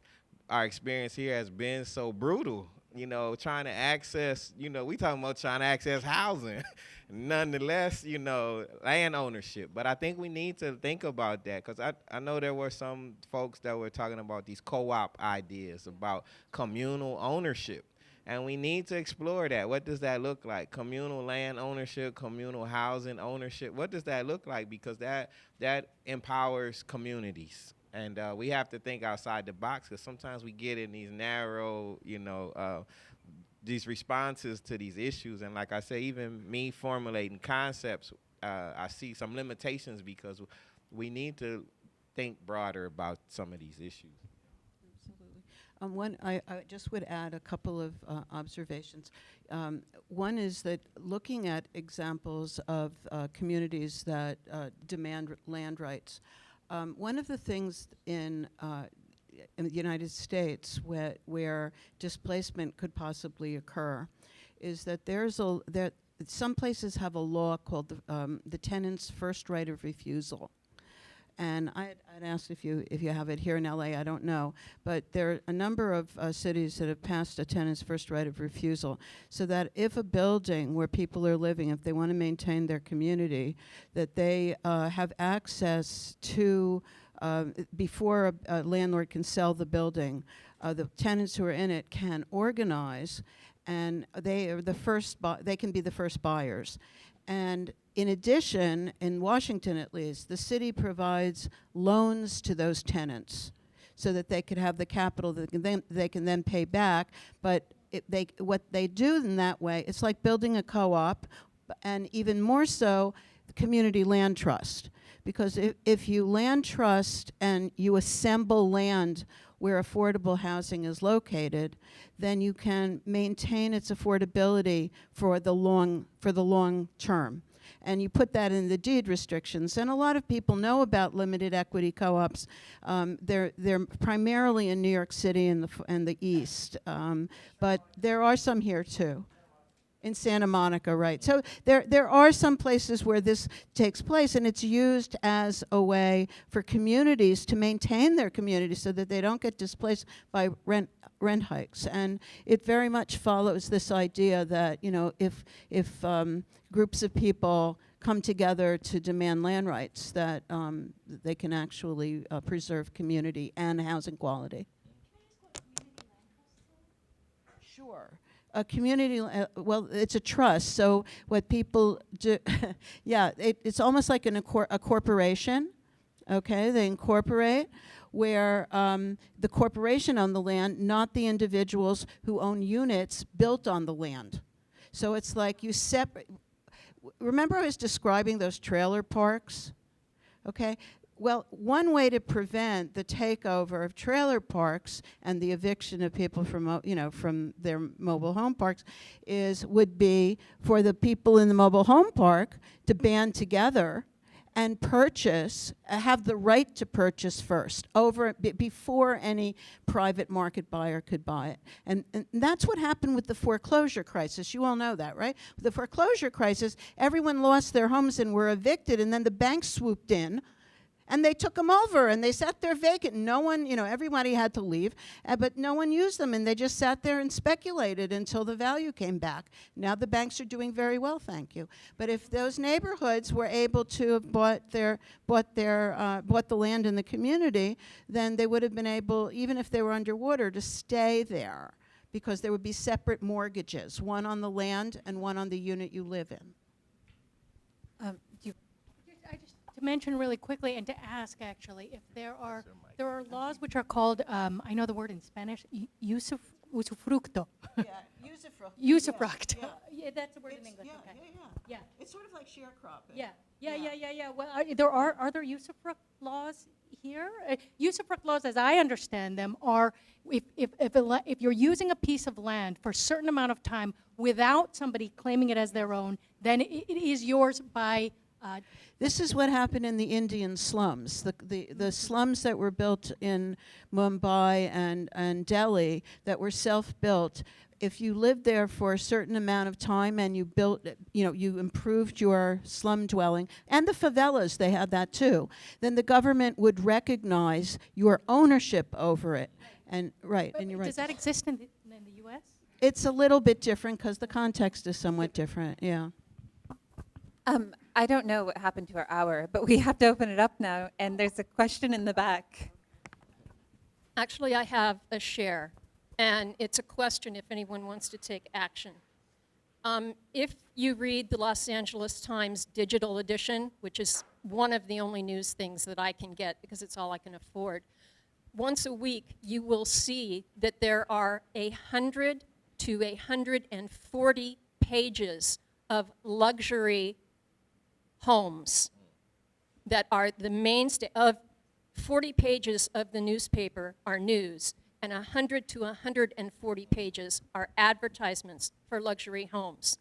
our experience here has been so brutal. You know, trying to access, you know, we talking about trying to access housing, nonetheless, you know, land ownership. But I think we need to think about that, because I know there were some folks that were talking about these co-op ideas about communal ownership. And we need to explore that. What does that look like? Communal land ownership, communal housing ownership. What does that look like? Because that empowers communities. And we have to think outside the box, because sometimes we get in these narrow, you know, these responses to these issues. And like I say, even me formulating concepts, I see some limitations, because we need to think broader about some of these issues. Absolutely. I just would add a couple of observations. One is that looking at examples of communities that demand land rights, one of the things in the United States where displacement could possibly occur is that some places have a law called the tenant's first right of refusal. And I'd asked if you have it here in LA, I don't know, but there are a number of cities that have passed a tenant's first right of refusal, so that if a building where people are living, if they want to maintain their community, that they have access to, before a landlord can sell the building, the tenants who are in it can organize, and they are they can be the first buyers. And in addition, in Washington at least, the city provides loans to those tenants so that they could have the capital that they can then pay back. But what they do in that way, it's like building a co-op, and even more so, the community land trust. Because if you land trust and you assemble land where affordable housing is located, then you can maintain its affordability for the long term. And you put that in the deed restrictions. And a lot of people know about limited equity co-ops. They're primarily in New York City and the East, but there are some here too. In Santa Monica, right. So there are some places where this takes place, and it's used as a way for communities to maintain their community so that they don't get displaced by rent hikes. And it very much follows this idea that, you know, if groups of people come together to demand land rights, that they can actually preserve community and housing quality. Sure. A community, well, it's a trust. So what people do, yeah, it's almost like a corporation, okay? They incorporate where the corporation own the land, not the individuals who own units built on the land. So it's like you separate. Remember I was describing those trailer parks, okay? Well, one way to prevent the takeover of trailer parks and the eviction of people from, from their mobile home parks would be for the people in the mobile home park to band together and purchase, have the right to purchase first, before any private market buyer could buy it. And that's what happened with the foreclosure crisis. You all know that, right? With the foreclosure crisis, everyone lost their homes and were evicted, and then the banks swooped in And they took them over, and they sat there vacant. No one, everybody had to leave, but no one used them, and they just sat there and speculated until the value came back. Now the banks are doing very well, thank you. But if those neighborhoods were able to have bought the land in the community, then they would have been able, even if they were underwater, to stay there, because there would be separate mortgages, one on the land and one on the unit you live in. To mention really quickly and to ask actually if there are laws which are called I know the word in Spanish usufructo. Yeah, usufruct. Usufruct. Yeah, Yeah, that's the word in English. Yeah, okay. yeah, Yeah. It's sort of like sharecropping. Yeah. Well, are there usufruct laws here? Usufruct laws, as I understand them, are if you're using a piece of land for a certain amount of time without somebody claiming it as their own, then it is yours by. This is what happened in the Indian slums. The slums that were built in Mumbai and Delhi that were self-built. If you lived there for a certain amount of time and you built, you improved your slum dwelling, and the favelas, they had that too, then the government would recognize your ownership over it. And and you're right. Does that exist in the U.S.? It's a little bit different because the context is somewhat different, yeah. I don't know what happened to our hour, but we have to open it up now, and there's a question in the back. Actually, I have a share, and it's a question if anyone wants to take action. If you read the Los Angeles Times digital edition, which is one of the only news things that I can get because it's all I can afford, once a week you will see that there are 100 to 140 pages of luxury homes that are the mainstay of 40 pages of the newspaper are news, and 100 to 140 pages are advertisements for luxury homes.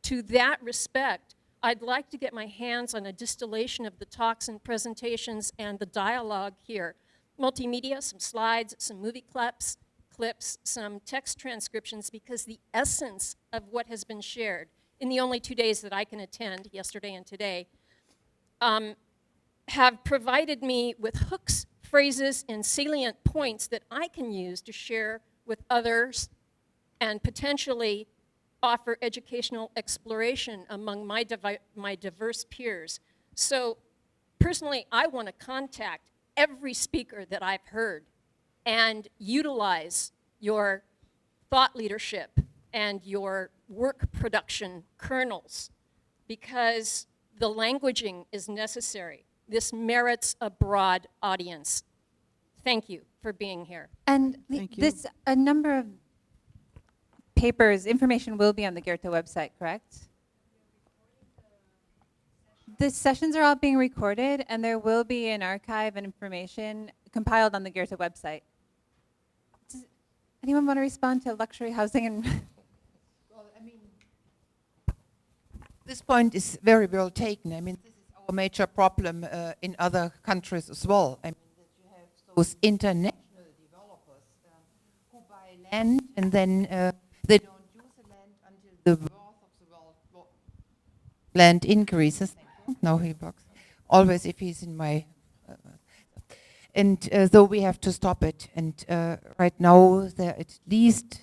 To that respect, I'd like to get my hands on a distillation of the talks and presentations and the dialogue here. Multimedia, some slides, some movie clips, some text transcriptions, because the essence of what has been shared in the only 2 days that I can attend, yesterday and today, have provided me with hooks, phrases, and salient points that I can use to share with others and potentially offer educational exploration among my diverse peers. So personally, I want to contact every speaker that I've heard and utilize your thought leadership and your work production kernels, because the languaging is necessary. This merits a broad audience. Thank you for being here. And Thank you. this, a number of papers, information will be on the Goethe website, correct? The sessions are all being recorded, and there will be an archive and information compiled on the Goethe website. Does anyone want to respond to luxury housing and This point is very well taken. I mean, this is our major problem in other countries as well. I mean, that you have those international developers who buy land and then they don't use the land until the worth of the land increases. No, he works. Always if he's in my... and so we have to stop it. And right now there are at least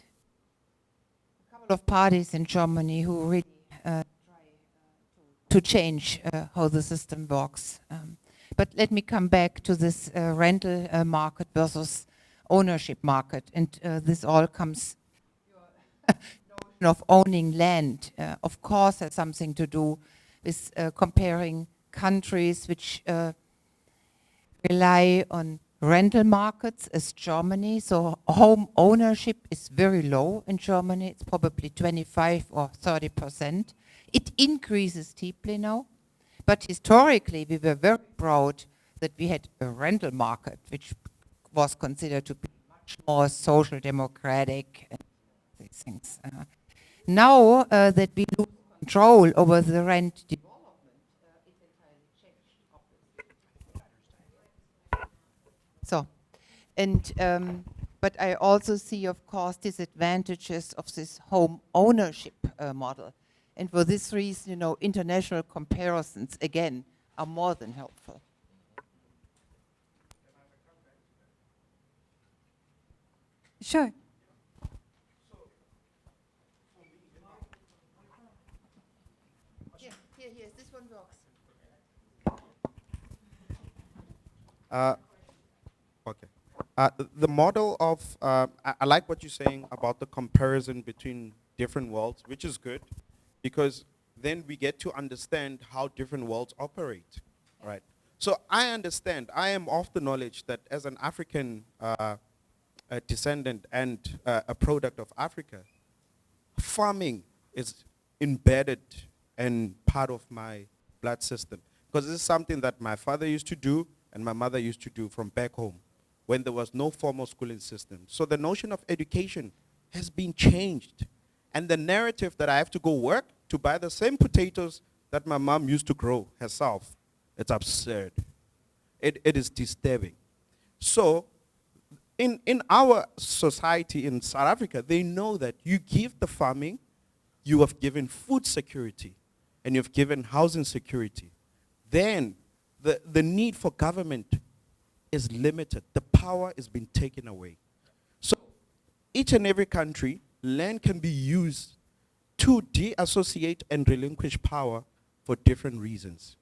a couple of parties in Germany who really to change how the system works. But let me come back to this rental market versus ownership market. And this all comes, notion of owning land, of course, has something to do with comparing countries which rely on rental markets as Germany. So home ownership is very low in Germany. It's probably 25 or 30%. It increases steeply now, but historically we were very proud that we had a rental market, which was considered to be much more social democratic and these things. Now that we lose control over the rent development, it entirely changed, obviously. So, and but I also see, of course, disadvantages of this home ownership model. And for this reason, international comparisons, again, are more than helpful. Sure. Here, this one works. Okay. The model of, I like what you're saying about the comparison between different worlds, which is good, because then we get to understand how different worlds operate, right? So I understand, I am of the knowledge that as an African a descendant and a product of Africa, farming is embedded and part of my blood system. Because this is something that my father used to do and my mother used to do from back home when there was no formal schooling system. So the notion of education has been changed. And the narrative that I have to go work to buy the same potatoes that my mom used to grow herself, it's absurd. It is disturbing. So in our society in South Africa, they know that you give the farming, you have given food security, and you've given housing security. Then the need for government is limited. The power is being taken away. So each and every country, land can be used to deassociate and relinquish power for different reasons.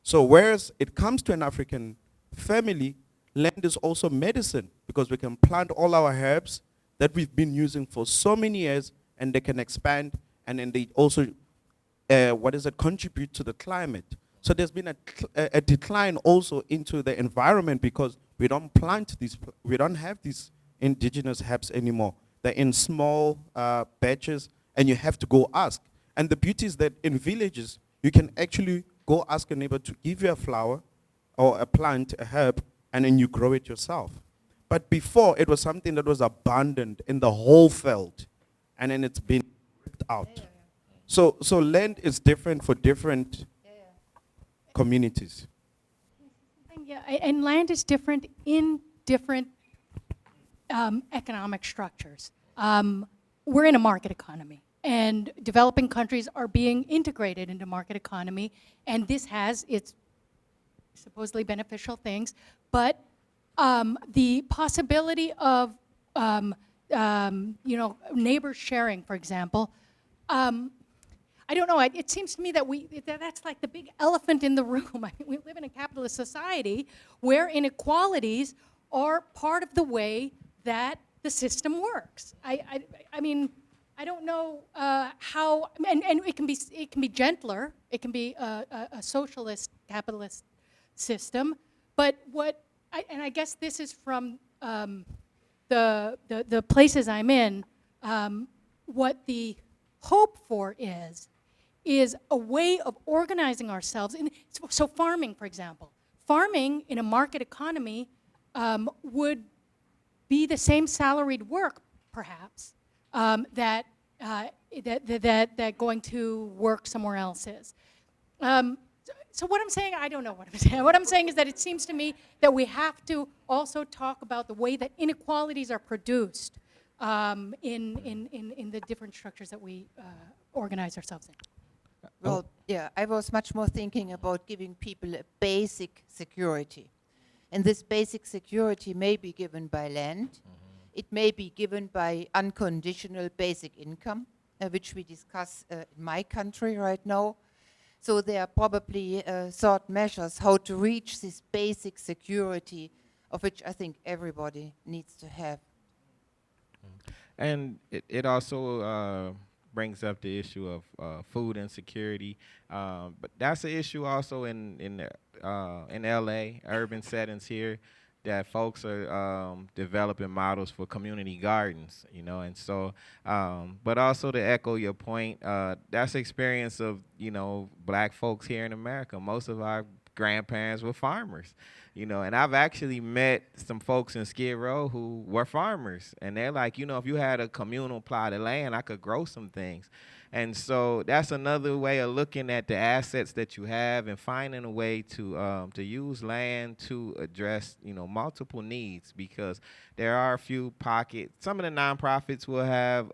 So whereas it comes to an African family, land is also medicine, because we can plant all our herbs that we've been using for so many years, and they can expand, and then they also, contribute to the climate. So there's been a decline also into the environment, because we don't plant these, we don't have these indigenous herbs anymore. They're in small batches, and you have to go ask. And the beauty is that in villages, you can actually go ask a neighbor to give you a flower or a plant, a herb, and then you grow it yourself. But before, it was something that was abundant in the whole field, and then it's been ripped out. So land is different for different communities. Yeah, and land is different in different economic structures. We're in a market economy, and developing countries are being integrated into market economy, and this has its supposedly beneficial things, but the possibility of neighbors sharing, for example, I don't know, it seems to me that that's like the big elephant in the room. I mean, we live in a capitalist society where inequalities are part of the way that the system works. I mean, I don't know how, and it can be gentler. It can be a socialist capitalist system, but I guess this is from the places I'm in. What the hope for is a way of organizing ourselves. So farming, for example, farming in a market economy would be the same salaried work, perhaps, that going to work somewhere else is. So what I'm saying, I don't know what I'm saying. What I'm saying is that it seems to me that we have to also talk about the way that inequalities are produced in the different structures that we organize ourselves in. Well, yeah, I was much more thinking about giving people a basic security. And this basic security may be given by land. It may be given by unconditional basic income, which we discuss in my country right now. So there are probably thought measures how to reach this basic security, of which I think everybody needs to have. And it also brings up the issue of food insecurity, but that's an issue also in LA, urban settings here, that folks are developing models for community gardens, and so, but also to echo your point, that's the experience of, black folks here in America. Most of our grandparents were farmers, and I've actually met some folks in Skid Row who were farmers, and they're like, if you had a communal plot of land, I could grow some things. And so that's another way of looking at the assets that you have and finding a way to use land to address, multiple needs, because there are a few pockets. Some of the nonprofits will have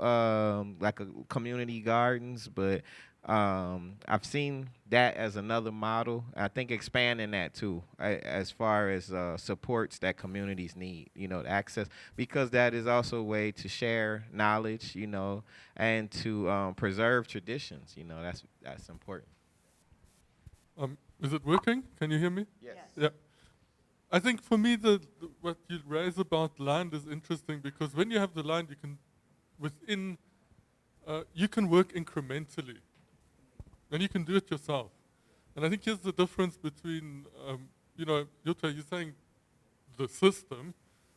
like a community gardens, but I've seen that as another model. I think expanding that too, as far as supports that communities need, to access, because that is also a way to share knowledge, and to preserve traditions. That's important. Is it working? Can you hear me? Yes. Yeah. I think for me, what you raise about land is interesting, because when you have the land, you can work incrementally, and you can do it yourself. And I think here's the difference between, Jutta, you're saying the system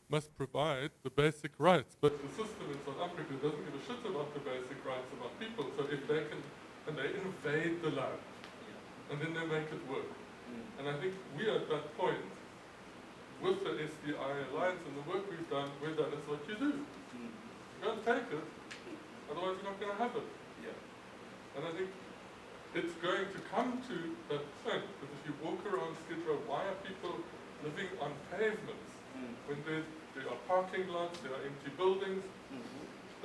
must provide the basic rights, but the system in South Africa doesn't give a shit about the basic rights about people. So if they can, and they invade the land, and then they make it work. And I think we are at that point with the SDI Alliance and the work we've done, where that is what you do. You don't take it, otherwise you're not going to have it. And I think it's going to come to that point that if you walk around Skid Row, why are people living on pavements when there are parking lots, there are empty buildings?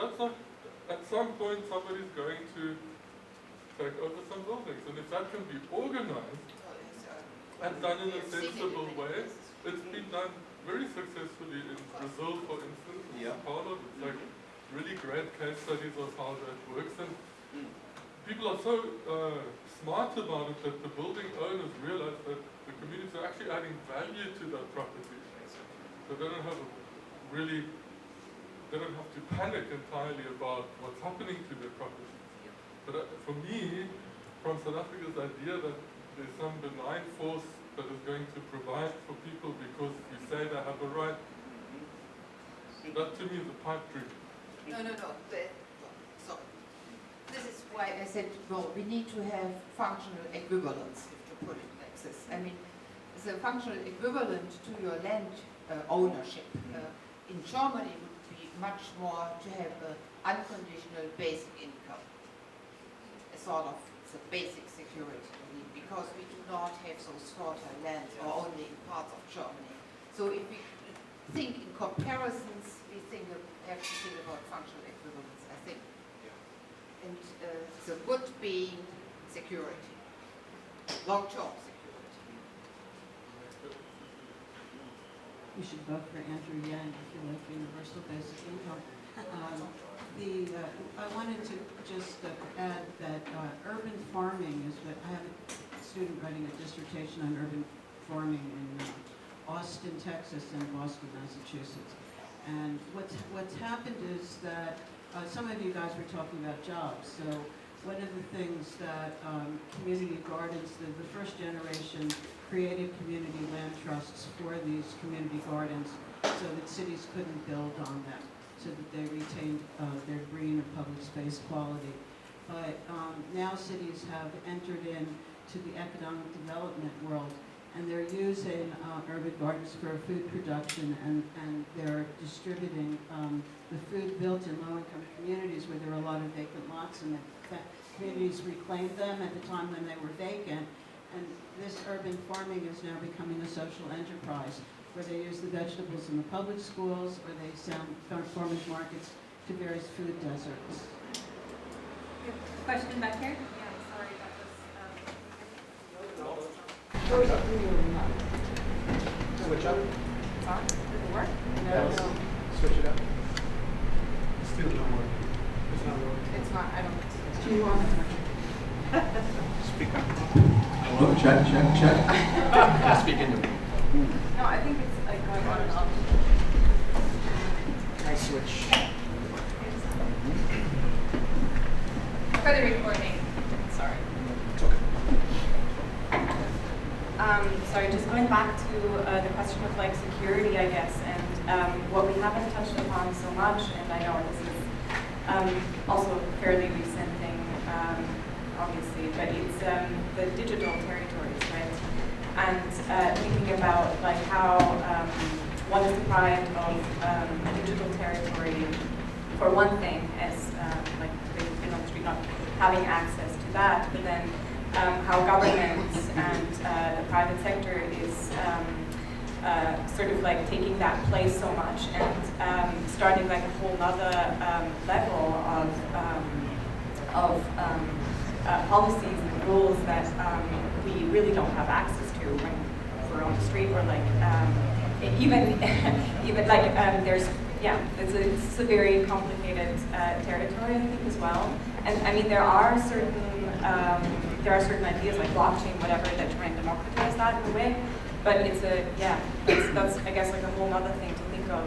That's not, at some point somebody's going to take over some buildings, and if that can be organized and done in a sensible way, it's been done very successfully in Brazil, for instance, in São Paulo. It's like really great case studies of how that works, and people are so smart about it that the building owners realize that the communities are actually adding value to that property. So they don't have to panic entirely about what's happening to their property. But for me, from South Africa's idea that there's some benign force that is going to provide for people because we say they have a right, that to me is a pipe dream. No. So this is why I said, well, we need to have functional equivalence, if you put it like this. I mean, the functional equivalent to your land ownership in Germany would be much more to have an unconditional basic income, a sort of the basic security, because we do not have those fertile lands, or only in parts of Germany. So if we think in comparisons, we have to think about functional equivalence, I think. And the good being security, long-term security. You should vote for Andrew Yang if you like universal basic income. I wanted to just add that urban farming is what I have a student writing a dissertation on urban farming in Austin, Texas, and Boston, Massachusetts. And what's happened is that some of you guys were talking about jobs. So one of the things that community gardens, the first generation created community land trusts for these community gardens so that cities couldn't build on them, so that they retained their green or public space quality. But now cities have entered into the economic development world, and they're using urban gardens for food production, and they're distributing the food built in low-income communities where there are a lot of vacant lots, and the communities reclaimed them at the time when they were vacant. And this urban farming is now becoming a social enterprise, where they use the vegetables in the public schools, or they sell farmers markets to various food deserts. Question back here? Yeah, sorry about this. Switch up. Does it work? No. Switch it up. Still not working. It's not working. It's not, I don't. Do you want Speak up. Hello, check. Speak into it. No, I think it's like going on and off. I switch. For the recording, sorry. It's okay. Sorry, just going back to the question of like security, I guess, and what we haven't touched upon so much, and I know this is also a fairly recent thing, obviously, but it's the digital territories, right? And thinking about like how one is deprived of digital territory, for one thing, as like being on the street, not having access to that, but then how governments and the private sector is sort of like taking that place so much and starting like a whole other level of policies and rules that we really don't have access to when we're on the street, or like even like there's it's a very complicated territory, I think, as well. And I mean, there are certain ideas like blockchain, whatever, that try and democratize that in a way. But it's that's I guess like a whole other thing to think of.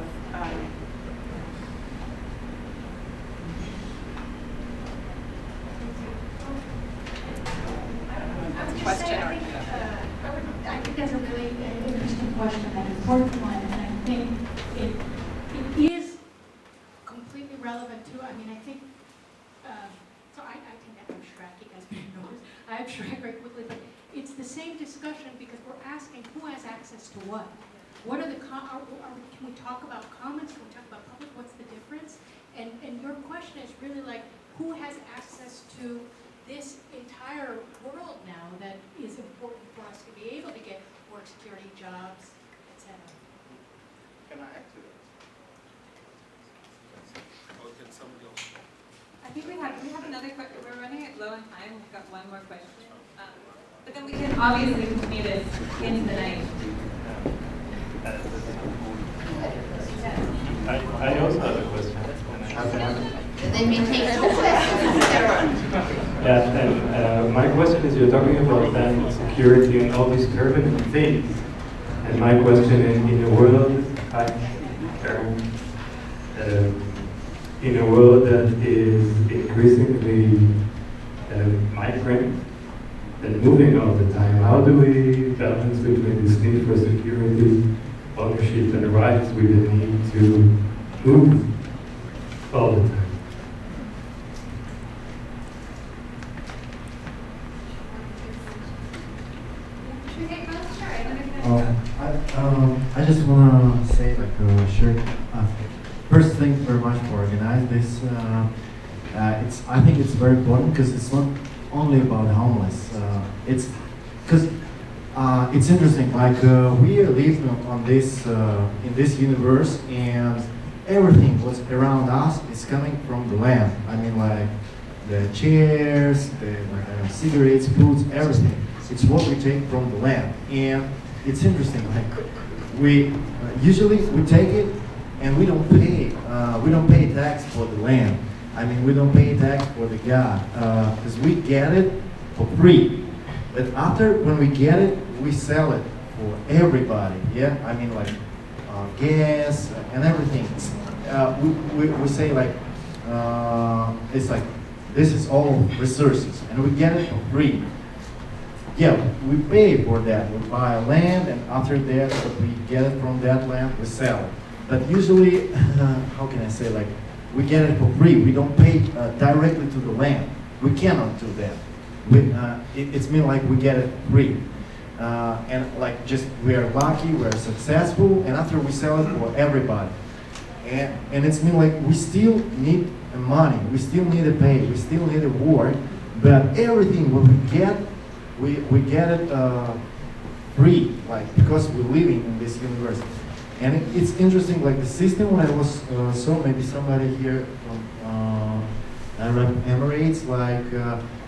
Question. I think that's a really interesting question, an important one, and I think it is completely relevant too. I mean, I think, so I can abstract, you guys may notice, I abstract very quickly, but it's the same discussion because we're asking who has access to what. What are the, can we talk about commons, can we talk about public, what's the difference? And your question is really like, who has access to this entire world now that is important for us to be able to get work security, jobs, etc. Can I add to that? Or can somebody else? I think we have another question. We're running it low on time. We've got one more question. But then we can obviously continue this into the night. I also have a question. Then we take 2 questions. Yeah, and my question is, you're talking about then security and all these turbulent things. And my question is, in a world, in a world that is increasingly migrant and moving all the time, how do we balance between this need for security, ownership, and rights with the need to move all the time? I just want to say, like, first, thank you very much for organizing this. I think it's very important because it's not only about homeless. It's because it's interesting. Like we live on this in this universe, and everything what's around us is coming from the land. I mean, like the chairs, the cigarettes, foods, everything. It's what we take from the land, and it's interesting. Like we usually we take it, and we don't pay tax for the land. I mean, we don't pay tax for the God because we get it for free. But after when we get it, we sell it for everybody. Yeah, I mean like gas and everything. We say like it's like this is all resources, and we get it for free. Yeah, we pay for that. We buy land, and after that, what we get it from that land, we sell it. But usually, how can I say, like, we get it for free. We don't pay directly to the land. We cannot do that. It's mean like we get it free. And like just we are lucky, we are successful, and after we sell it for everybody. And it's mean like we still need money, we still need a pay, we still need a work, but everything what we get, we get it free, like because we're living in this universe. And it's interesting, like the system when I was saw maybe somebody here from Arab Emirates, like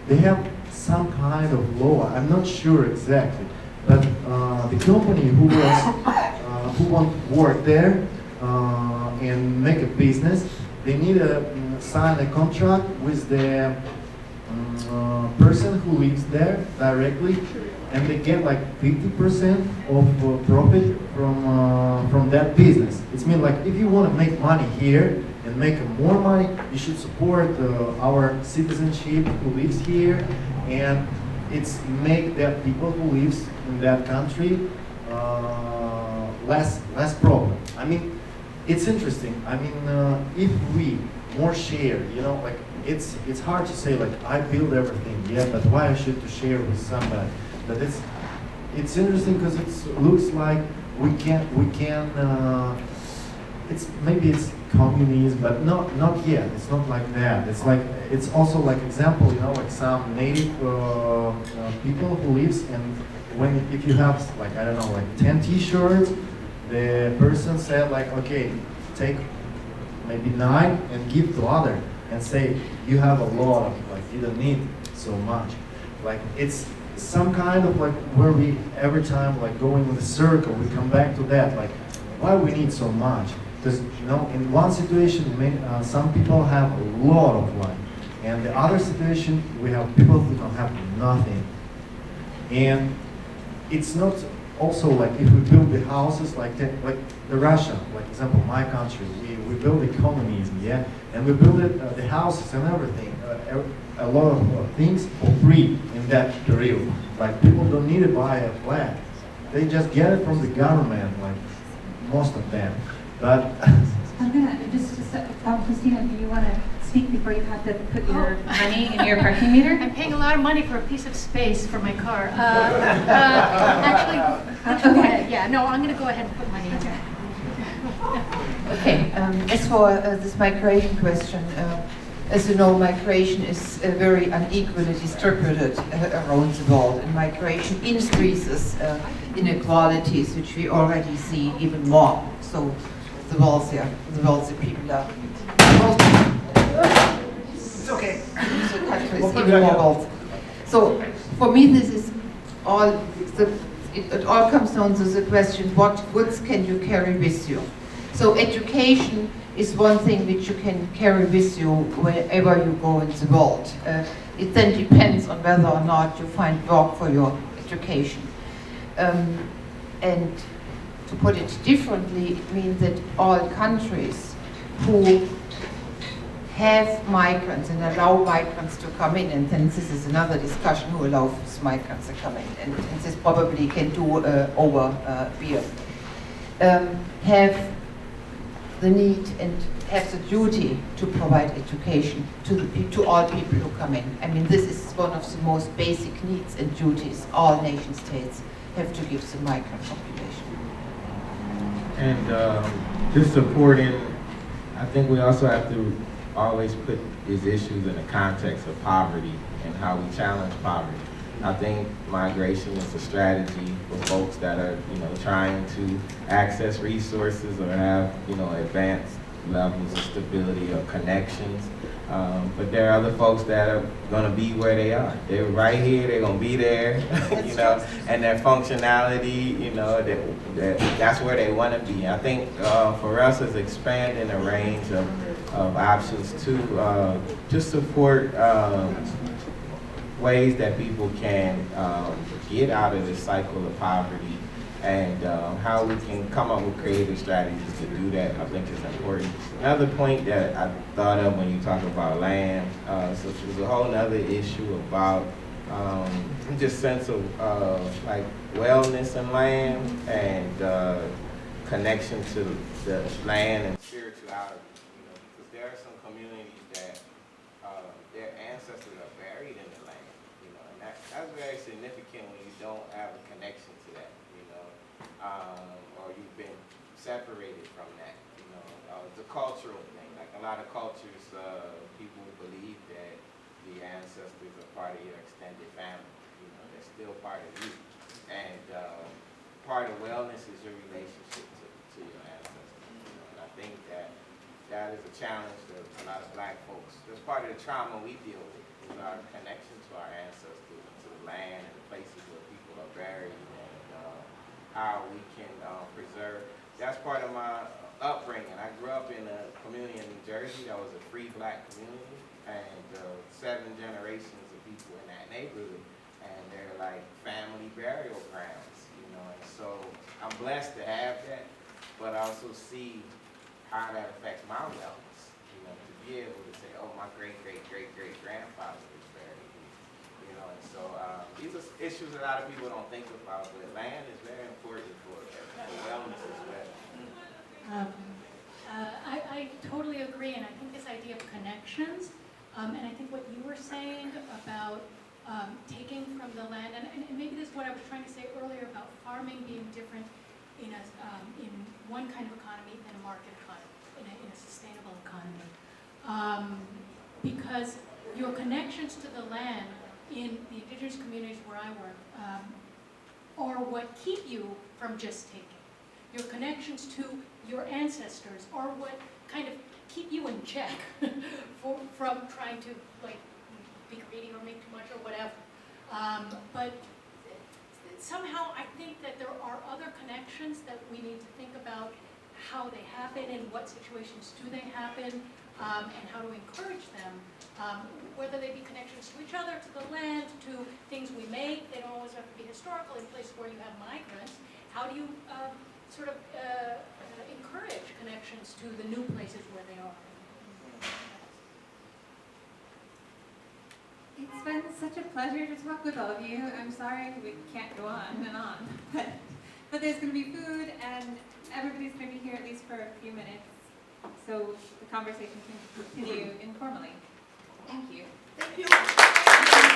they have some kind of law. I'm not sure exactly, but the company who want to work there and make a business, they need to sign a contract with the person who lives there directly, and they get like 50% of profit from that business. It's mean like if you want to make money here and make more money, you should support our citizenship who lives here, and it's make that people who lives in that country less problem. I mean, it's interesting. I mean, if we more share, you know, like it's hard to say like I build everything, yeah, but why I should to share with somebody? But it's interesting because it looks like we can it's maybe it's communism, but not yet. It's not like that. It's like it's also like example, you know, like some native people who lives, and if you have like I don't know like 10 T-shirts, the person said like okay, take maybe 9 and give to other and say you have a lot of like you don't need. so much. Like it's some kind of like where we every time like going with a circle, we come back to that. Like why we need so much? Because you know, in one situation, some people have a lot of money, and the other situation we have people who don't have nothing. And it's not also like if we build the houses like that, like the Russia, like example, my country, we build the communism, yeah, and we build it, the houses and everything, a lot of things for free in that period. Like people don't need to buy a flat, they just get it from the government, like most of them. But I'm gonna just Christina, do you want to speak before you have to put your money in your parking meter? I'm paying a lot of money for a piece of space for my car. Actually, go ahead. Yeah, no, I'm going to go ahead and put money in there. Okay, as for this migration question, as you know, migration is very unequally distributed around the world, and migration increases inequalities, which we already see even more. So the wealthy people are it's okay. The country is even more wealthy. So for me, this is all. It all comes down to the question: what goods can you carry with you? So education is one thing which you can carry with you wherever you go in the world. It then depends on whether or not you find work for your education. And to put it differently, it means that all countries who have migrants and allow migrants to come in, and then this is another discussion who allows migrants to come in, and this probably can do over beer, have the need and have the duty to provide education to all people who come in. I mean, this is one of the most basic needs and duties all nation states have to give the migrant population. And just supporting, I think we also have to always put these issues in the context of poverty and how we challenge poverty. I think migration is a strategy for folks that are, trying to access resources or have, advanced levels of stability or connections. But there are other folks that are going to be where they are. They're right here, they're going to be there, and their functionality, that's where they want to be. I think for us is expanding the range of options to just support ways that people can get out of this cycle of poverty, and how we can come up with creative strategies to do that, I think is important. Another point that I thought of when you talk about land, so there's a whole other issue about just sense of like wellness in land and connection to the land and spirituality. Because there are some communities that their ancestors are buried in the land, and that's very significant when you don't have a connection to that, or you've been separated from that. It's a cultural thing. Like a lot of cultures, people believe that the ancestors are part of your extended family. They're still part of you, and part of wellness is your relationship to your ancestors. And I think that is a challenge to a lot of Black folks. That's part of the trauma we deal with, is our connection to our ancestors, and to the land and the places where people are buried, and how we can preserve. That's part of my upbringing. I grew up in a community in New Jersey that was a free Black community, and 7 generations of people in that neighborhood, and they're like family burial grounds, and so I'm blessed to have that, but I also see how that affects my wellness, to be able to say, oh, my great-great-great-great-grandfather was buried here, and so these are issues that a lot of people don't think about, but land is very important for wellness as well. I totally agree, and I think this idea of connections, and I think what you were saying about taking from the land, and maybe this is what I was trying to say earlier about farming being different in one kind of economy than a market economy, in a sustainable economy. Because your connections to the land in the indigenous communities where I work are what keep you from just taking. Your connections to your ancestors are what kind of keep you in check from trying to be greedy or make too much or whatever. But somehow I think that there are other connections that we need to think about how they happen and what situations do they happen, and how to encourage them, whether they be connections to each other, to the land, to things we make. They don't always have to be historical in places where you have migrants. How do you sort of encourage connections to the new places where they are? It's been such a pleasure to talk with all of you. I'm sorry we can't go on and on, but there's going to be food and everybody's going to be here at least for a few minutes, so the conversation can continue informally. Thank you. Thank you.